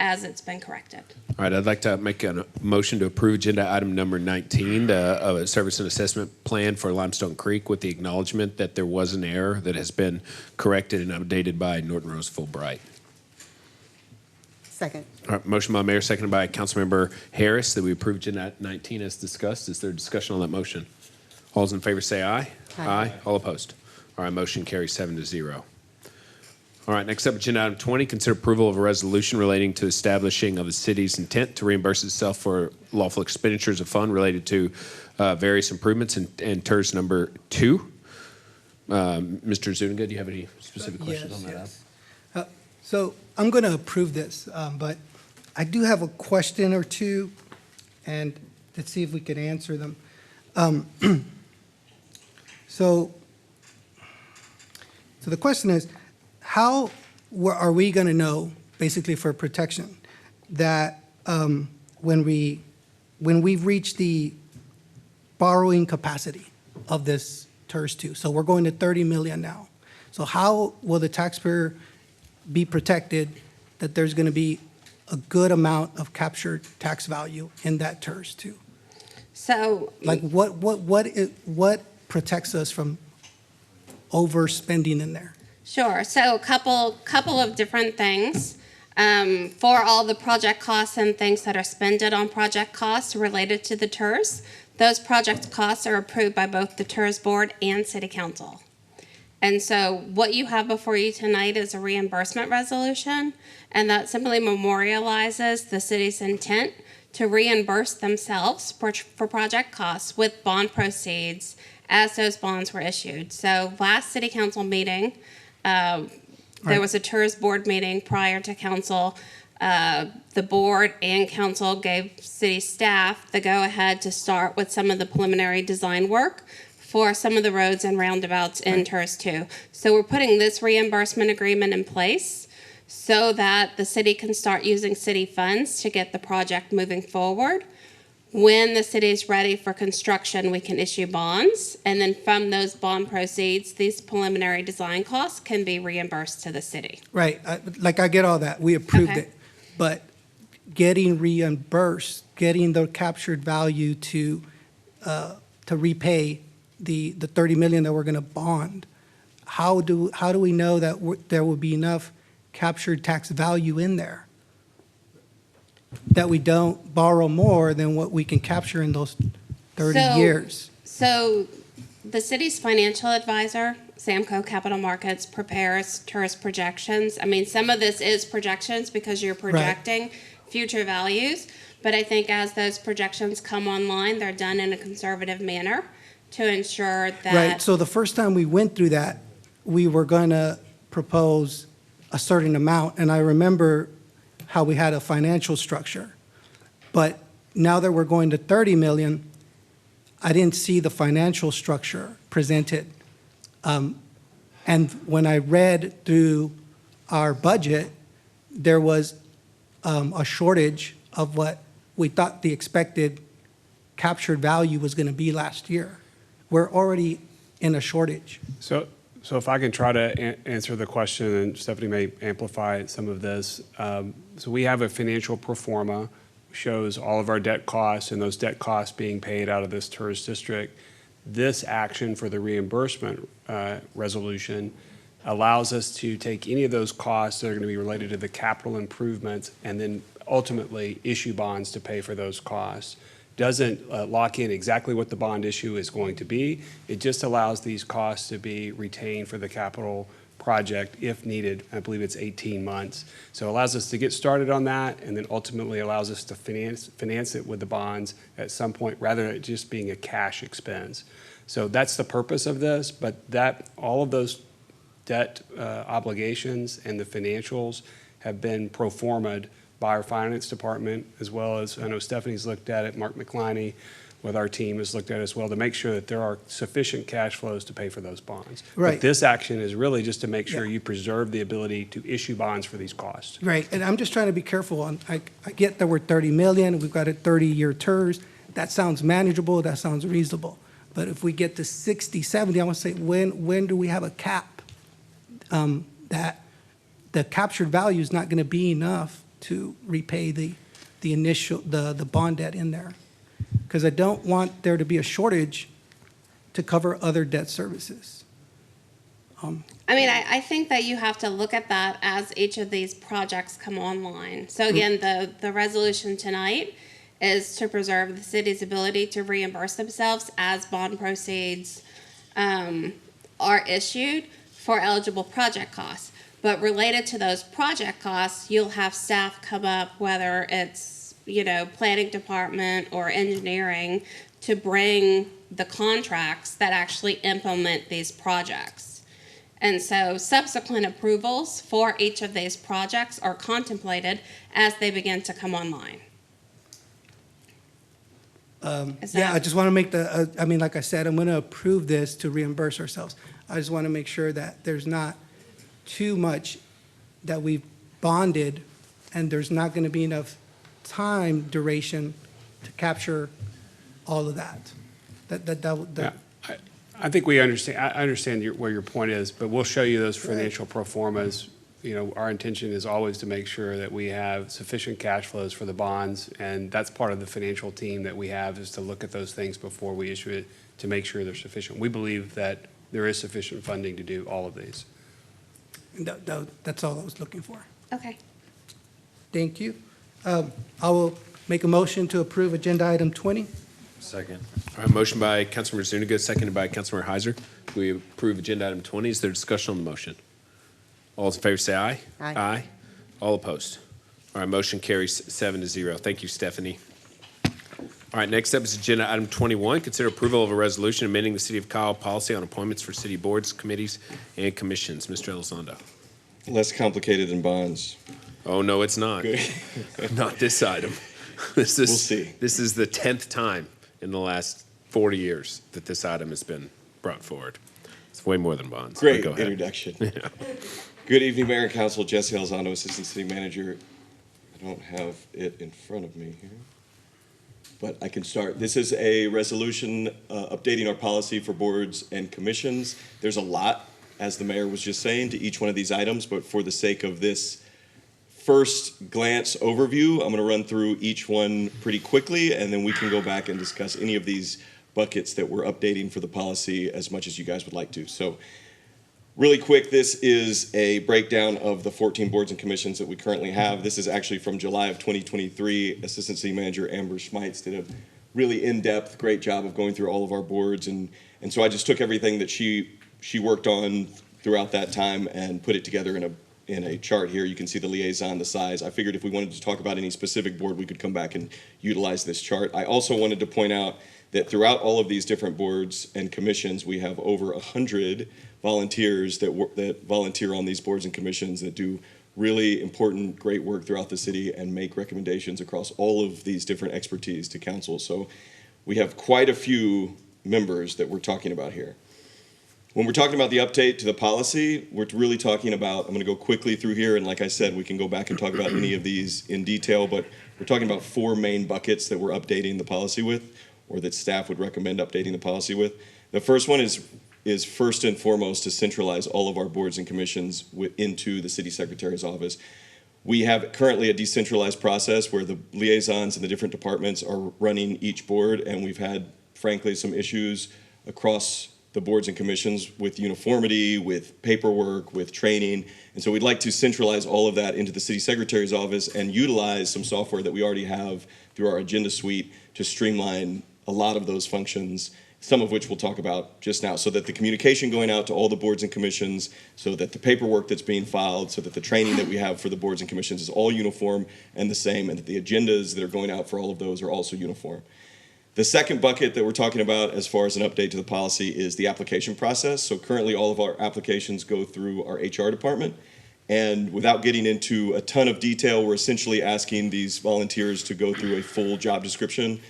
as it's been corrected. All right, I'd like to make a motion to approve agenda item number 19, of a service and assessment plan for Limestone Creek with the acknowledgement that there was an error that has been corrected and updated by Norton Rose Fulbright. Second. All right, motion by Mayor, seconded by Councilmember Harris, that we approve agenda 19 as discussed. Is there discussion on that motion? All those in favor say aye. Aye. All opposed? All right, motion carries 7-0. All right, next up, agenda item 20, consider approval of a resolution relating to establishing of the city's intent to reimburse itself for lawful expenditures of fund related to various improvements in TERS number 2. Mr. Zuniga, do you have any specific questions on that? Yes. So I'm going to approve this, but I do have a question or two, and let's see if we can answer them. So the question is, how are we going to know, basically for protection, that when we've reached the borrowing capacity of this TERS 2? So we're going to 30 million now. So how will the taxpayer be protected that there's going to be a good amount of captured tax value in that TERS 2? So, Like what protects us from overspending in there? sure. So a couple of different things. For all the project costs and things that are spended on project costs related to the TERS, those project costs are approved by both the TERS board and city council. And so what you have before you tonight is a reimbursement resolution, and that simply memorializes the city's intent to reimburse themselves for project costs with bond proceeds as those bonds were issued. So last city council meeting, there was a TERS board meeting prior to council. The board and council gave city staff the go-ahead to start with some of the preliminary design work for some of the roads and roundabouts in TERS 2. So we're putting this reimbursement agreement in place so that the city can start using city funds to get the project moving forward. When the city is ready for construction, we can issue bonds, and then from those bond proceeds, these preliminary design costs can be reimbursed to the city. Right, I get all that, we approved Okay. it, but getting reimbursed, getting the captured value to repay the 30 million that we're going to bond, how do we know that there will be enough captured tax value in there? That we don't borrow more than what we can capture in those 30 years? So the city's financial advisor, Samco Capital Markets, prepares TERS projections. I mean, some of this is projections because you're projecting future values, but I think as those projections come online, they're done in a conservative manner to ensure that. Right, so the first time we went through that, we were going to propose a certain amount, and I remember how we had a financial structure. But now that we're going to 30 million, I didn't see the financial structure presented. And when I read through our budget, there was a shortage of what we thought the expected captured value was going to be last year. We're already in a shortage. So if I can try to answer the question, and Stephanie may amplify some of this. So we have a financial pro forma, shows all of our debt costs and those debt costs being paid out of this TERS district. This action for the reimbursement resolution allows us to take any of those costs that are going to be related to the capital improvements and then ultimately issue bonds to pay for those costs. Doesn't lock in exactly what the bond issue is going to be. It just allows these costs to be retained for the capital project if needed. I believe it's 18 months. So it allows us to get started on that and then ultimately allows us to finance it with the bonds at some point rather than it just being a cash expense. So that's the purpose of this, but all of those debt obligations and the financials have been pro forma'd by our finance department, as well as, I know Stephanie's looked at it, Mark McCliney with our team has looked at it as well, to make sure that there are sufficient cash flows to pay for those bonds. Right. But this action is really just to make sure you preserve the ability to issue bonds for these costs. Right, and I'm just trying to be careful on, I get that we're 30 million, we've got a 30-year TERS. That sounds manageable, that sounds reasonable. But if we get to 60, 70, I want to say, when do we have a cap? That the captured value is not going to be enough to repay the initial, the bond debt in there. Because I don't want there to be a shortage to cover other debt services. I mean, I think that you have to look at that as each of these projects come online. So again, the resolution tonight is to preserve the city's ability to reimburse themselves as bond proceeds are issued for eligible project costs. But related to those project costs, you'll have staff come up, whether it's, planning department or engineering, to bring the contracts that actually implement these projects. And so subsequent approvals for each of these projects are contemplated as they begin to come online. Yeah, I just want to make like I said, I'm going to approve this to reimburse ourselves. I just want to make sure that there's not too much that we've bonded and there's not going to be enough time duration to capture all of that. Yeah, I think we understand, I understand where your point is, but we'll show you those financial pro formas. Our intention is always to make sure that we have sufficient cash flows for the bonds, and that's part of the financial team that we have, is to look at those things before we issue it to make sure they're sufficient. We believe that there is sufficient funding to do all of these. That's all I was looking for. Okay. Thank you. I will make a motion to approve agenda item 20. Second. All right, motion by Councilmember Zuniga, seconded by Councilmember Heiser. We approve agenda item 20. Is there discussion on the motion? All those in favor say aye. Aye. Aye. All opposed? All right, motion carries 7-0. Thank you, Stephanie. All right, next up is agenda item 21. Consider approval of a resolution amending the City of Kyle policy on appointments for city boards, committees, and commissions. Mr. Elizondo. Less complicated than bonds. Oh, no, it's not. Good. Not this item. We'll see. This is the 10th time in the last 40 years that this item has been brought forward. It's way more than bonds. Great Go ahead. introduction. Good evening, Mayor and Council. Jesse Elizondo, Assistant City Manager. I don't have it in front of me here, but I can start. This is a resolution updating our policy for boards and commissions. There's a lot, as the mayor was just saying, to each one of these items, but for the sake of this first glance overview, I'm going to run through each one pretty quickly, and then we can go back and discuss any of these buckets that we're updating for the policy as much as you guys would like to. So really quick, this is a breakdown of the 14 boards and commissions that we currently have. This is actually from July of 2023. Assistant City Manager Amber Schmeitz did a really in-depth, great job of going through all of our boards. And so I just took everything that she worked on throughout that time and put it together in a chart here. You can see the liaison, the size. I figured if we wanted to talk about any specific board, we could come back and utilize this chart. I also wanted to point out that throughout all of these different boards and commissions, we have over 100 volunteers that volunteer on these boards and commissions that do really important, great work throughout the city and make recommendations across all of these different expertise to council. So we have quite a few members that we're talking about here. When we're talking about the update to the policy, we're really talking about, I'm going to go quickly through here, and like I said, we can go back and talk about any of these in detail, but we're talking about 4 main buckets that we're updating the policy with, or that staff would recommend updating the policy with. The first one is first and foremost to centralize all of our boards and commissions into the city secretary's office. We have currently a decentralized process where the liaisons in the different departments are running each board, and we've had, frankly, some issues across the boards and commissions with uniformity, with paperwork, with training. And so we'd like to centralize all of that into the city secretary's office and utilize some software that we already have through our agenda suite to streamline a lot of those functions, some of which we'll talk about just now, so that the communication going out to all the boards and commissions, so that the paperwork that's being filed, so that the training that we have for the boards and commissions is all uniform and the same, and that the agendas that are going out for all of those are also uniform. The second bucket that we're talking about as far as an update to the policy is the application process. So currently all of our applications go through our HR department. And without getting into a ton of detail, we're essentially asking these volunteers to go through a full job description,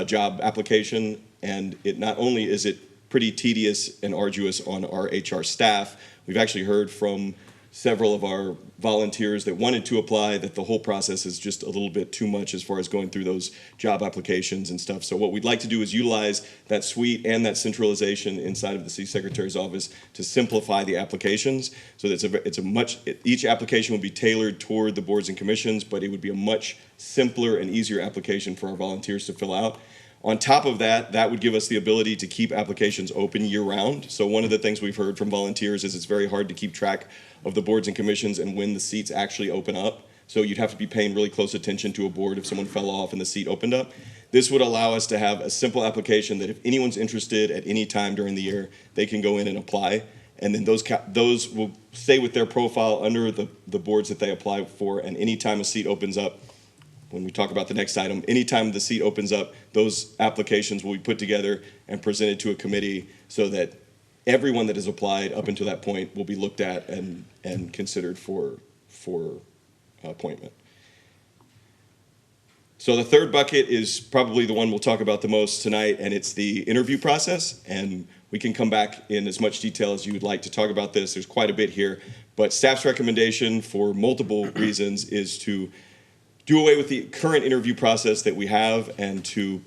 job application. And it not only is it pretty tedious and arduous on our HR staff, we've actually heard from several of our volunteers that wanted to apply, that the whole process is just a little bit too much as far as going through those job applications and stuff. So what we'd like to do is utilize that suite and that centralization inside of the city secretary's office to simplify the applications. So that each application will be tailored toward the boards and commissions, but it would be a much simpler and easier application for our volunteers to fill out. On top of that, that would give us the ability to keep applications open year-round. So one of the things we've heard from volunteers is it's very hard to keep track of the boards and commissions and when the seats actually open up. So you'd have to be paying really close attention to a board if someone fell off and the seat opened up. This would allow us to have a simple application that if anyone's interested at any time during the year, they can go in and apply. And then those will stay with their profile under the boards that they apply for. And anytime a seat opens up, when we talk about the next item, anytime the seat opens up, those applications will be put together and presented to a committee so that everyone that has applied up until that point will be looked at and considered for appointment. So the third bucket is probably the one we'll talk about the most tonight, and it's the interview process. And we can come back in as much detail as you would like to talk about this. There's quite a bit here, but staff's recommendation for multiple reasons is to do away with the current interview process that we have and to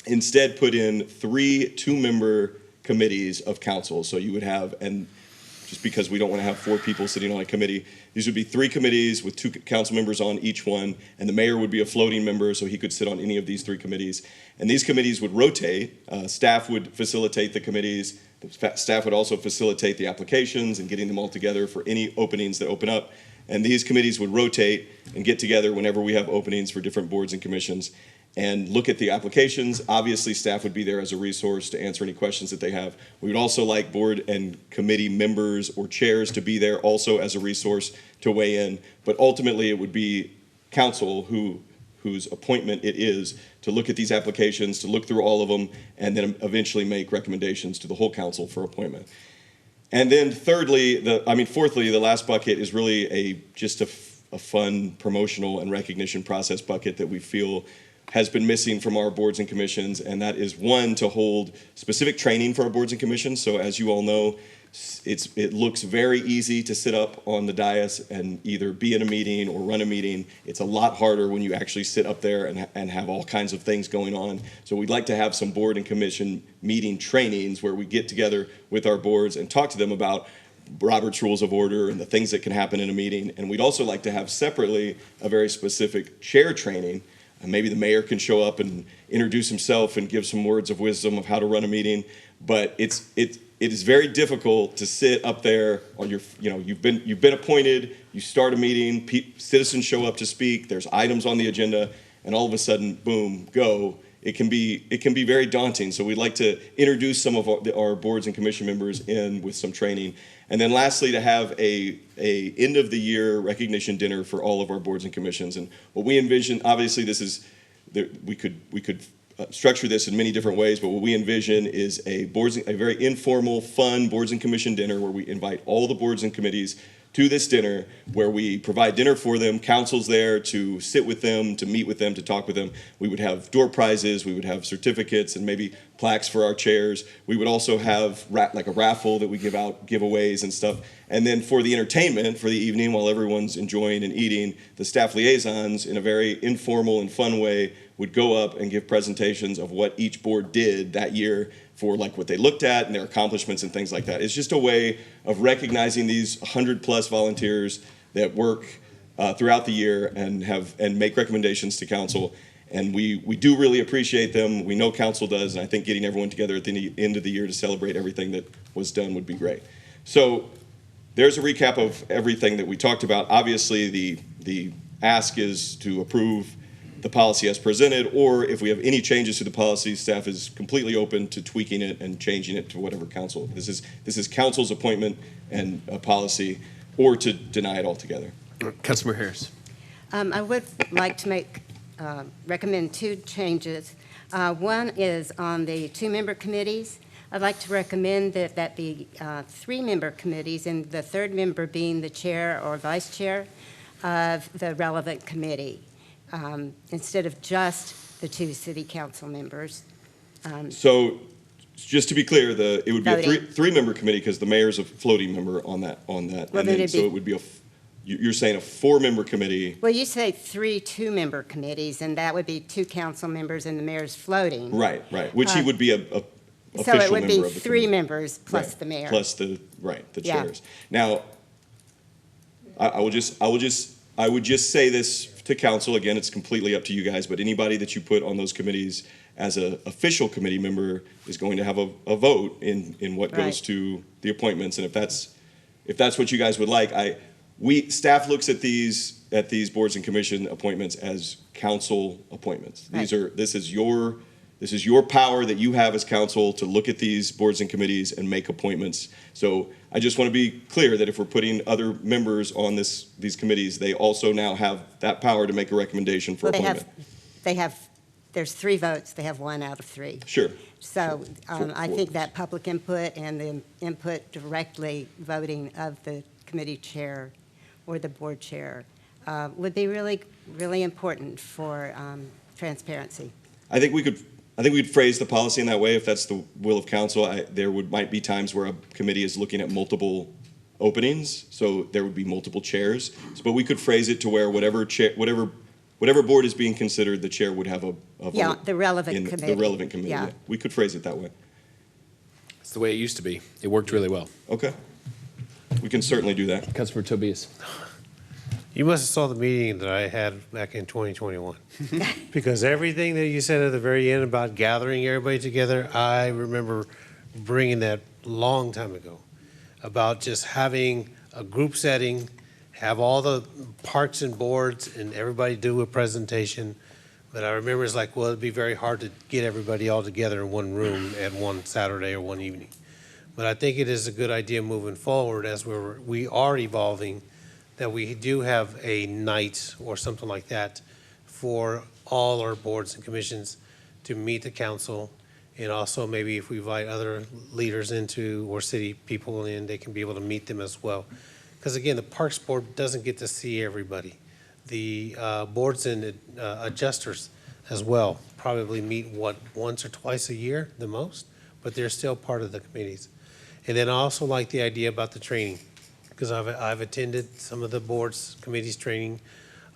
instead put in 3 2-member committees of council. So you would have, and just because we don't want to have 4 people sitting on a committee, these would be 3 committees with 2 council members on each one, and the mayor would be a floating member, so he could sit on any of these 3 committees. And these committees would rotate. Staff would facilitate the committees. The staff would also facilitate the applications and getting them all together for any openings that open up. And these committees would rotate and get together whenever we have openings for different boards and commissions and look at the applications. Obviously, staff would be there as a resource to answer any questions that they have. We would also like board and committee members or chairs to be there also as a resource to weigh in. But ultimately, it would be council whose appointment it is to look at these applications, to look through all of them, and then eventually make recommendations to the whole council for appointment. And then fourthly, the last bucket is really just a fun promotional and recognition process bucket that we feel has been missing from our boards and commissions, and that is one, to hold specific training for our boards and commissions. So as you all know, it looks very easy to sit up on the dais and either be in a meeting or run a meeting. It's a lot harder when you actually sit up there and have all kinds of things going on. So we'd like to have some board and commission meeting trainings where we get together with our boards and talk to them about Robert's Rules of Order and the things that can happen in a meeting. And we'd also like to have separately a very specific chair training. And maybe the mayor can show up and introduce himself and give some words of wisdom of how to run a meeting. But it is very difficult to sit up there on you've been appointed, you start a meeting, citizens show up to speak, there's items on the agenda, and all of a sudden, boom, go. It can be very daunting. So we'd like to introduce some of our boards and commission members in with some training. And then lastly, to have a end of the year recognition dinner for all of our boards and commissions. And what we envision, obviously we could structure this in many different ways, but what we envision is a very informal, fun boards and commission dinner where we invite all the boards and committees to this dinner, where we provide dinner for them, council's there to sit with them, to meet with them, to talk with them. We would have door prizes, we would have certificates and maybe plaques for our chairs. We would also have like a raffle that we give out, giveaways and stuff. And then for the entertainment, for the evening, while everyone's enjoying and eating, the staff liaisons, in a very informal and fun way, would go up and give presentations of what each board did that year for like what they looked at and their accomplishments and things like that. It's just a way of recognizing these 100+ volunteers that work throughout the year and make recommendations to council. And we do really appreciate them. We know council does, and I think getting everyone together at the end of the year to celebrate everything that was done would be great. So there's a recap of everything that we talked about. Obviously, the ask is to approve the policy as presented, or if we have any changes to the policy, staff is completely open to tweaking it and changing it to whatever council. This is council's appointment and a policy, or to deny it altogether. Councilmember Harris. I would like to recommend 2 changes. One is on the 2-member committees. I'd like to recommend that be 3-member committees, and the 3rd member being the chair or vice chair of the relevant committee. Instead of just the 2 city council members. So just to be clear, it would be a Voting. three-member committee because the mayor's a floating member on that. Well, And then then, it'd so be- it would be you're saying a four-member committee, Well, you say 3 two-member committees, and that would be 2 council members and the mayor's floating. right, which he would be a So official it would be member of the 3 committee. members plus Right, the mayor. Plus the Yeah. chairs. Now, I would just say this to council, again, it's completely up to you guys, but anybody that you put on those committees as a official committee member is going to have a vote in what Right. goes to the appointments, and if that's what you guys would like, staff looks at these boards and commission appointments as council appointments. Right. This is your power that you have as council to look at these boards and committees and make appointments. So I just want to be clear that if we're putting other members on these committees, they also now have that power to make a recommendation for Well, appointment. there's 3 votes, they have 1 out of 3. Sure. So I Four. think that public input and the input directly voting of the committee chair or the board chair would be really, really important for transparency. I think we'd phrase the policy in that way if that's the will of council. Might be times where a committee is looking at multiple openings, so there would be multiple chairs. But we could phrase it to where whatever board is being considered, the chair would have a vote. Yeah, the relevant in committee. The relevant committee, Yeah. yeah. We could phrase it that way. It's the way it used to be. It worked really well. Okay. We can certainly do that. Councilmember Tobias. You must have saw the meeting that I had back in 2021. Because everything that you said at the very end about gathering everybody together, I remember bringing that long time ago, about just having a group setting, have all the parks and boards and everybody do a presentation. But I remember it's like, well, it'd be very hard to get everybody all together in one room at one Saturday or one evening. But I think it is a good idea moving forward as we are evolving, that we do have a night or something like that for all our boards and commissions to meet the council. And also maybe if we invite other leaders into, or city people in, they can be able to meet them as well. Because again, the Parks Board doesn't get to see everybody. The boards and adjusters as well probably meet, once or twice a year, the most, but they're still part of the committees. And then I also like the idea about the training, because I've attended some of the boards, committees training.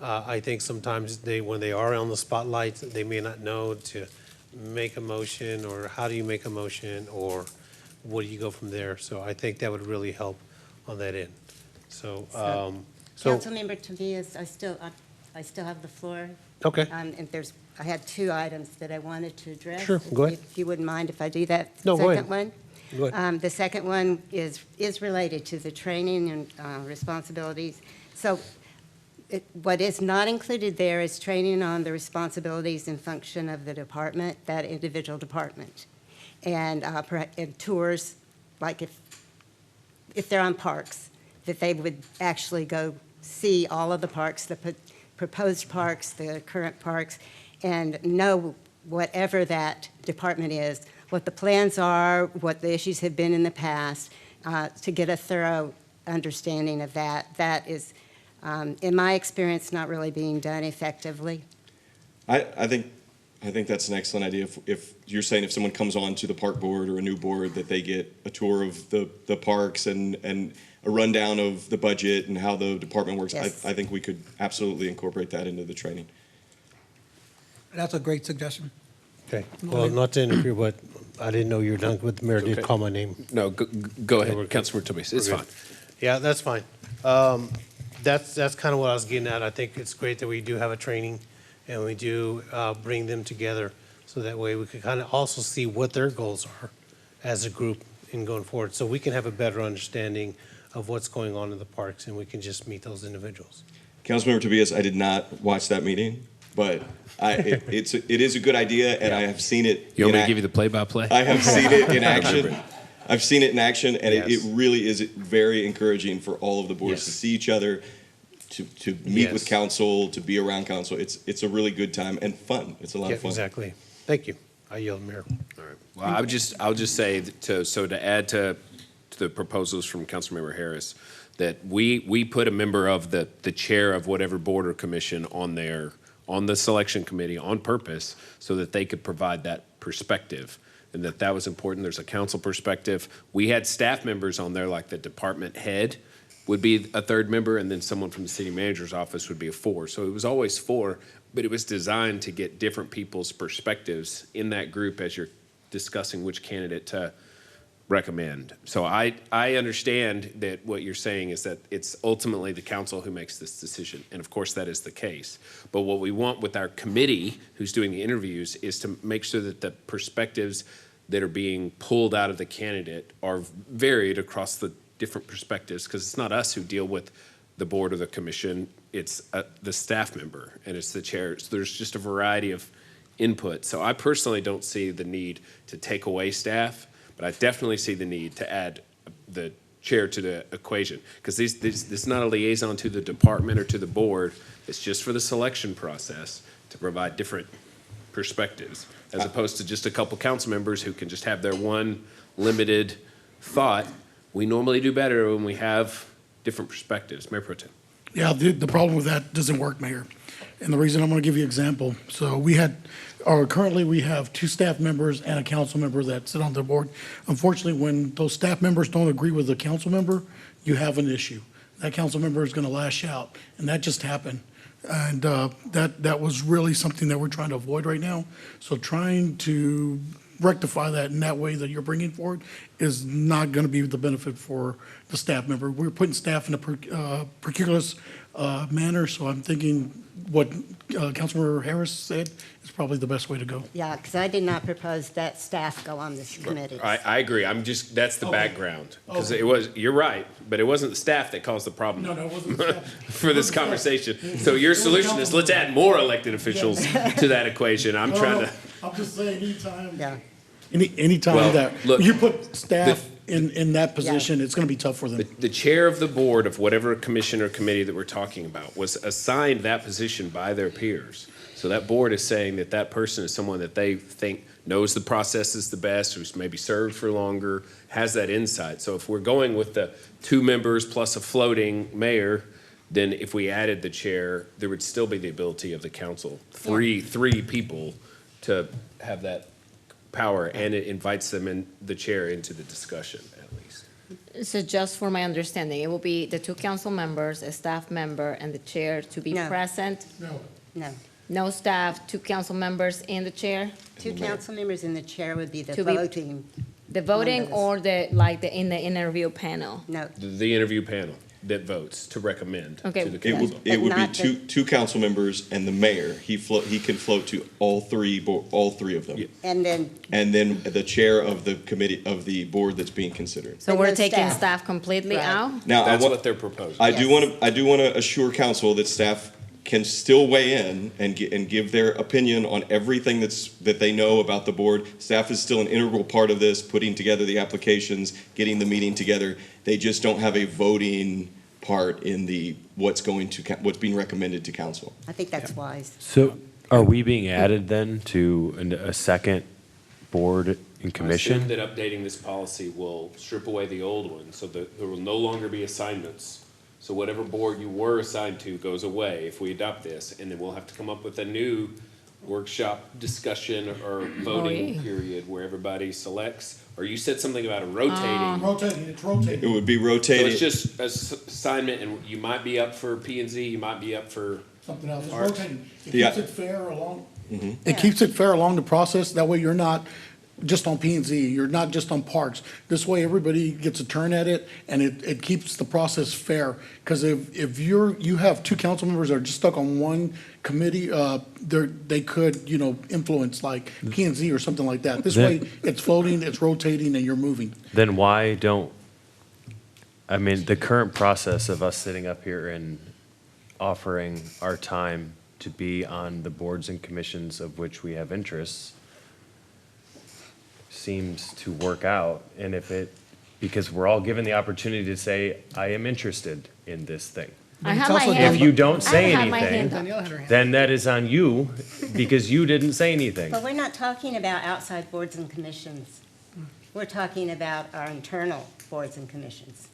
I think sometimes when they are on the spotlight, they may not know to make a motion, or how do you make a motion, or what do you go from there? So I think that would really help on that end. So, Councilmember Tobias, I still have the floor. okay. And I had 2 items that I wanted to address. Sure, go ahead. If you wouldn't mind if I do that. No, go ahead. Second one. Go ahead. The second one is related to the training and responsibilities. So what is not included there is training on the responsibilities and function of the department, that individual department. And tours, like if they're on parks, that they would actually go see all of the parks, the proposed parks, the current parks, and know whatever that department is, what the plans are, what the issues have been in the past, to get a thorough understanding of that. That is, in my experience, not really being done effectively. I think that's an excellent idea. If you're saying if someone comes on to the park board or a new board, that they get a tour of the parks and a rundown of the budget and how the department works. Yes. I think we could absolutely incorporate that into the training. That's a great suggestion. Okay, well, not to interfere, but I didn't know you were done with the mayor, did Okay. call my name. No, go ahead, we're good. Councilmember Tobias. It's We're fine. good. Yeah, that's fine. That's kind of what I was getting at. I think it's great that we do have a training and we do bring them together, so that way we can kind of also see what their goals are as a group in going forward, so we can have a better understanding of what's going on in the parks, and we can just meet those individuals. Councilmember Tobias, I did not watch that meeting, but it is a good idea, and I have seen it. You want me to give you the play-by-play? I have seen it in action. I've seen it in action, and it Yes. really is very encouraging for all of the boards to Yes. see each other, to meet with Yes. council, to be around council. It's a really good time and fun. It's a lot Yeah, of fun. exactly. Thank you. I yield, Mayor. All right. Well, I'll just say to add to the proposals from Councilmember Harris, that we put a member of the chair of whatever board or commission on the selection committee on purpose, so that they could provide that perspective and that was important. There's a council perspective. We had staff members on there, like the department head would be a third member, and then someone from the city manager's office would be a four. So it was always four, but it was designed to get different people's perspectives in that group as you're discussing which candidate to recommend. So I understand that what you're saying is that it's ultimately the council who makes this decision, and of course that is the case. But what we want with our committee, who's doing the interviews, is to make sure that the perspectives that are being pulled out of the candidate are varied across the different perspectives, because it's not us who deal with the board or the commission, it's the staff member and it's the chair. So there's just a variety of input. So I personally don't see the need to take away staff, but I definitely see the need to add the chair to the equation, because this is not a liaison to the department or to the board. It's just for the selection process to provide different perspectives, as opposed to just a couple council members who can just have their one limited thought. We normally do better when we have different perspectives. Mayor Pro Tem. Yeah, the problem with that doesn't work, Mayor. And the reason, I'm going to give you an example. So currently we have 2 staff members and a council member that sit on the board. Unfortunately, when those staff members don't agree with the council member, you have an issue. That council member is going to lash out, and that just happened. And that was really something that we're trying to avoid right now. So trying to rectify that in that way that you're bringing forward is not going to be the benefit for the staff member. We're putting staff in a precarious manner, so I'm thinking what Councilmember Harris said is probably the best way to go. Yeah, because I did not propose that staff go on this committee. I agree. That's the background. Because you're right, but it wasn't the staff that caused the problem. No, it wasn't the staff. For this conversation. So your solution is let's add more elected officials to that equation. I'm just saying anytime. Yeah. Anytime Well, that look, you put staff in that position, it's going to be tough for them. The chair of the board of whatever commission or committee that we're talking about was assigned that position by their peers. So that board is saying that that person is someone that they think knows the processes the best, who's maybe served for longer, has that insight. So if we're going with the 2 members plus a floating mayor, then if we added the chair, there would still be the ability of the council, three people, to have that power, and it invites them in the chair into the discussion at least. So just for my understanding, it will be the 2 council members, a staff member, and the chair to be No. present? No. No staff, 2 council members in the chair? 2 council members in the chair would be the To be- voting. The voting Members. or in the interview panel? No, The interview panel that votes to recommend Okay. to the It would- council. It would be not the- two council members and the mayor. He can float to all three of them. Yeah. and then, And then the chair of the committee, of the board that's being considered. So And we're no taking staff. staff completely Right. out? Now, That's what they're proposing. I do Yes. want to assure council that staff can still weigh in and give their opinion on everything that they know about the board. Staff is still an integral part of this, putting together the applications, getting the meeting together. They just don't have a voting part in what's being recommended to council. I think that's wise. So are we being added then to a second board and I assume commission? that updating this policy will strip away the old one, so that there will no longer be assignments. So whatever board you were assigned to goes away if we adopt this, and then we'll have to come up with a new workshop discussion or voting yeah. period where everybody selects. Or you said something about a rotating. It's rotating. It would be So rotated. it's just assignment, and you might be up for P and Z, you might be up for. Something else. It's Art. rotating. It Yeah. keeps it fair along. It keeps it fair along the process. That way you're not just on P and Z. You're not just on parks. This way everybody gets a turn at it, and it keeps the process fair. Because if you have 2 council members that are just stuck on one committee, they could, influence like P and Z or something like that. This way it's floating, it's rotating, and you're moving. Then why don't, the current process of us sitting up here and offering our time to be on the boards and commissions of which we have interests seems to work out, and because we're all given the opportunity to say, I am interested in this thing. I have also- my hand. If you don't say I have my hand anything, up. then that is on you, because you didn't say anything. But we're not talking about outside boards and commissions. We're talking about our internal boards and commissions.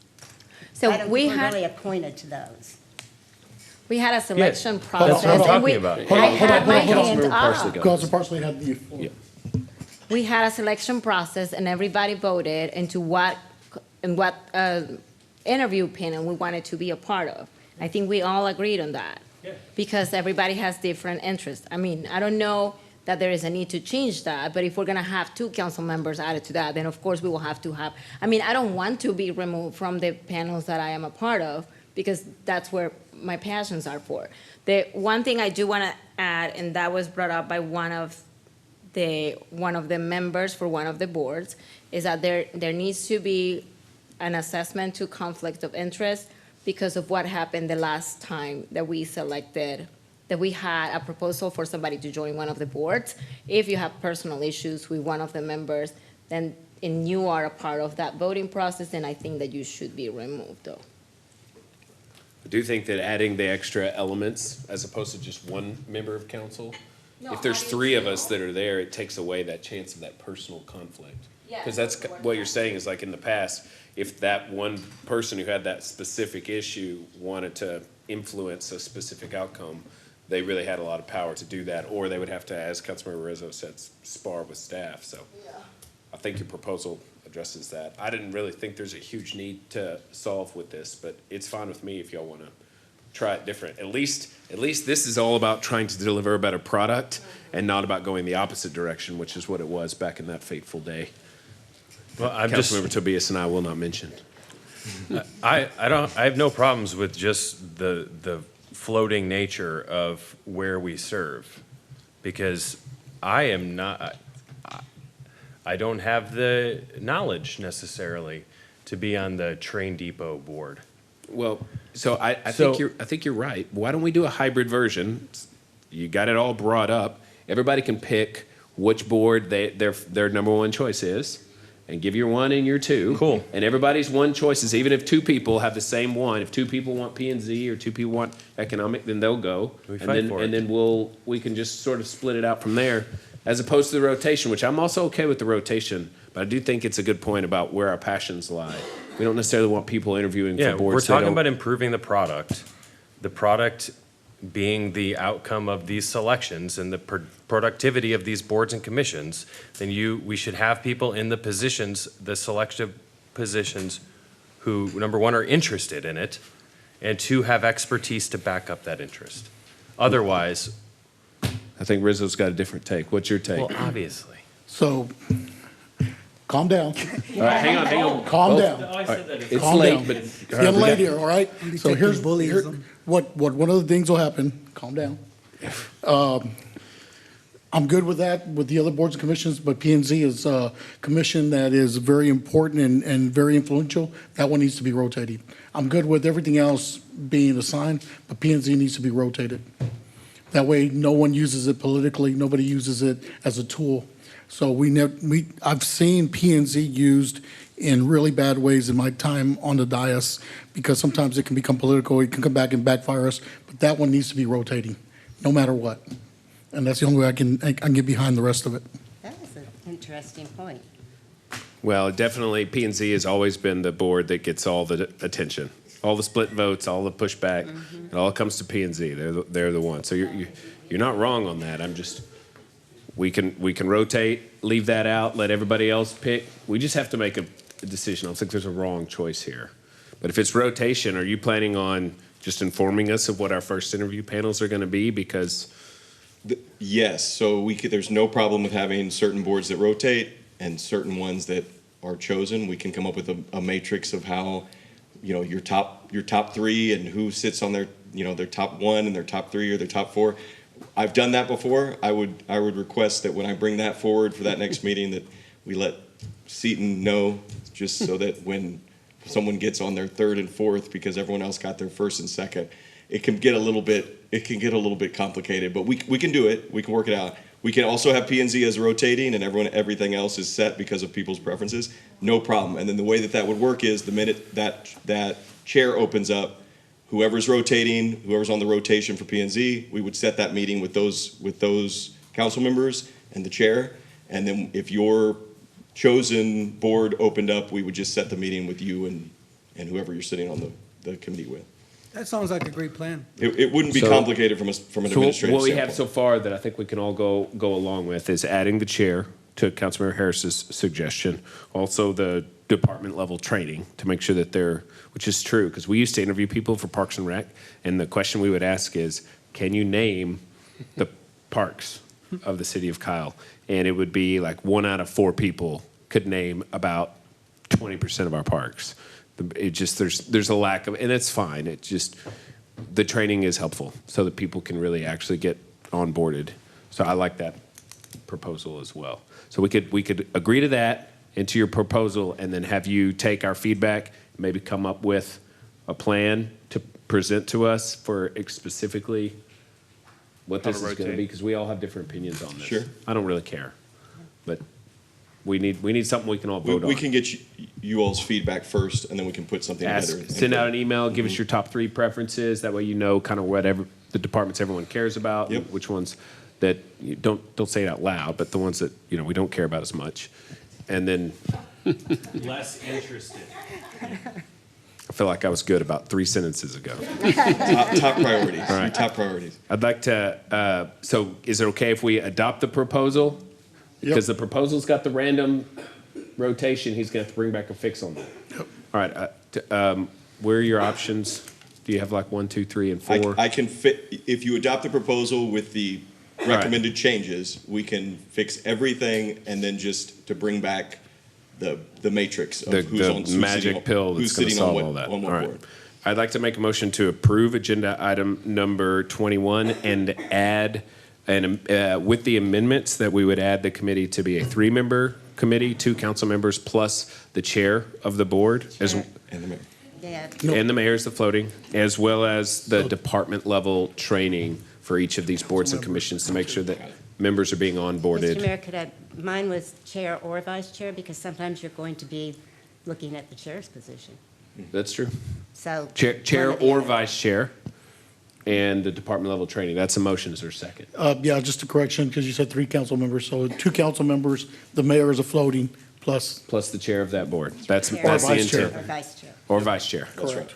So I don't we think we're had, really appointed to those. we had a selection That's what I'm process. and talking we- about. I had my hand Councilmember up. Parsley goes. Council Parsley had the floor. Yeah. we had a selection process and everybody voted into what interview panel we wanted to be a part of. I think we all agreed on that. Yeah. Because everybody has different interests. I mean, I don't know that there is a need to change that, but if we're gonna have 2 council members added to that, then of course we will have to have, I mean, I don't want to be removed from the panels that I am a part of, because that's where my passions are for. The one thing I do wanna add, and that was brought up by one of the members for one of the boards, is that there needs to be an assessment to conflict of interest because of what happened the last time that we selected, that we had a proposal for somebody to join one of the boards. If you have personal issues with one of the members, then, and you are a part of that voting process, then I think that you should be removed, though. I do think that adding the extra elements, as opposed to just one member of council, if there's 3 of us that are there, it takes away that chance of that personal conflict. Because that's what you're saying is, like, in the past, if that one person who had that specific issue wanted to influence a specific outcome, they really had a lot of power to do that, or they would have to, as Councilmember Rizzo said, spar with staff. So I think your proposal addresses that. I didn't really think there's a huge need to solve with this, but it's fine with me if y'all want to try it different. At least this is all about trying to deliver a better product and not about going the opposite direction, which is what it was back in that fateful day. Well, Councilmember Tobias and I will not mention. I have no problems with just the floating nature of where we serve, because I don't have the knowledge necessarily to be on the train depot board. Well, so I think you're right. Why don't we do a hybrid version? You got it all brought up. Everybody can pick which board their number one choice is, and give your 1 and your 2. Cool. And everybody's one choices, even if 2 people have the same one. If 2 people want P&Z or 2 people want economic, then they'll go. We fight for it. And then we can just sort of split it out from there, as opposed to the rotation, which I'm also okay with the rotation. But I do think it's a good point about where our passions lie. We don't necessarily want people interviewing for Yeah, boards. we're talking about improving the product being the outcome of these selections and the productivity of these boards and commissions. Then we should have people in the positions, the selective positions, who, number 1, are interested in it, and 2, have expertise to back up that interest. Otherwise, I think Rizzo's got a different take. What's your take? well, obviously. So, calm down, All right, hang on. calm down. It's Calm late, down. but It's getting late here, all right? So here's, bullyism. what one of the things will happen, calm down. I'm good with that, with the other boards and commissions, but P and Z is a commission that is very important and very influential. That one needs to be rotated. I'm good with everything else being assigned, but P and Z needs to be rotated. That way, no one uses it politically, nobody uses it as a tool. So I've seen P and Z used in really bad ways in my time on the dais, because sometimes it can become political, it can come back and backfire us, but that one needs to be rotating, no matter what. And that's the only way I can get behind the rest of it. That was an interesting point. Well, definitely P&Z has always been the board that gets all the attention, all the split votes, all the pushback. It all comes to P&Z. They're the ones. So you're not wrong on that. I'm just, we can rotate, leave that out, let everybody else pick. We just have to make a decision. I don't think there's a wrong choice here. But if it's rotation, are you planning on just informing us of what our first interview panels are going to be? Because yes, so there's no problem with having certain boards that rotate and certain ones that are chosen. We can come up with a matrix of how, your top 3 and who sits on their top 1 and their top 3 or their top 4. I've done that before. I would request that when I bring that forward for that next meeting, that we let Seaton know, just so that when someone gets on their 3rd and 4th, because everyone else got their 1st and 2nd, it can get a little bit complicated, but we can do it. We can work it out. We can also have P&Z as rotating, and everything else is set because of people's preferences. No problem. And then the way that would work is the minute that chair opens up, whoever's rotating, whoever's on the rotation for P&Z, we would set that meeting with those council members and the chair. And then if your chosen board opened up, we would just set the meeting with you and whoever you're sitting on the committee with. That sounds like a great plan. It wouldn't be complicated from an administrative what we standpoint. have so far that I think we can all go along with is adding the chair to Councilmember Harris's suggestion. Also, the department level training to make sure that they're, which is true, because we used to interview people for Parks and Rec, and the question we would ask is, can you name the parks of the city of Kyle? And it would be like 1 out of 4 people could name about 20% of our parks. It just, there's a lack of, and it's fine. It just, the training is helpful so that people can really actually get onboarded. So I like that proposal as well. So we could agree to that into your proposal and then have you take our feedback, maybe come up with a plan to present to us for specifically what this is going to be, because we all have different opinions on this. Sure. I don't really care, but we need something we can all vote on. We can get you all's feedback first, and then we can put something together. Send out an email, give us your top 3 preferences. That way you know kind of whatever the departments everyone cares about, Yep. which ones that you don't say it out loud, but the ones that we don't care about as much. And then less interested. I feel like I was good about 3 sentences ago. Top priorities. All right. Top priorities. I'd like to, so is it okay if we adopt the proposal? Because the proposal's got the random rotation, he's gonna have to bring back a fix on that. Yep. All right, where are your options? Do you have like 1, 2, 3, and 4? I can fit, if you adopt the proposal with the recommended changes, we can fix everything, and then just to bring back the matrix of The magic pill that's gonna solve all that. on what All right. board. I'd like to make a motion to approve agenda item number 21 and add, with the amendments, that we would add the committee to be a 3-member committee, 2 council members plus the chair of the board, as And the mayor. Yeah, and the mayor's the floating, as well as the department level training for each of these boards and commissions to make sure that members are being Mr. onboarded. Mayor, mine was chair or vice chair, because sometimes you're going to be looking at the chair's position. That's true. So. Chair one of the or other. vice chair, and the department level training. That's a motion. Is there a second? Yeah, just a correction, because you said 3 council members, so 2 council members, the mayor is a floating, plus, Plus the chair of that board. That's Chair. the Or vice chair. intent. Or vice chair. Or vice chair. correct.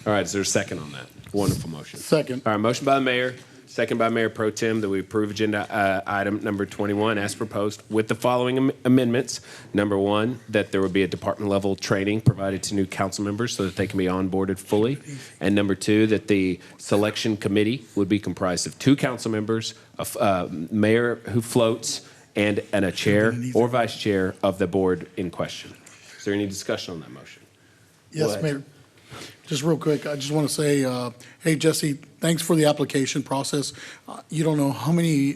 All right, is there a second on that? Wonderful motion. Second. All right, motion by the mayor, second by Mayor Pro Tem, that we approve agenda item number 21 as proposed with the following amendments. Number 1, that there would be a department level training provided to new council members so that they can be onboarded fully. And number 2, that the selection committee would be comprised of 2 council members, a mayor who floats, and a chair or vice chair of the board in question. Is there any discussion on that motion? Go Yes, ahead. Mayor. Just real quick, I just want to say, hey, Jesse, thanks for the application process. You don't know how many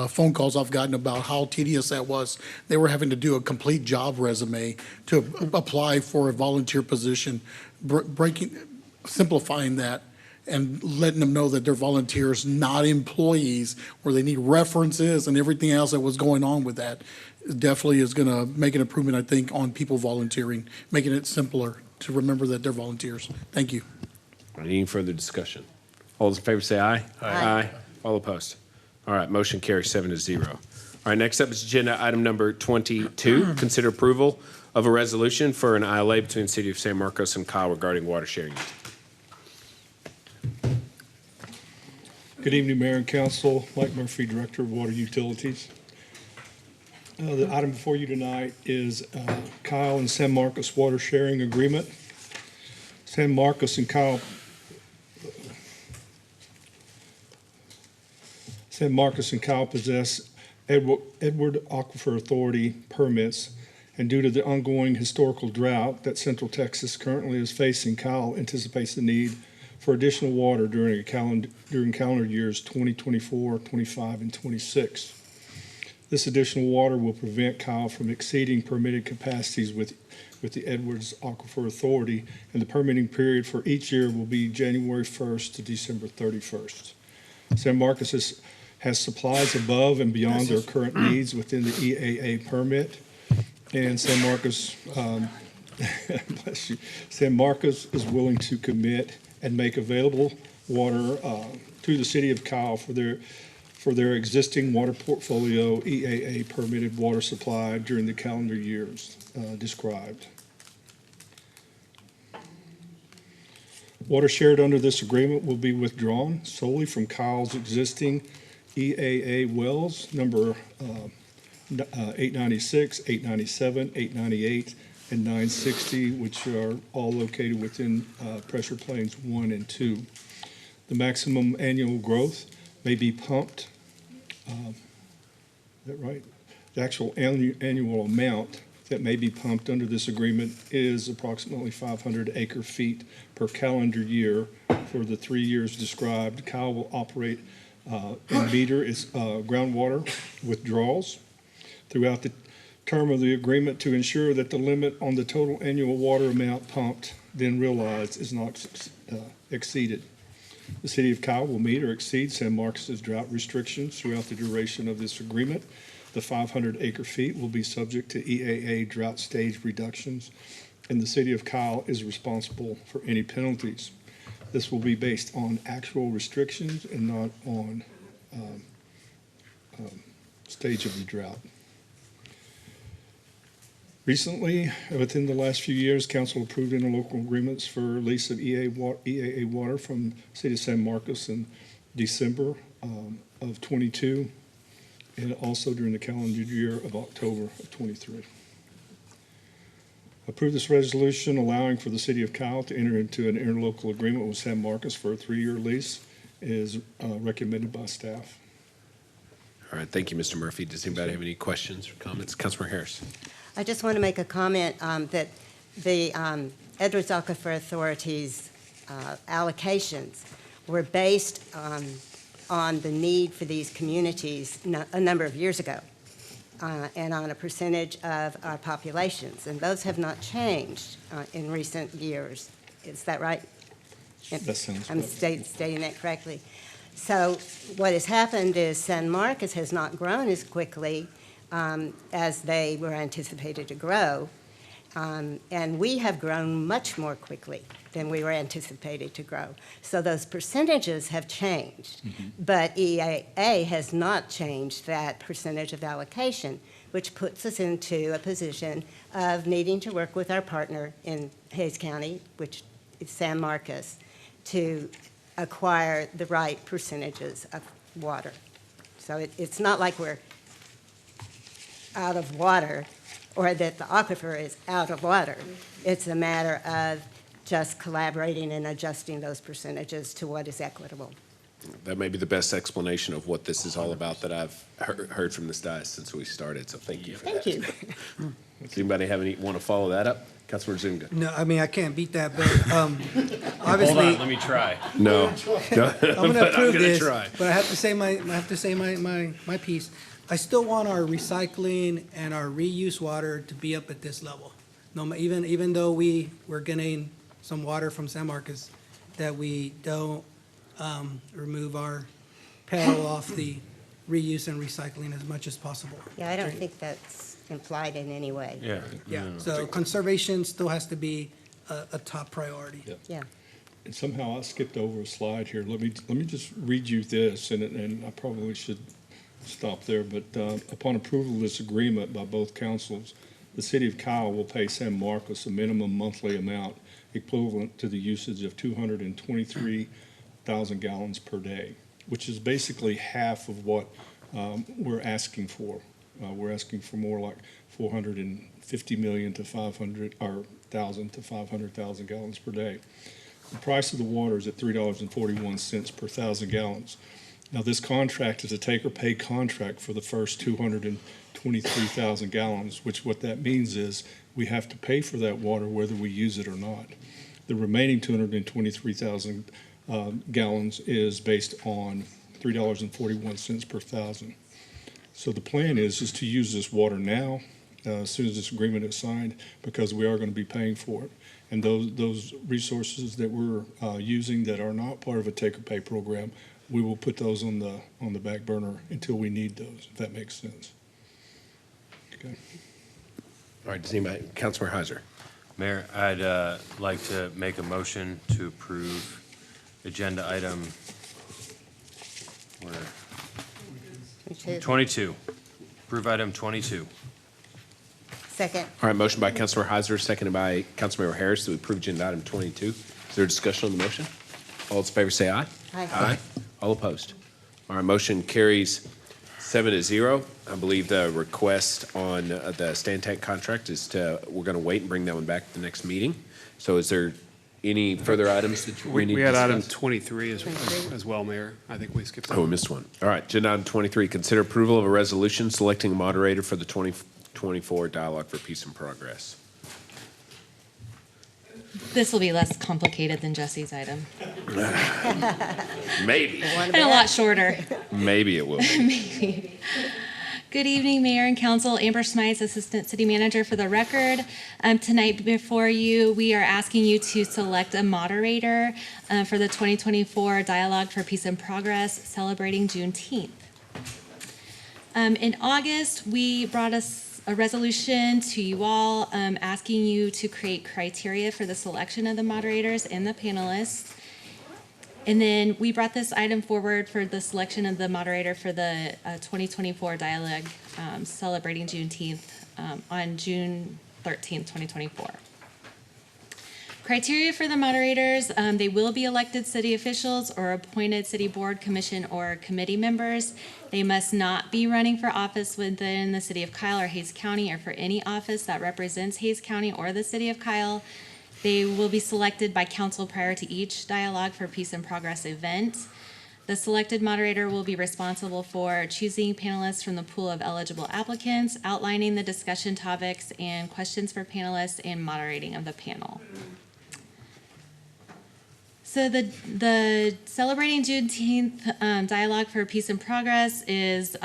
phone calls I've gotten about how tedious that was. They were having to do a complete job resume to apply for a volunteer position, simplifying that and letting them know that they're volunteers, not employees, where they need references and everything else that was going on with that. Definitely is going to make an improvement, I think, on people volunteering, making it simpler to remember that they're volunteers. Thank you. Any further discussion? All those in favor say aye. Aye. All opposed? All right, motion carries 7-0. All right, next up is agenda item number 22. Consider approval of a resolution for an ILA between the City of San Marcos and Kyle regarding water sharing. Good evening, Mayor and Council. Mike Murphy, Director of Water Utilities. The item before you tonight is Kyle and San Marcos Water Sharing Agreement. San Marcos and Kyle possess Edward Aquifer Authority permits, and due to the ongoing historical drought that Central Texas currently is facing, Kyle anticipates the need for additional water during calendar years 2024, 25, and 26. This additional water will prevent Kyle from exceeding permitted capacities with the Edwards Aquifer Authority, and the permitting period for each year will be January 1st to December 31st. San Marcos has supplies above and beyond their current needs within the EAA permit, and San Marcos, bless you, San Marcos is willing to commit and make available water to the city of Kyle for their existing water portfolio EAA permitted water supply during the calendar years described. Water shared under this agreement will be withdrawn solely from Kyle's existing EAA wells, number 896, 897, 898, and 960, which are all located within pressure planes 1 and 2. The maximum annual growth may be pumped, is that right? The actual annual amount that may be pumped under this agreement is approximately 500 acre-feet per calendar year for the 3 years described. Kyle will operate and meter its groundwater withdrawals throughout the term of the agreement to ensure that the limit on the total annual water amount pumped then realized is not exceeded. The City of Kyle will meet or exceed San Marcos's drought restrictions throughout the duration of this agreement. The 500 acre-feet will be subject to EAA drought stage reductions, and the City of Kyle is responsible for any penalties. This will be based on actual restrictions and not on stage of the drought. Recently, within the last few years, council approved interlocal agreements for lease of EAA water from City of San Marcos in December of 22, and also during the calendar year of October of 23. Approve this resolution allowing for the City of Kyle to enter into an interlocal agreement with San Marcos for a 3-year lease is recommended by staff. All right, thank you, Mr. Murphy. Does anybody have any questions or comments? Councilmember Harris. I just want to make a comment that the Edwards Aquifer Authority's allocations were based on the need for these communities a number of years ago and on a percentage of our populations. And those have not changed in recent years. Is that right? That sounds I'm right. stating that correctly. So what has happened is San Marcos has not grown as quickly as they were anticipated to grow. And we have grown much more quickly than we were anticipated to grow. So those percentages have changed. But EAA has not changed that percentage of allocation, which puts us into a position of needing to work with our partner in Hays County, which is San Marcos, to acquire the right percentages of water. So it's not like we're out of water or that the aquifer is out of water. It's a matter of just collaborating and adjusting those percentages to what is equitable. That may be the best explanation of what this is all about that I've heard from this dais since we started, so thank you for that. Thank you. Does anybody want to follow that up? Councilmember Zuniga. No, I mean, I can't beat that, but Hold obviously, on, let me try. No. I'm going to approve this, try. but I have to say my piece. I still want our recycling and our reuse water to be up at this level. No, even though we're getting some water from San Marcos, that we don't remove our pedal off the reuse and recycling as much as possible. Yeah, I don't think that's implied in any way. Yeah. Yeah, so conservation still has to be a top priority. Yeah. And somehow I skipped over a slide here. Let me just read you this, and I probably should stop there. But upon approval of this agreement by both councils, the City of Kyle will pay San Marcos a minimum monthly amount equivalent to the usage of 223,000 gallons per day, which is basically half of what we're asking for. We're asking for more like 450 million to 500 or 1,000 to 500,000 gallons per day. The price of the water is at $3.41 per 1,000 gallons. Now, this contract is a take-or-pay contract for the first 223,000 gallons, which what that means is we have to pay for that water whether we use it or not. The remaining 223,000 gallons is based on $3.41 per 1,000. So the plan is to use this water now, as soon as this agreement is signed, because we are going to be paying for it. And those resources that we're using that are not part of a take-or-pay program, we will put those on the back burner until we need those, if that makes sense. Okay. All right, does anybody, Councilmember Heiser. Mayor, I'd like to make a motion to approve agenda item 22. Approve item 22. Second. All right, motion by Councilmember Heiser, seconded by Councilmember Harris to approve agenda item 22. Is there a discussion on the motion? All those in favor say aye. Aye. Aye. All opposed? All right, motion carries 7-0. I believe the request on the stand tank contract is we're going to wait and bring that one back to the next meeting. So is there any further items that we need to We had item discuss? 23 as well, Mayor. I think we skipped that. Oh, we missed one. All right, agenda item 23, consider approval of a resolution selecting a moderator for the 2024 Dialogue for Peace and Progress. This will be less complicated than Jesse's item, Maybe, and a lot shorter. maybe it will. Maybe. Good evening, Mayor and Council. Amber Smides, Assistant City Manager for the record. Tonight before you, we are asking you to select a moderator for the 2024 Dialogue for Peace and Progress, celebrating Juneteenth. In August, we brought a resolution to you all asking you to create criteria for the selection of the moderators and the panelists. And then we brought this item forward for the selection of the moderator for the 2024 Dialogue celebrating Juneteenth on June 13th, 2024. Criteria for the moderators, they will be elected city officials or appointed city board, commission, or committee members. They must not be running for office within the city of Kyle or Hays County or for any office that represents Hays County or the city of Kyle. They will be selected by council prior to each Dialogue for Peace and Progress event. The selected moderator will be responsible for choosing panelists from the pool of eligible applicants, outlining the discussion topics and questions for panelists, and moderating of the panel. So the Celebrating Juneteenth Dialogue for Peace and Progress is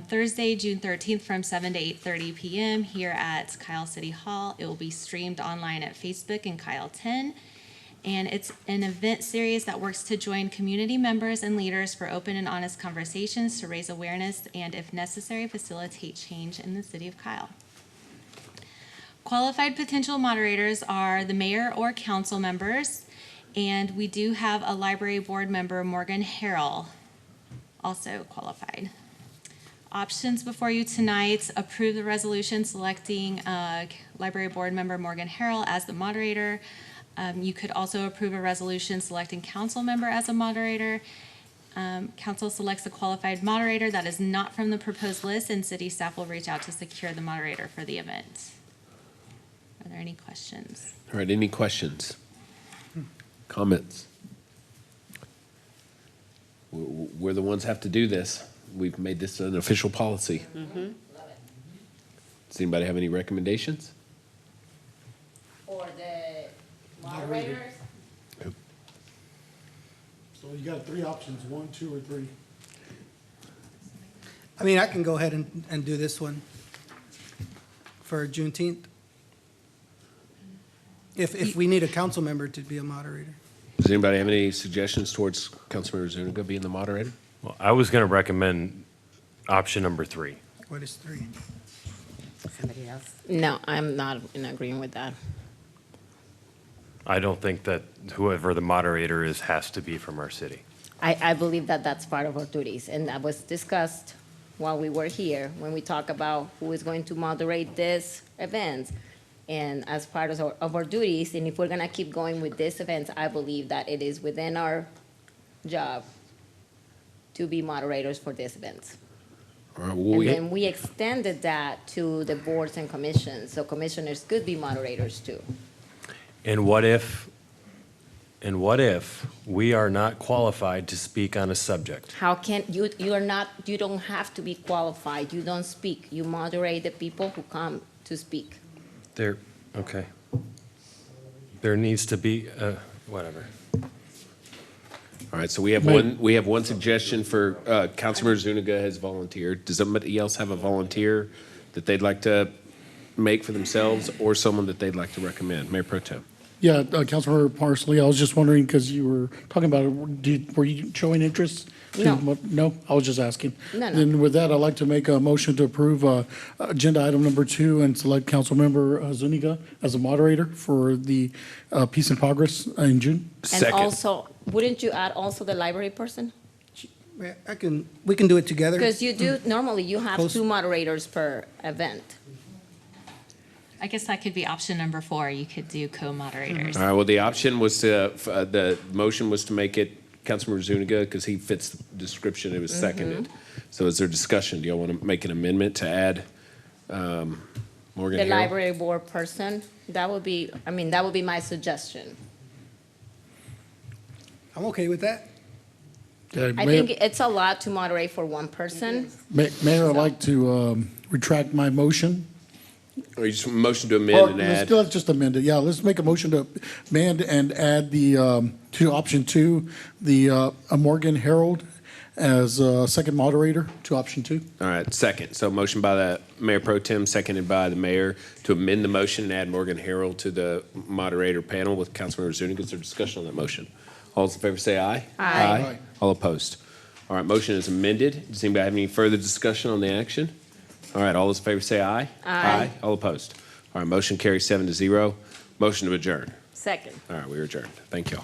Thursday, June 13th from 7 to 8:30 p.m. here at Kyle City Hall. It will be streamed online at Facebook and Kyle 10. And it's an event series that works to join community members and leaders for open and honest conversations to raise awareness and, if necessary, facilitate change in the city of Kyle. Qualified potential moderators are the mayor or council members. And we do have a library board member, Morgan Harrell, also qualified. Options before you tonight: approve the resolution selecting library board member Morgan Harrell as the moderator. You could also approve a resolution selecting council member as a moderator. Council selects a qualified moderator that is not from the proposed list, and city staff will reach out to secure the moderator for the event. Are there any questions? All right, any questions? Comments? We're the ones who have to do this. We've made this an official policy. Does anybody have any recommendations? For the moderators? So you got three options, 1, 2, or 3. I mean, I can go ahead and do this one for Juneteenth. If we need a council member to be a moderator. Does anybody have any suggestions towards Councilmember Zuniga being the moderator? Well, I was going to recommend option number 3. What is 3? Somebody else? No, I'm not in agreement with that. I don't think that whoever the moderator is has to be from our city. I believe that that's part of our duties, and that was discussed while we were here, when we talk about who is going to moderate this event. And as part of our duties, and if we're gonna keep going with this event, I believe that it is within our job to be moderators for this event. All right, well, And then we extended that to the boards and commissions, so commissioners could be moderators too. And what if we are not qualified to speak on a subject? How can, you don't have to be qualified, you don't speak, you moderate the people who come to speak. Okay. There needs to be, whatever. all right, so we have one suggestion for, Councilmember Zuniga has volunteered. Does somebody else have a volunteer that they'd like to make for themselves or someone that they'd like to recommend? Mayor Pro Tem. Yeah, Councilmember Parsley, I was just wondering, because you were talking about it, were you showing interest? No. No? I was just asking. No. Then with that, I'd like to make a motion to approve agenda item number 2 and select Councilmember Zuniga as a moderator for the Peace and Progress in June. And Second. also, wouldn't you add also the library person? Yeah, we can do it together. Because you do, normally you have Close. 2 moderators per event. I guess that could be option number 4. You could do co-moderators. All right, well, the option was the motion was to make it Councilmember Zuniga because he fits the description. It was seconded. So is there discussion? Do y'all want to make an amendment to add Morgan The Harrell? library board person, that would be my suggestion. I'm okay with that. Okay, I Mayor- think it's a lot to moderate for one person. Mayor, I'd like to retract my motion. Or you just motion to Or amend and let's add? just amend it. Yeah, let's make a motion to amend and add the, to option two, the Morgan Herald as second moderator to option two. All right, second. So motion by the Mayor Pro Tem, seconded by the mayor to amend the motion and add Morgan Harrell to the moderator panel with Councilmember Zuniga. Is there discussion on that motion? All those in favor say aye. Aye. All opposed? All right, motion is amended. Does anybody have any further discussion on the action? All right, all those in favor say aye. Aye. All opposed? All right, motion carries 7-0. Motion to adjourn. Second. All right, we are adjourned. Thank y'all.